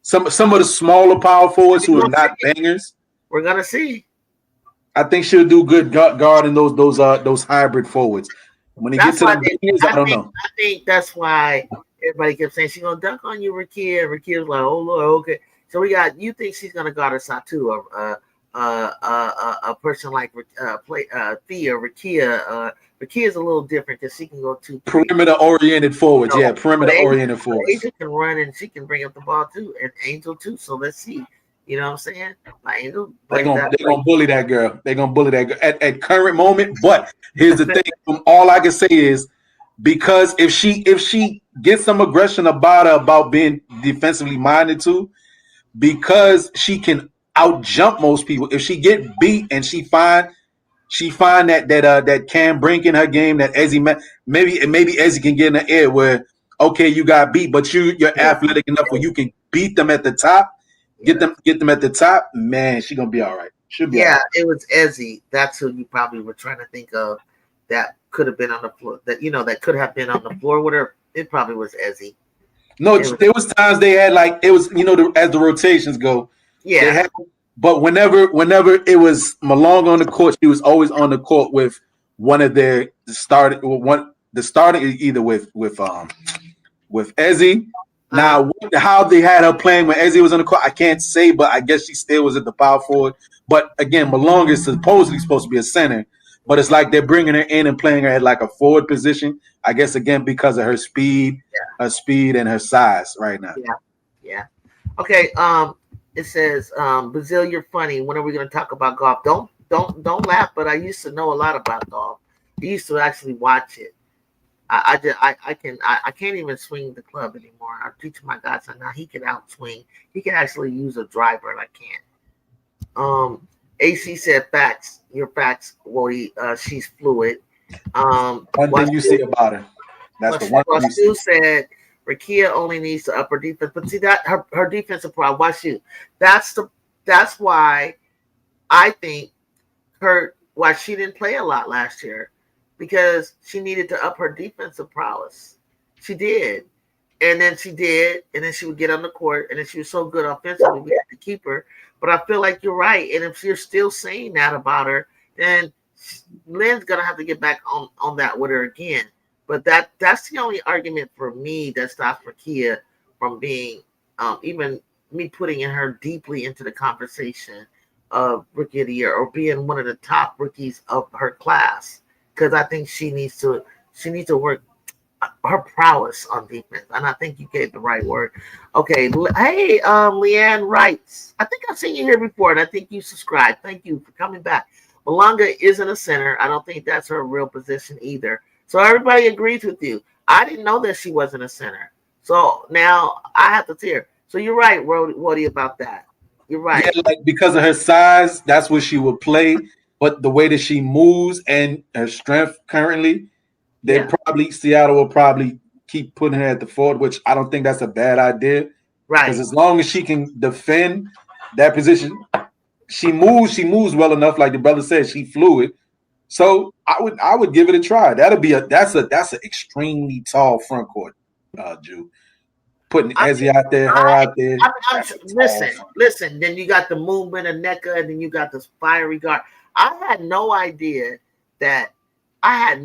Some of the smaller power forwards who are not bangers. We're gonna see. I think she'll do good guarding those hybrid forwards. When they get to the bangers, I don't know. I think that's why everybody kept saying she's gonna dunk on you, Rakia. Rakia's like, oh Lord, okay. So you think she's gonna guard us out too? A person like Thea, Rakia. Rakia is a little different because she can go to perimeter oriented forwards. Yeah, perimeter oriented forwards. Angel can run and she can bring up the ball too, and Angel too. So let's see. You know what I'm saying? My Angel. They're gonna bully that girl. They're gonna bully that girl at current moment. But here's the thing: all I can say is, because if she gets some aggression about her about being defensively minded too, because she can out jump most people. If she get beat and she find that Cam Brink in her game, that Ezzy maybe Ezzy can get in the air where, okay, you got beat, but you're athletic enough where you can beat them at the top, get them at the top. Man, she's gonna be all right. She'll be all right. It was Ezzy. That's who you probably were trying to think of. That could have been on the floor. That could have been on the floor with her. It probably was Ezzy. No, there was times they had as the rotations go. Yeah. But whenever it was Malonga on the court, she was always on the court with one of their starting either with Ezzy. Now, how they had her playing when Ezzy was on the court, I can't say, but I guess she still was at the power forward. But again, Malonga is supposedly supposed to be a center, but it's like they're bringing her in and playing her at like a forward position. I guess again because of her speed, and her size right now. Yeah. Okay. It says, Brazil, you're funny. When are we going to talk about golf? Don't laugh, but I used to know a lot about golf. I used to actually watch it. I can't even swing the club anymore. I'm teaching my godson now. He can outswing. He can actually use a driver, and I can't. AC said facts. Your facts, Wody. She's fluid. One thing you see about her. That's the one thing you see. Said Rakia only needs to up her defense, but see that her defensive problem. Watch you. That's why I think why she didn't play a lot last year, because she needed to up her defensive prowess. She did, and then she would get on the court, and then she was so good offensively, we had to keep her. But I feel like you're right, and if you're still saying that about her, then Lynn's gonna have to get back on that with her again. But that's the only argument for me that stops Rakia from being even me putting in her deeply into the conversation of Rookie of the Year or being one of the top rookies of her class, because I think she needs to work her prowess on defense, and I think you gave the right word. Okay, hey, Leanne writes, I think I've seen you here before, and I think you subscribed. Thank you for coming back. Malonga isn't a center. I don't think that's her real position either. So everybody agrees with you. I didn't know that she wasn't a center. So now I have to see her. So you're right, Woody, about that. You're right. Yeah, like because of her size, that's what she would play. But the way that she moves and her strength currently, Seattle will probably keep putting her at the forward, which I don't think that's a bad idea. Right. Because as long as she can defend that position, she moves well enough. Like the brother said, she fluid. So I would give it a try. That's an extremely tall front court, Jew. Putting Ezzy out there, her out there. Listen. Then you got the movement of NECA, and then you got this fiery guard. I had no idea. I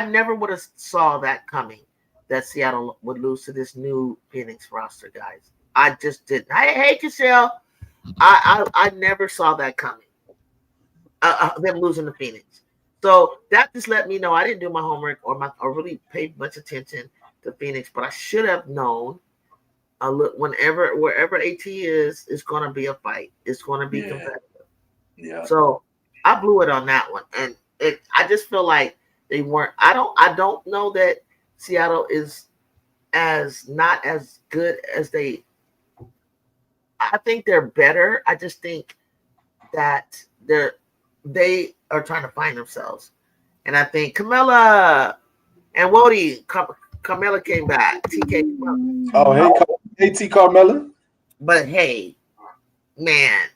never would have saw that coming. That Seattle would lose to this new Phoenix roster, guys. I just didn't. Hey, Giselle. I never saw that coming. Them losing to Phoenix. So that just let me know I didn't do my homework or really paid much attention to Phoenix, but I should have known. Wherever AT is, it's going to be a fight. It's going to be competitive. Yeah. So I blew it on that one, and I just feel like they weren't. I don't know that Seattle is not as good as they. I think they're better. I just think that they are trying to find themselves, and I think Camilla and Wody. Carmella came back. TK. Oh, hey, T. Carmella. But hey, man,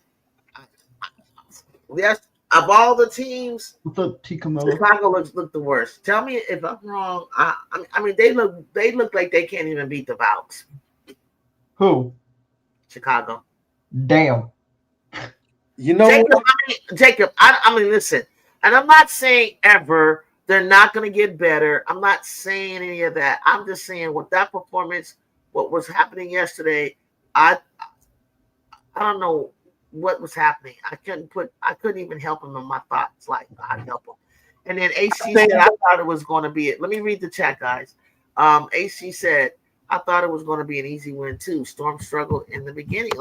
yes, of all the teams, Chicago look the worst. Tell me if I'm wrong. I mean, they look like they can't even beat the Valks. Who? Chicago. Damn. You know, Jacob. I mean, listen, and I'm not saying ever. They're not going to get better. I'm not saying any of that. I'm just saying with that performance, what was happening yesterday, I don't know what was happening. I couldn't even help him in my thoughts. Like I'd help him. And then AC said, I thought it was going to be it. Let me read the chat, guys. AC said, I thought it was going to be an easy win too. Storm struggled in the beginning.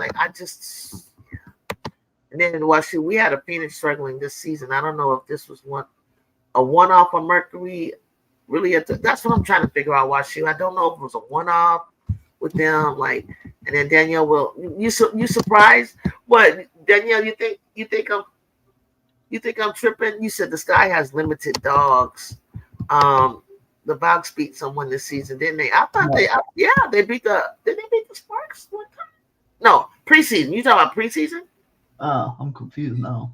And then we had a Phoenix struggling this season. I don't know if this was a one-off on Mercury, really. That's what I'm trying to figure out. WashU. I don't know if it was a one-off with them. Like, and then Danielle, you surprised? What, Danielle? You think I'm tripping? You said the Sky has limited dogs. The Bucks beat someone this season, didn't they? I thought they beat the. Did they beat the Sparks one time? No, preseason. You talking about preseason? I'm confused now.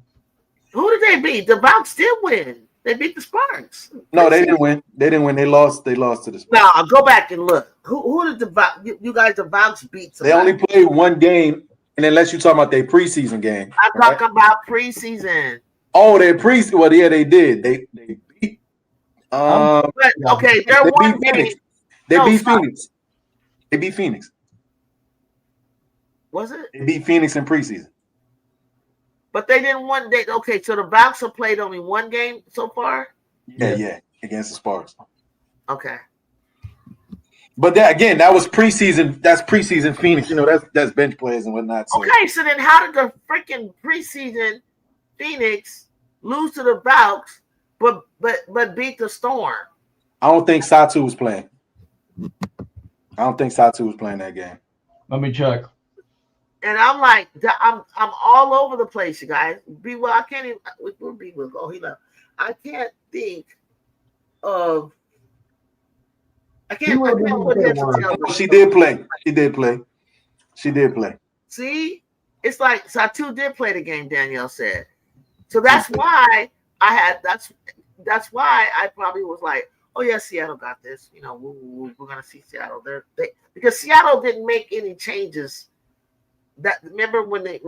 Who did they beat? The Bucks did win. They beat the Sparks. No, they didn't win. They lost to the Sparks. No, I'll go back and look. Who did you guys, the Bucks beat? They only played one game, and unless you're talking about their preseason game. I'm talking about preseason. Oh, their preseason. Well, yeah, they did. They beat. Okay, they're one game. They beat Phoenix. They beat Phoenix. Was it? They beat Phoenix in preseason. But they didn't win. Okay, so the Bucks have played only one game so far? Yeah, against the Sparks. Okay. But that was preseason. That's preseason Phoenix. You know, that's bench players and whatnot. So. Okay, so then how did the freaking preseason Phoenix lose to the Bucks, but beat the Storm? I don't think Satu was playing. That game. Let me check. And I'm like, I'm all over the place, you guys. I can't even. Where B-Will go? He left. I can't think of. I can't put this together. She did play. She did play. See, it's like Satu did play the game. Danielle said, so that's why I had. That's why I probably was like, oh yeah, Seattle got this. You know, we're gonna see Seattle. Because Seattle didn't make any changes. Remember when they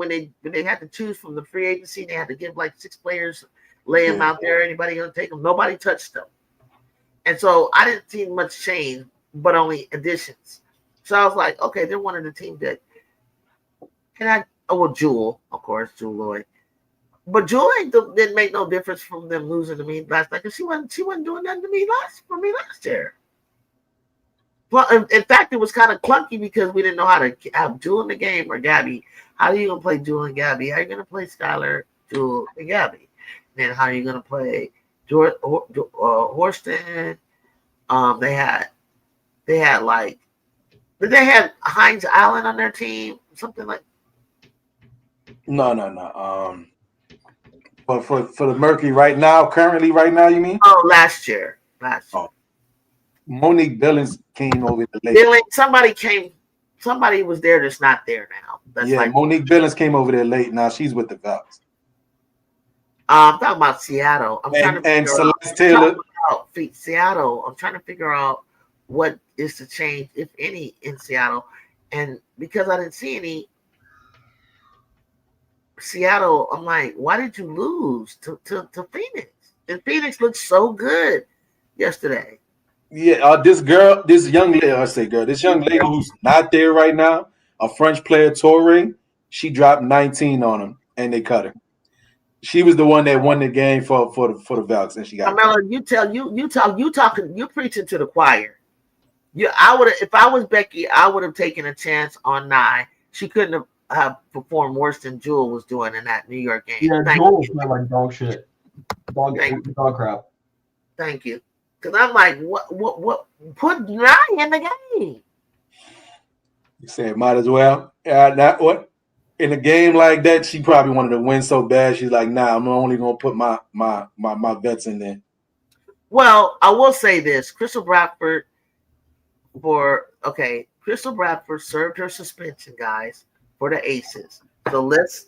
had to choose from the free agency, they had to give like 6 players, lay them out there. Anybody gonna take them? Nobody touched them, and so I didn't see much change, but only additions. So I was like, okay, they're one of the teams that. And Jewel, of course, Jewel Lloyd, but Jewel didn't make no difference from them losing to me last night because she wasn't doing nothing to me last year. Well, in fact, it was kind of clunky because we didn't know how to have Jewel in the game or Gabby. How are you going to play Jewel and Gabby? How are you going to play Skylar, Jewel, and Gabby? And then how are you going to play Horston? They had like Did they have Hines Allen on their team? Something like. No. But for the Mercury currently right now, you mean? Oh, last year. Oh, Monique Billings came over the late. Somebody was there that's not there now. That's Monique Billings came over there late. Now she's with the Valks. I'm talking about Seattle. Celeste Taylor. Seattle. I'm trying to figure out what is the change, if any, in Seattle. And because I didn't see any Seattle, I'm like, why did you lose to Phoenix? And Phoenix looked so good yesterday. Yeah, this young lady who's not there right now, a French player, Torre, she dropped 19 on them and they cut her. She was the one that won the game for the Valks, and she got. Carmela, you preaching to the choir. I would have, if I was Becky, I would have taken a chance on Nye. She couldn't have performed worse than Jewel was doing in that New York game. Yeah, Jewel was like dog shit, dog crap. Thank you, because I'm like, what? Put Nye in the game. You said might as well. Not what. In a game like that, she probably wanted to win so bad. She's like, "Nah, I'm only gonna put my vets in there." Well, I will say this: Crystal Bradford served her suspension, guys, for the Aces. So let's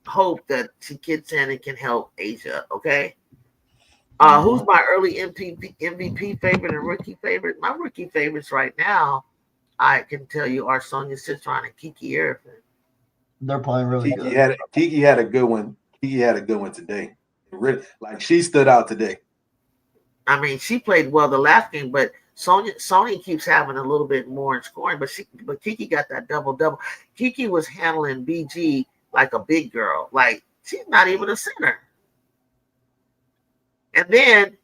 hope that she gets in and can help Asia. Okay. Who's my early MVP favorite and rookie favorite? My rookie favorites right now, I can tell you, are Sonia Citron and Kiki Erifin. They're playing really good. Kiki had a good one. Kiki had a good one today. Really, like she stood out today. I mean, she played well the last game, but Sonya keeps having a little bit more in scoring. But Kiki got that double. Kiki was handling BG like a big girl. Like she's not even a center. And then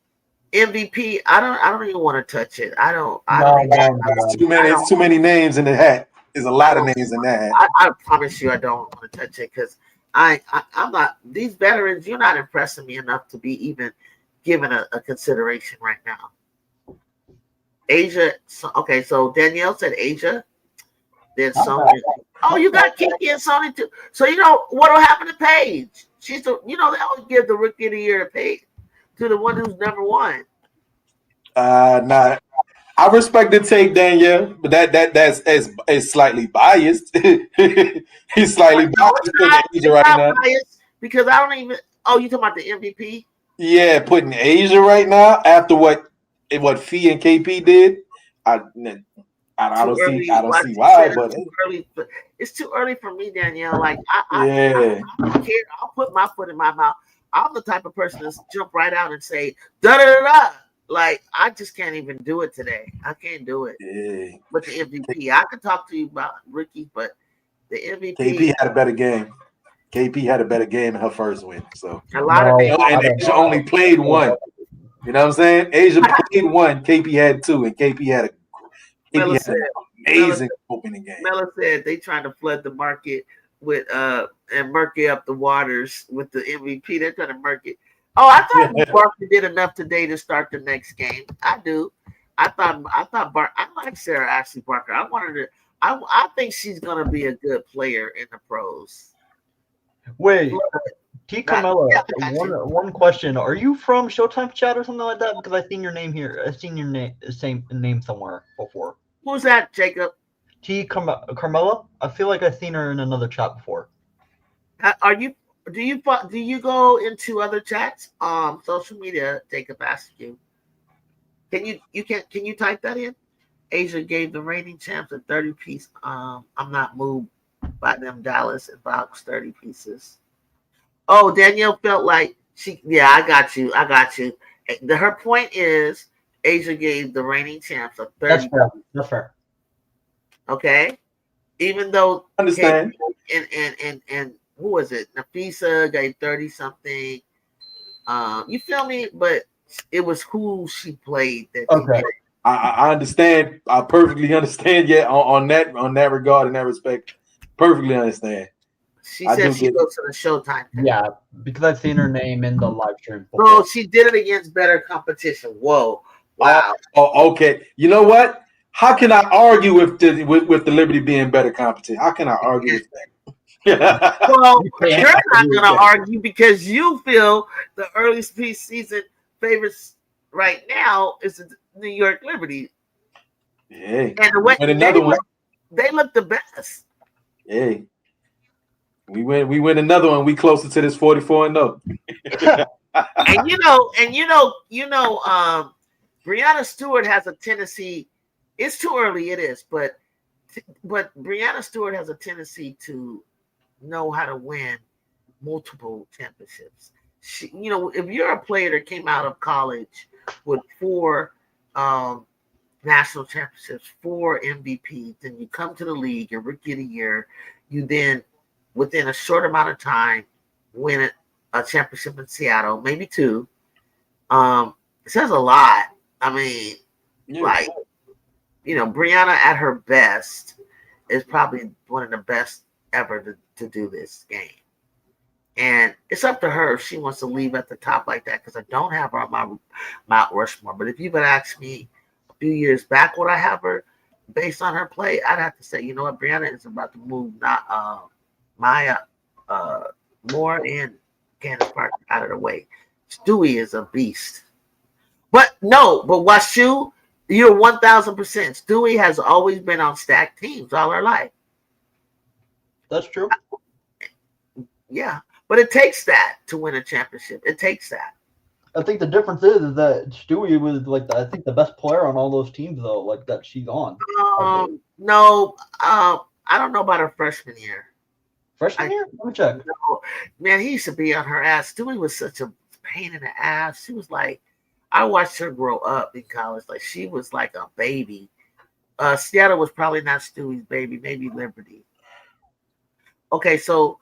MVP, I don't even want to touch it. It's too many names in the hat. There's a lot of names in that hat. I promise you I don't want to touch it because I'm not, these veterans, you're not impressing me enough to be even given a consideration right now. Asia, okay, so Danielle said Asia. Then Sonya. Oh, you got Kiki and Sonya too. So you know what'll happen to Paige? She's they always give the rookie of the year to Paige, to the one who's number one. Nah. I respect the take, Danielle, but that's slightly biased. He's slightly biased putting Asia right now. Because I don't even. Oh, you talking about the MVP? Yeah, putting Asia right now after what Fee and KP did. I don't see why, but it's too early for me, Danielle. Like I don't care. I'll put my foot in my mouth. I'm the type of person that's jump right out and say da da da da. Like I just can't even do it today. I can't do it. Yeah. But the MVP, I can talk to you about rookies, but the MVP. KP had a better game. KP had a better game in her first win. So a lot of and Asia only played one. You know what I'm saying? Asia played one. KP had two, and KP had an amazing opening game. Mela said they trying to flood the market with and murky up the waters with the MVP. They're trying to murk it. Oh, I thought Barker did enough today to start the next game. I do. I like Sarah Ashley Barker. I wanted to. I think she's gonna be a good player in the pros. Wait, T. Carmela, one question. Are you from Showtime Chat or something like that? Because I've seen your name here. I've seen your name somewhere before. Who's that, Jacob? T. Carmela? I feel like I've seen her in another chat before. Do you go into other chats? Social media, Jacob asked you. Can you type that in? Asia gave the reigning champs a 30-piece. I'm not moved by them Dallas and Fox 30 pieces. Oh, Danielle felt like I got you. Her point is Asia gave the reigning champs a 30. That's fair. Okay. Even though understand and who was it? Nafisa gave 30 something. You feel me? But it was who she played that. Okay. I understand. I perfectly understand. Yeah, on that regard, in that respect, perfectly understand. She said she goes to the Showtime. Yeah, because I've seen her name in the live stream. So she did it against better competition. Whoa. Wow. Oh, okay. You know what? How can I argue with the Liberty being better competition? How can I argue with that? Well, you're not going to argue because you feel the early season favorites right now is the New York Liberty. Hey, and the way they look the best. Hey, we win another one. We closer to this 44-0. and Breanna Stewart has a tendency. It's too early, it is, but Breanna Stewart has a tendency to know how to win multiple championships. She, if you're a player that came out of college with 4 national championships, 4 MVPs, then you come to the league, your rookie of the year, you then within a short amount of time win a championship in Seattle, maybe 2. It says a lot. I mean, Breanna at her best is probably one of the best ever to do this game. And it's up to her if she wants to leave at the top like that, because I don't have her on my Mount Rushmore. But if you would ask me a few years back would I have her based on her play, I'd have to say, you know what, Breanna is about to move Maya Moore and Candace Parker out of the way. Stewie is a beast. But Washu, you're 1,000%. Stewie has always been on stacked teams all her life. That's true. Yeah, but it takes that to win a championship. It takes that. I think the difference is that Stewie was I think the best player on all those teams though, like that she's on. No, I don't know about her freshman year. Freshman year? Let me check. No, man, he used to be on her ass. Stewie was such a pain in the ass. She was like, I watched her grow up in college. Like she was like a baby. Seattle was probably not Stewie's baby, maybe Liberty. Okay, so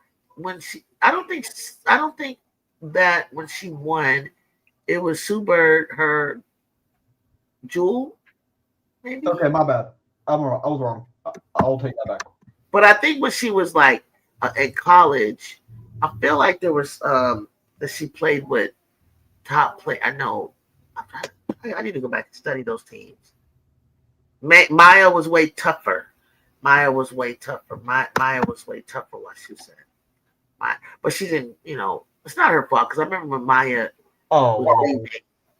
I don't think that when she won, it was Sue Bird, her Jewel, maybe. Okay, my bad. I was wrong. I'll take that back. But I think when she was like in college, I feel like there was that she played with top play. I know. I need to go back and study those teams. Maya was way tougher. Maya was way tougher. What she said. But she didn't, it's not her fault because I remember when Maya was leaving,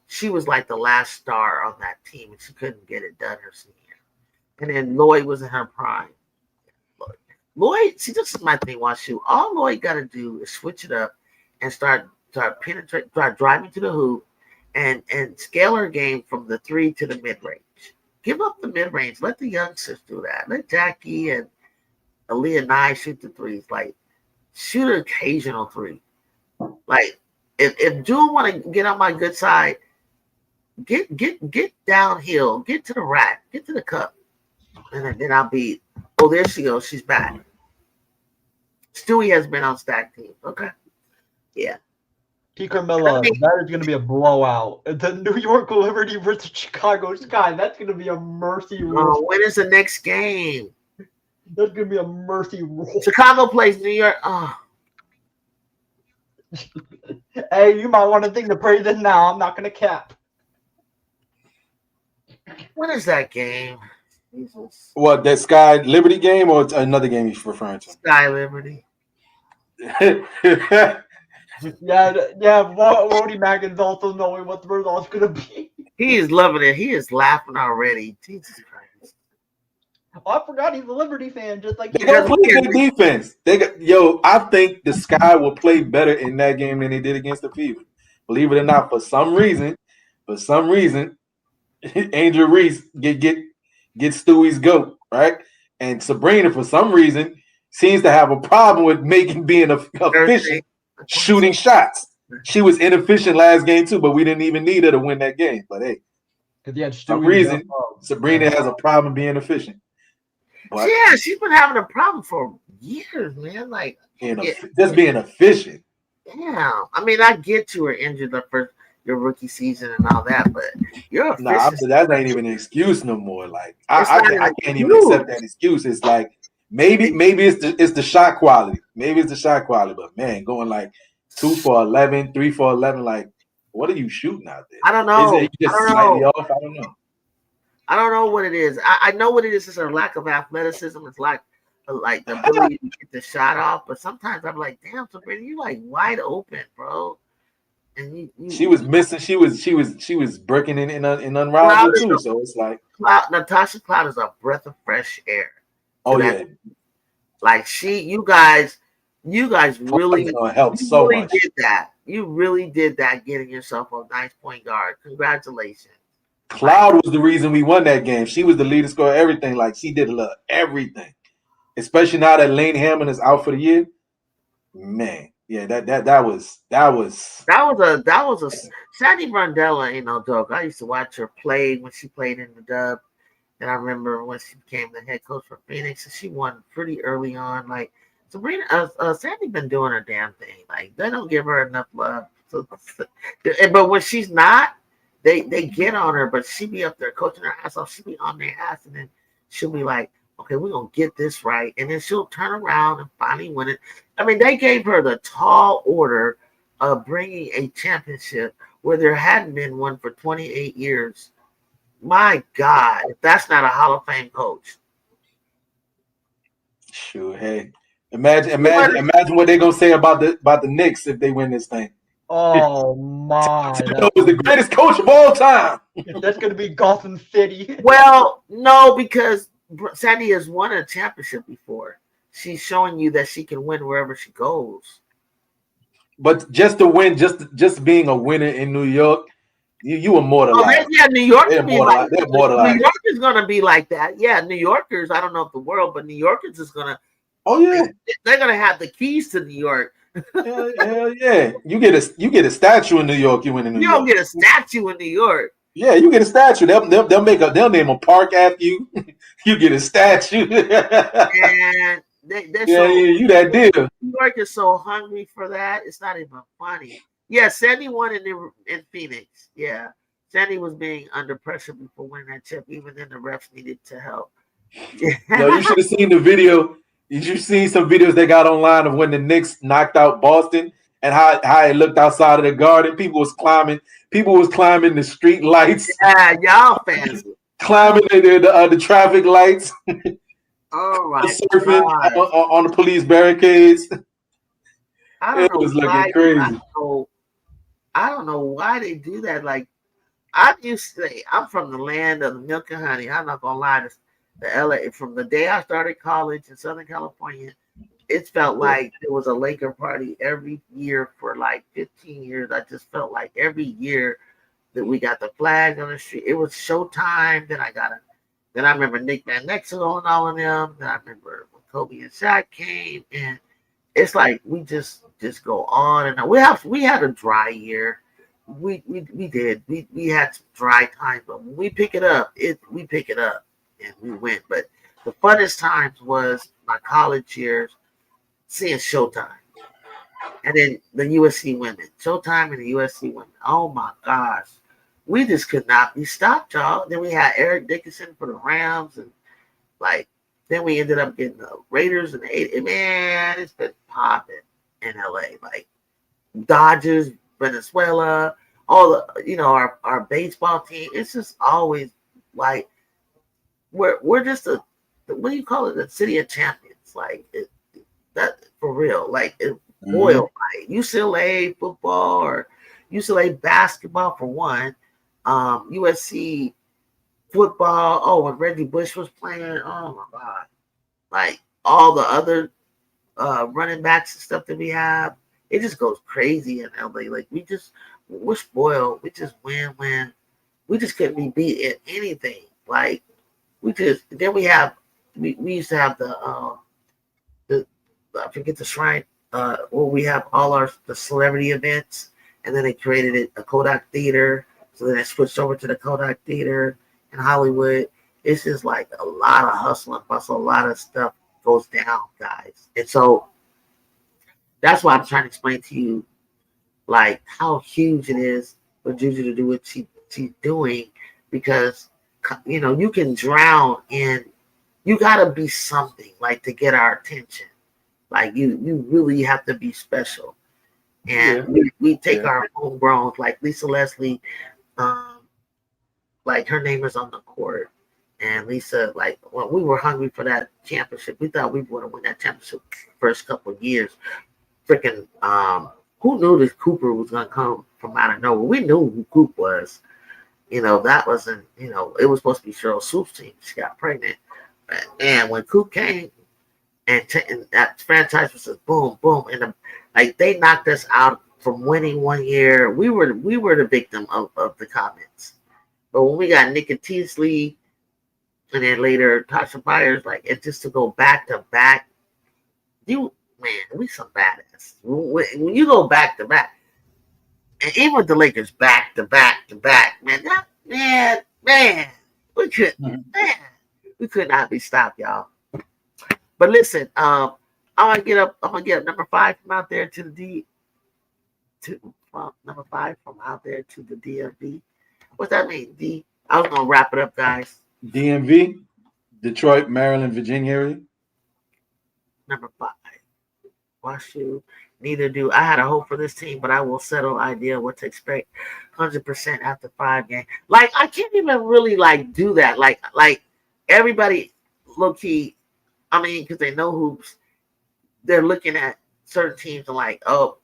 she was like the last star on that team and she couldn't get it done her senior. And then Lloyd was in her prime. Lloyd, see, this is my thing, Washu. All Lloyd got to do is switch it up and start driving to the hoop and scale her game from the 3 to the mid-range. Give up the mid-range. Let the youngsters do that. Let Jackie and Aaliyah Nye shoot the threes. Like, shoot an occasional 3. Like, if Jewel want to get on my good side, get downhill, get to the rack, get to the cup. And then I'll be, there she goes. She's back. Stewie has been on stack teams. Okay. Yeah. T. Carmella, that is going to be a blowout. The New York Liberty versus Chicago Sky. That's going to be a mercy roll. When is the next game? That's going to be a mercy roll. Chicago plays New York. Oh. Hey, you might want to think to pray this now. I'm not going to cap. When is that game? Jesus. What, that Sky Liberty game or another game you're referring to? Sky Liberty. Rody Mack is also knowing what the result's going to be. He is loving it. He is laughing already. Jesus Christ. I forgot he's a Liberty fan, just like they got good defense. I think the Sky will play better in that game than they did against the Fever. Believe it or not, for some reason, Angel Reese get Stewie's goat, right? And Sabrina, for some reason, seems to have a problem with being efficient shooting shots. She was inefficient last game too, but we didn't even need her to win that game. But hey, for some reason, Sabrina has a problem being efficient. But, yeah, she's been having a problem for years, man. Like just being efficient. Yeah, I mean, I get you were injured your rookie season and all that, but you're efficient. That ain't even an excuse no more. Like I can't even accept that excuse. It's like maybe it's the shot quality. Maybe it's the shot quality, but man, going like 2 for 11, 3 for 11, like what are you shooting out there? I don't know. Is it just slightly off? I don't know. I don't know what it is. I know what it is. It's a lack of athleticism. It's like the ability to get the shot off. But sometimes I'm like, damn, Sabrina, you like wide open, bro. And she was missing. She was breaking in Cloud unraveled too. So it's like Natasha Cloud is a breath of fresh air. Oh yeah, like you guys really helped so much. Did that. You really did that, getting yourself a nice point guard. Congratulations. Cloud was the reason we won that game. She was the leader scorer, everything. Like she did a little everything. Especially now that Lane Hammond is out for the year. Man, yeah, that was a Sandy Brandella ain't no joke. I used to watch her play when she played in the Dub. And I remember when she became the head coach for Phoenix, and she won pretty early on. Like Sabrina, Sandy been doing her damn thing. Like they don't give her enough love. So, but when she's not, they get on her. But she be up there coaching her ass off. She be on their ass, and then she'll be like, "Okay, we're gonna get this right," and then she'll turn around and finally win it. I mean, they gave her the tall order of bringing a championship where there hadn't been one for 28 years. My God, if that's not a Hall of Fame coach. Sure. Hey, imagine what they're gonna say about the Knicks if they win this thing. Oh my! Thibodeau was the greatest coach of all time. That's gonna be Gotham City. Well, no, because Sandy has won a championship before. She's showing you that she can win wherever she goes. But just to win, just being a winner in New York. You immortalized. Oh, yeah, New York They're immortalized. New York is gonna be like that. Yeah, New Yorkers. I don't know if the world, but New Yorkers is gonna. Oh yeah, they're gonna have the keys to New York. Hell yeah! You get a statue in New York. You win in New York. You don't get a statue in New York. Yeah, you get a statue. They'll name a park after you. You get a statue. And you that deal. New York is so hungry for that. It's not even funny. Yeah, Sandy won in Phoenix. Yeah, Sandy was being under pressure before winning that chip. Even then, the refs needed to help. No, you should have seen the video. Did you see some videos they got online of when the Knicks knocked out Boston and how it looked outside of the garden? People was climbing the street lights. Yeah, y'all fans climbing the traffic lights. Oh my surfing on the police barricades. It was looking crazy. I don't know why they do that. Like I used to say, I'm from the land of the milk and honey. I'm not gonna lie. The LA, from the day I started college in Southern California, it felt like there was a Laker party every year for like 15 years. I just felt like every year that we got the flag on the street. It was showtime. Then I remember Nick Van Exel and all of them. Then I remember when Kobe and Shaq came, and it's like we just go on and on. We had a dry year. We did. We had some dry times, but when we pick it up, we pick it up and we went. But the funnest times was my college years, seeing Showtime. And then the USC women. Showtime and the USC women. Oh my gosh. We just could not be stopped, y'all. Then we had Eric Dickinson for the Rams, and then we ended up getting the Raiders and man, it's been popping in LA. Like Dodgers, Venezuela, all the our baseball team. It's just always like we're just what do you call it? The city of champions. Like that for real. Like boiled like UCLA football or UCLA basketball for one. USC football. Oh, when Reggie Bush was playing, oh my God. Like all the other running backs and stuff that we have, it just goes crazy in LA. Like we're spoiled. We just win. We just couldn't be beat in anything. Like we used to have the I forget the shrine where we have all the celebrity events, and then they created a Kodak Theater. So then I switched over to the Kodak Theater in Hollywood. It's just like a lot of hustle and bustle, a lot of stuff goes down, guys. And so that's why I'm trying to explain to you, like, how huge it is for Juju to do what she's doing, because, you can drown in, you got to be something, like, to get our attention. Like, you really have to be special. And we take our homegrown, like Lisa Leslie, like her name is on the court. And Lisa, like, when we were hungry for that championship, we thought we would have won that championship first couple of years. Freaking, who knew this Cooper was gonna come from out of nowhere? We knew who Coop was. That wasn't, it was supposed to be Cheryl Swoop's team. She got pregnant. And when Coop came and that franchise was just boom, boom, and they knocked us out from winning one year. We were the victim of the comments. But when we got Nikki Teasley and then later Tasha Byers, and just to go back to back, we some badass. When you go back to back, and even with the Lakers back to back to back, man, we could not be stopped, y'all. But listen, I'm gonna get up number 5 from out there to the number 5 from out there to the DMV. What's that mean? I was gonna wrap it up, guys. DMV, Detroit, Maryland, Virginia area. Number 5. WashU. Neither do I. Had a hope for this team, but I will settle idea what to expect 100% after 5 games. I can't even really do that. Like everybody low key, I mean, because they know hoops, they're looking at certain teams and oh,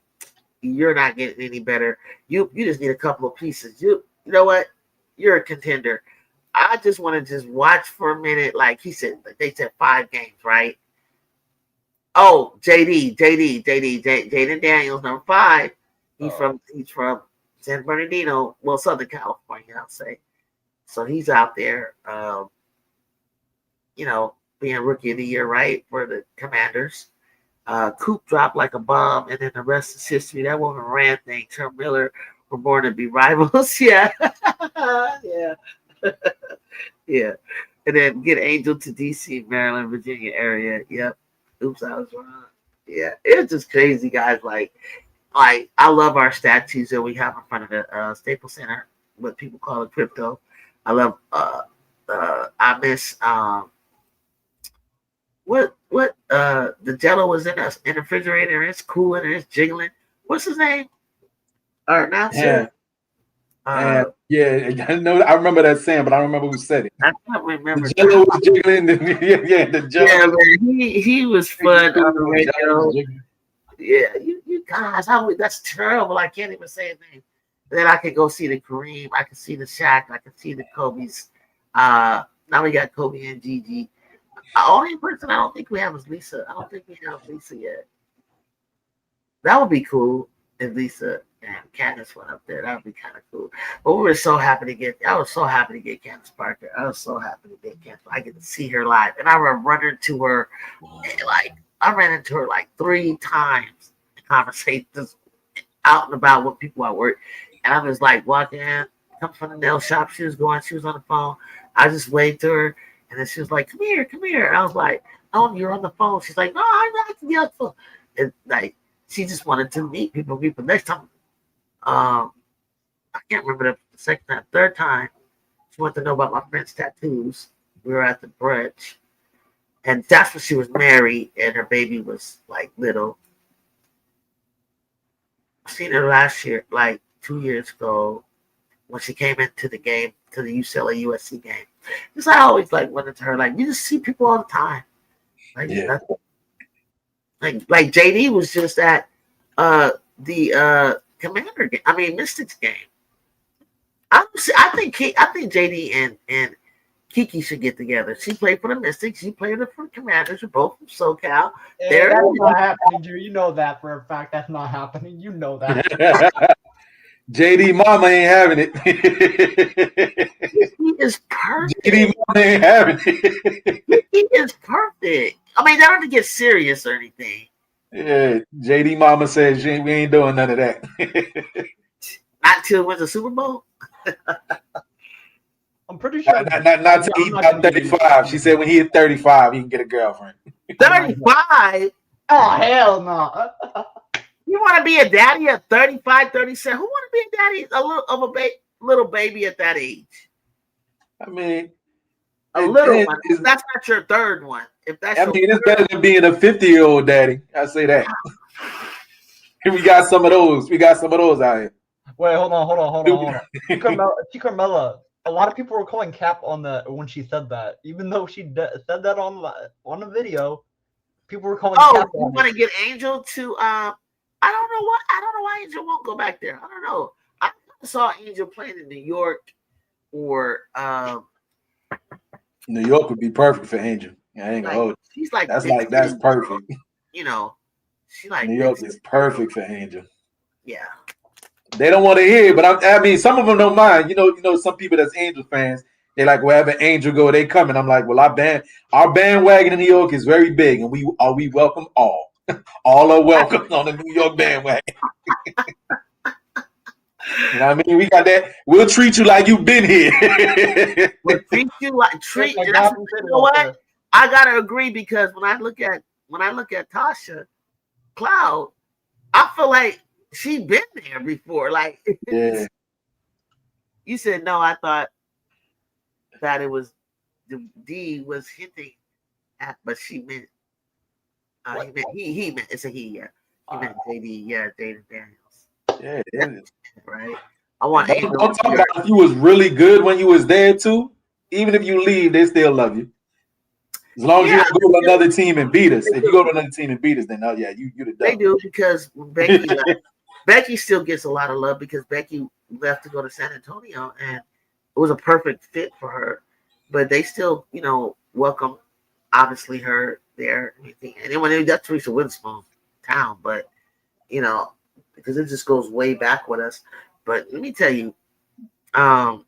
you're not getting any better. You just need a couple of pieces. You know what? You're a contender. I just want to just watch for a minute. Like he said, they said 5 games, right? Oh, Jaden Daniels, number 5. He's from San Bernardino, well, Southern California, I'll say. So he's out there, being rookie of the year, right, for the Commanders. Coop dropped like a bomb, and then the rest is history. That woman ran things. Her Miller were born to be rivals. Yeah. Yeah. Yeah. And then get Angel to D.C., Maryland, Virginia area. Yep. Oops, I was wrong. Yeah. It's just crazy, guys. I love our statues that we have in front of the Staples Center, what people call it crypto. I love I miss what the Jello was in the refrigerator and it's cooling and it's jiggling. What's his name? Our announcer. Yeah, I know. I remember that saying, but I don't remember who said it. I can't remember. The Jello was jiggling. The Jello. Yeah, man, he was fun on the radio. Yeah, you guys, that's terrible. I can't even say his name. Then I could go see the Kareem. I could see the Shaq. I could see the Kobe's. Now we got Kobe and Gigi. The only person I don't think we have is Lisa. I don't think we have Lisa yet. That would be cool if Lisa and Candace went up there. That would be kind of cool. But we were so happy to get. I was so happy to get Candace Parker. I was so happy to get Candace. I get to see her live, and I run into her. I ran into her 3 times in conversations out and about with people at work, and I was walking in, come from the nail shop. She was on the phone. I just waved to her. And then she was like, come here. And I was like, oh, you're on the phone. She's like, no, I'm not on the phone. And she just wanted to meet people. Next time, I can't remember the second time, third time, she wanted to know about my friend's tattoos. We were at the brunch. And that's when she was married and her baby was little. I seen her last year, 2 years ago, when she came into the game, to the UCLA USC game. Because I always went into her, you just see people all the time. Yeah. Like JD was just at the Commander game. I mean Mystics game. I think JD and Kiki should get together. She played for the Mystics. She played for the Commanders. They're both from SoCal. Hey, that's not happening, Drew. You know that for a fact. That's not happening. You know that. JD Mama ain't having it. He is perfect. JD Mama ain't having it. He is perfect. I mean, they don't have to get serious or anything. Yeah, JD Mama says we ain't doing none of that. Not until he wins the Super Bowl. I'm pretty sure. Not until he's about 35. She said when he hit 35, he can get a girlfriend. 35? Oh, hell no. You want to be a daddy at 35, 37? Who want to be a daddy little baby at that age? I mean, a little one. If that's not your third one. If that's it's better than being a 50-year-old daddy. I say that. We got some of those. We got some of those out here. Wait, hold on. T. Carmella, a lot of people were calling cap on when she said that, even though she said that on the video. People were calling cap you on want it. to get Angel to I don't know why Angel won't go back there. I don't know. I saw Angel playing in New York or New York would be perfect for Angel. I ain't gonna hold you. She's like That's perfect. You know, she like New York is perfect for Angel. Yeah. They don't want to hear it, but I mean, some of them don't mind. You know, some people that's Angel fans, they like wherever Angel go, they coming. I'm like, well, our bandwagon in New York is very big, and we welcome all. All are welcome on the New York bandwagon. You know what I mean? We got that. We'll treat you like you've been here. We'll treat you like treat. You know what? I gotta agree because when I look at Tasha Cloud, I feel like she been there before. Like, yeah. You said no. I thought that it was the D was hinting at, but she meant he meant it's a he. Yeah, he meant JD. Yeah, Jaden Daniels. Yeah, right. I want Angel. Don't talk about if you was really good when you was there too. Even if you leave, they still love you. As long as you don't go to another team and beat us. If you go to another team and beat us, then you the done. They do because Becky left. Becky still gets a lot of love because Becky left to go to San Antonio, and it was a perfect fit for her. But they still, welcome, obviously, her there. And then when that's Teresa Witherspoon's town, but because it just goes way back with us. But let me tell you, I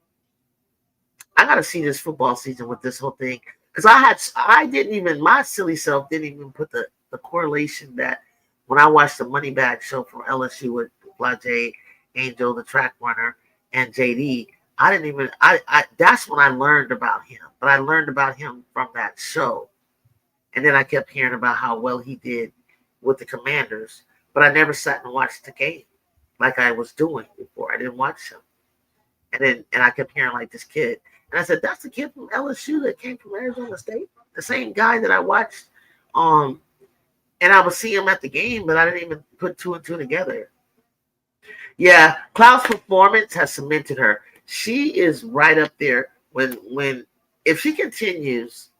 got to see this football season with this whole thing because my silly self didn't even put the correlation that when I watched the Moneybag show from LSU with Blajay, Angel, the track runner, and JD, I didn't even, that's when I learned about him. But I learned about him from that show. And then I kept hearing about how well he did with the Commanders. But I never sat and watched the game like I was doing before. I didn't watch him. And I kept hearing like this kid. And I said, that's the kid from LSU that came from Arizona State. The same guy that I watched. And I would see him at the game, but I didn't even put two and two together. Yeah, Cloud's performance has cemented her. She is right up there. If she continues,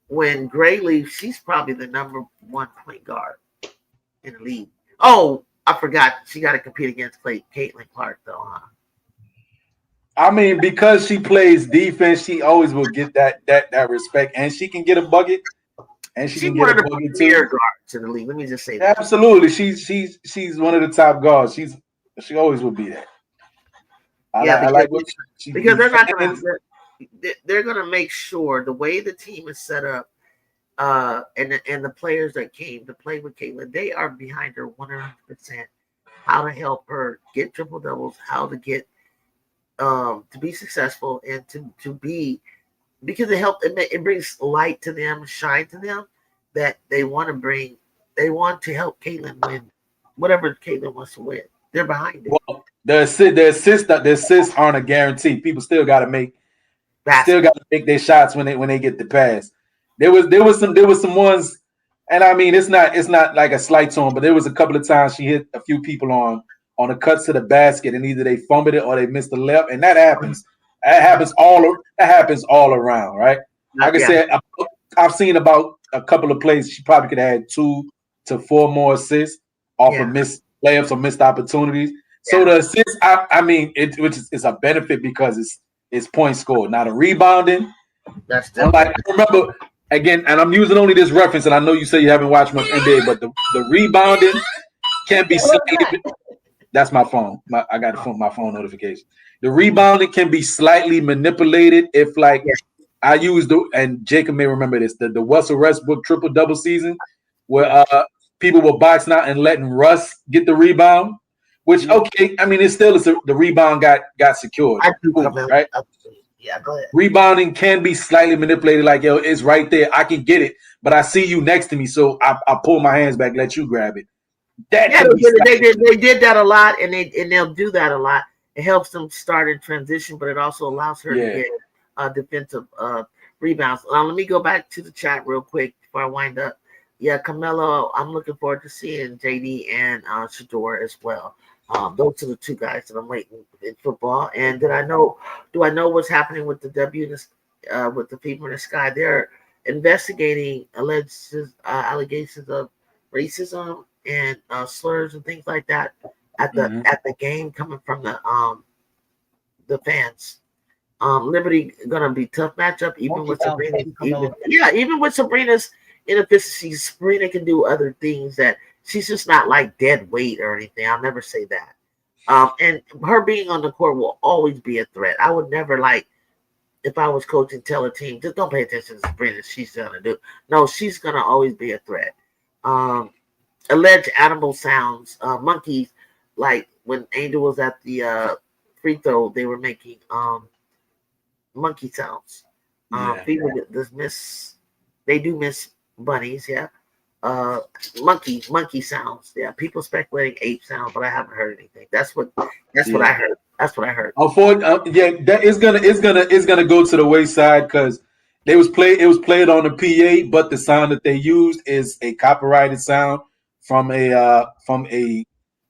when Gray leaves, she's probably the number one point guard in the league. Oh, I forgot. She got to compete against Caitlin Clark, though, huh? I mean, because she plays defense, she always will get that respect, and she can get a bucket. And she can get a bucket too. Guards in the league. Let me just say that. Absolutely, she's one of the top guards. She always will be that. Because they're gonna make sure the way the team is set up, and the players that came to play with Caitlin, they are behind her 100%. How to help her get triple doubles, how to get to be successful, and to be. Because it brings light to them, shine to them that they want to bring. They want to help Caitlin win whatever Caitlin wants to win. They're behind it. Well, the assists aren't a guarantee. People still got to make their shots when they get the pass. There was some ones, and I mean it's not like a slight to them, but there was a couple of times she hit a few people on the cuts to the basket, and either they fumbled it or they missed the left, and that happens. That happens all around, right? Like I said, I've seen about a couple of plays. She probably could have had 2 to 4 more assists off of missed layups or missed opportunities. So the assists, I mean, which is a benefit because it's point scored, not a rebounding. That's I remember again, and I'm using only this reference, and I know you say you haven't watched much NBA, but the rebounding can be slightly. That's my phone. I got my phone notification. The rebounding can be slightly manipulated if, I used and Jacob may remember this, the Russell Westbrook triple-double season where people were boxing out and letting Russ get the rebound, which, okay, I mean, it's still the rebound got secured. Right? Yeah, go ahead. Rebounding can be slightly manipulated, like, yo, it's right there. I can get it, but I see you next to me, so I pull my hands back, let you grab it. They did that a lot, and they'll do that a lot. It helps them start in transition, but it also allows her to get defensive rebounds. Now, let me go back to the chat real quick before I wind up. Yeah, Camelo, I'm looking forward to seeing JD and Shador as well. Those are the two guys that I'm rating in football. And do I know what's happening with the with the Fever in the Sky? They're investigating alleged allegations of racism and slurs and things like that at the game coming from the fans. Liberty gonna be tough matchup, even with Sabrina. Even with Sabrina's inefficiencies, Sabrina can do other things that she's just not like dead weight or anything. I'll never say that. And her being on the court will always be a threat. I would never if I was coaching, tell a team just don't pay attention to Sabrina. She's gonna do. No, she's gonna always be a threat. Alleged animal sounds, monkeys. Like when Angel was at the free throw, they were making monkey sounds. People they do miss bunnies, yeah. Monkey sounds, yeah. People speculating ape sounds, but I haven't heard anything. That's what I heard. That's what I heard. That is gonna go to the wayside because it was played on the PA, but the sound that they used is a copyrighted sound from a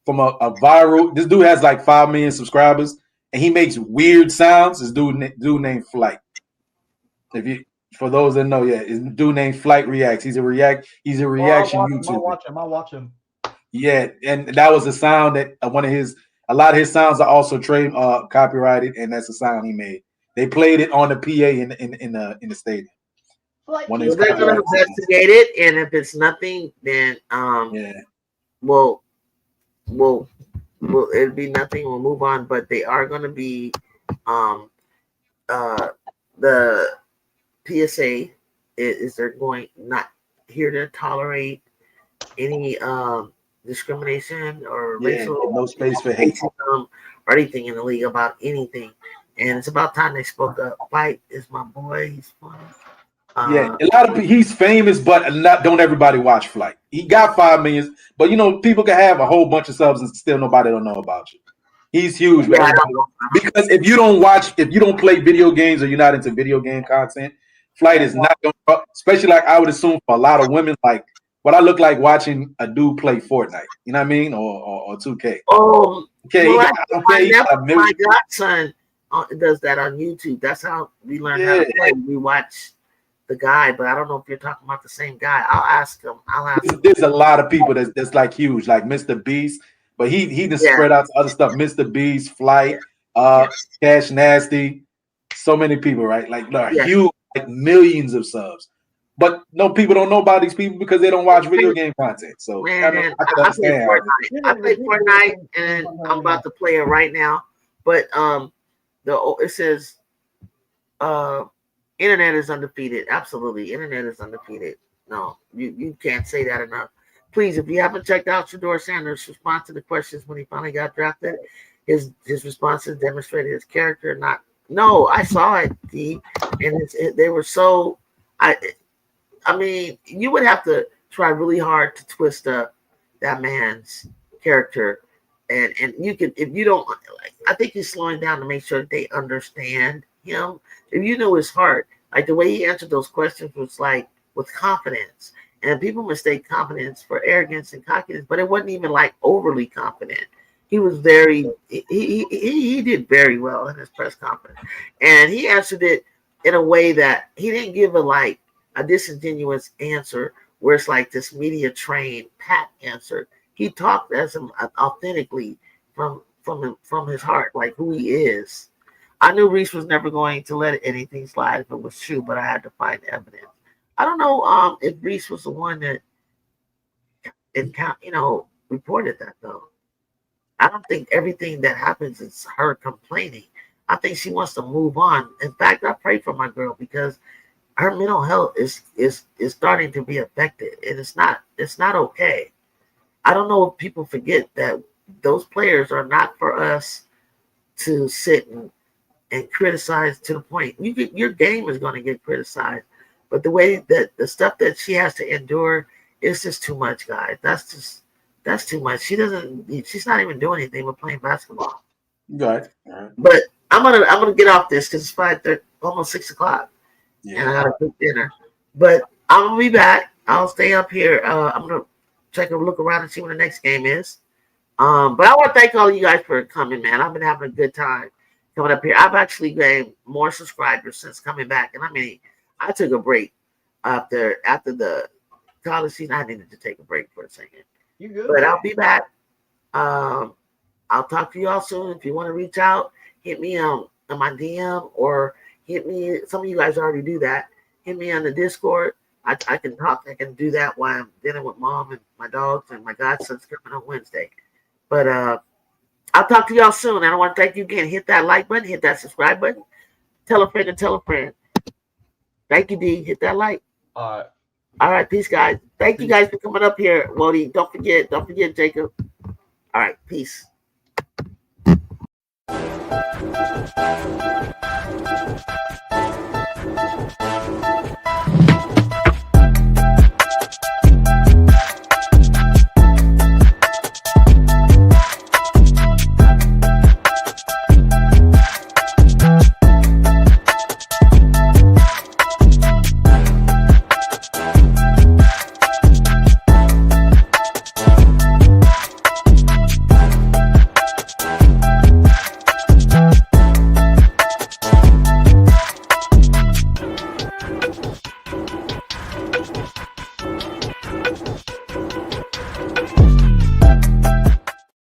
viral. This dude has like 5 million subscribers, and he makes weird sounds. This dude named Flight. For those that know, his dude named Flight Reacts. He's a reaction YouTuber. I'll watch him. Yeah, and that was a sound that a lot of his sounds are also copyrighted, and that's a sound he made. They played it on the PA in the stadium. They're going to investigate it, and if it's nothing, then well, it'll be nothing. We'll move on. But they are going to be the PSA is they're going not here to tolerate any discrimination or racial, no space for hate or anything in the league about anything. And it's about time they spoke up. Fight is my boy. He's funny. A lot of he's famous, but don't everybody watch Flight. He got 5 million, but people can have a whole bunch of subs and still nobody don't know about you. He's huge, because if you don't play video games or you're not into video game content, Flight is not going to, especially like I would assume for a lot of women, like what I look like watching a dude play Fortnite, you know what I mean? Or 2K. My godson does that on YouTube. That's how we learn how to play. We watch the guy, but I don't know if you're talking about the same guy. I'll ask him. There's a lot of people that's like huge, like Mr. Beast, but he just spread out to other stuff. Mr. Beast, Flight, Cash Nasty, so many people, right? Like huge, like millions of subs. But no, people don't know about these people because they don't watch video game content. So I can understand. I play Fortnite, and I'm about to play it right now. But it says internet is undefeated. Absolutely, internet is undefeated. No, you can't say that enough. Please, if you haven't checked out Shedeur Sanders' response to the questions when he finally got drafted, his responses demonstrated his character. No, I saw it, D, and they were so. I mean, you would have to try really hard to twist up that man's character, and you can if you don't. I think he's slowing down to make sure that they understand him. If you know his heart, like the way he answered those questions was like with confidence, and people mistake confidence for arrogance and cockiness, but it wasn't even like overly confident. He was he did very well in his press conference, and he answered it in a way that he didn't give a disingenuous answer where it's like this media trained pat answer. He talked as him authentically from his heart, like who he is. I knew Reese was never going to let anything slide if it was true, but I had to find evidence. I don't know if Reese was the one that reported that though. I don't think everything that happens is her complaining. I think she wants to move on. In fact, I pray for my girl because her mental health is starting to be affected, and it's not okay. I don't know if people forget that those players are not for us to sit and criticize to the point. Your game is going to get criticized, but the way that the stuff that she has to endure is just too much, guys. That's too much. She's not even doing anything but playing basketball. Right. But I'm gonna get off this because it's 5:30, almost 6:00. Yeah. And I gotta cook dinner. But I'm gonna be back. I'll stay up here. I'm gonna look around and see when the next game is. But I want to thank all of you guys for coming, man. I've been having a good time coming up here. I've actually gained more subscribers since coming back, and I mean, I took a break after the college season. I needed to take a break for a second. You good? But I'll be back. I'll talk to you all soon. If you want to reach out, hit me on my DM or hit me. Some of you guys already do that. Hit me on the Discord. I can talk. I can do that while I'm dealing with mom and my dogs and my godson's coming on Wednesday. But I'll talk to y'all soon. And I want to thank you again. Hit that like button. Hit that subscribe button. Tell a friend and tell a friend. Thank you, D. Hit that like. All right. Peace, guys. Thank you guys for coming up here, Wody. Don't forget, Jacob. All right. Peace.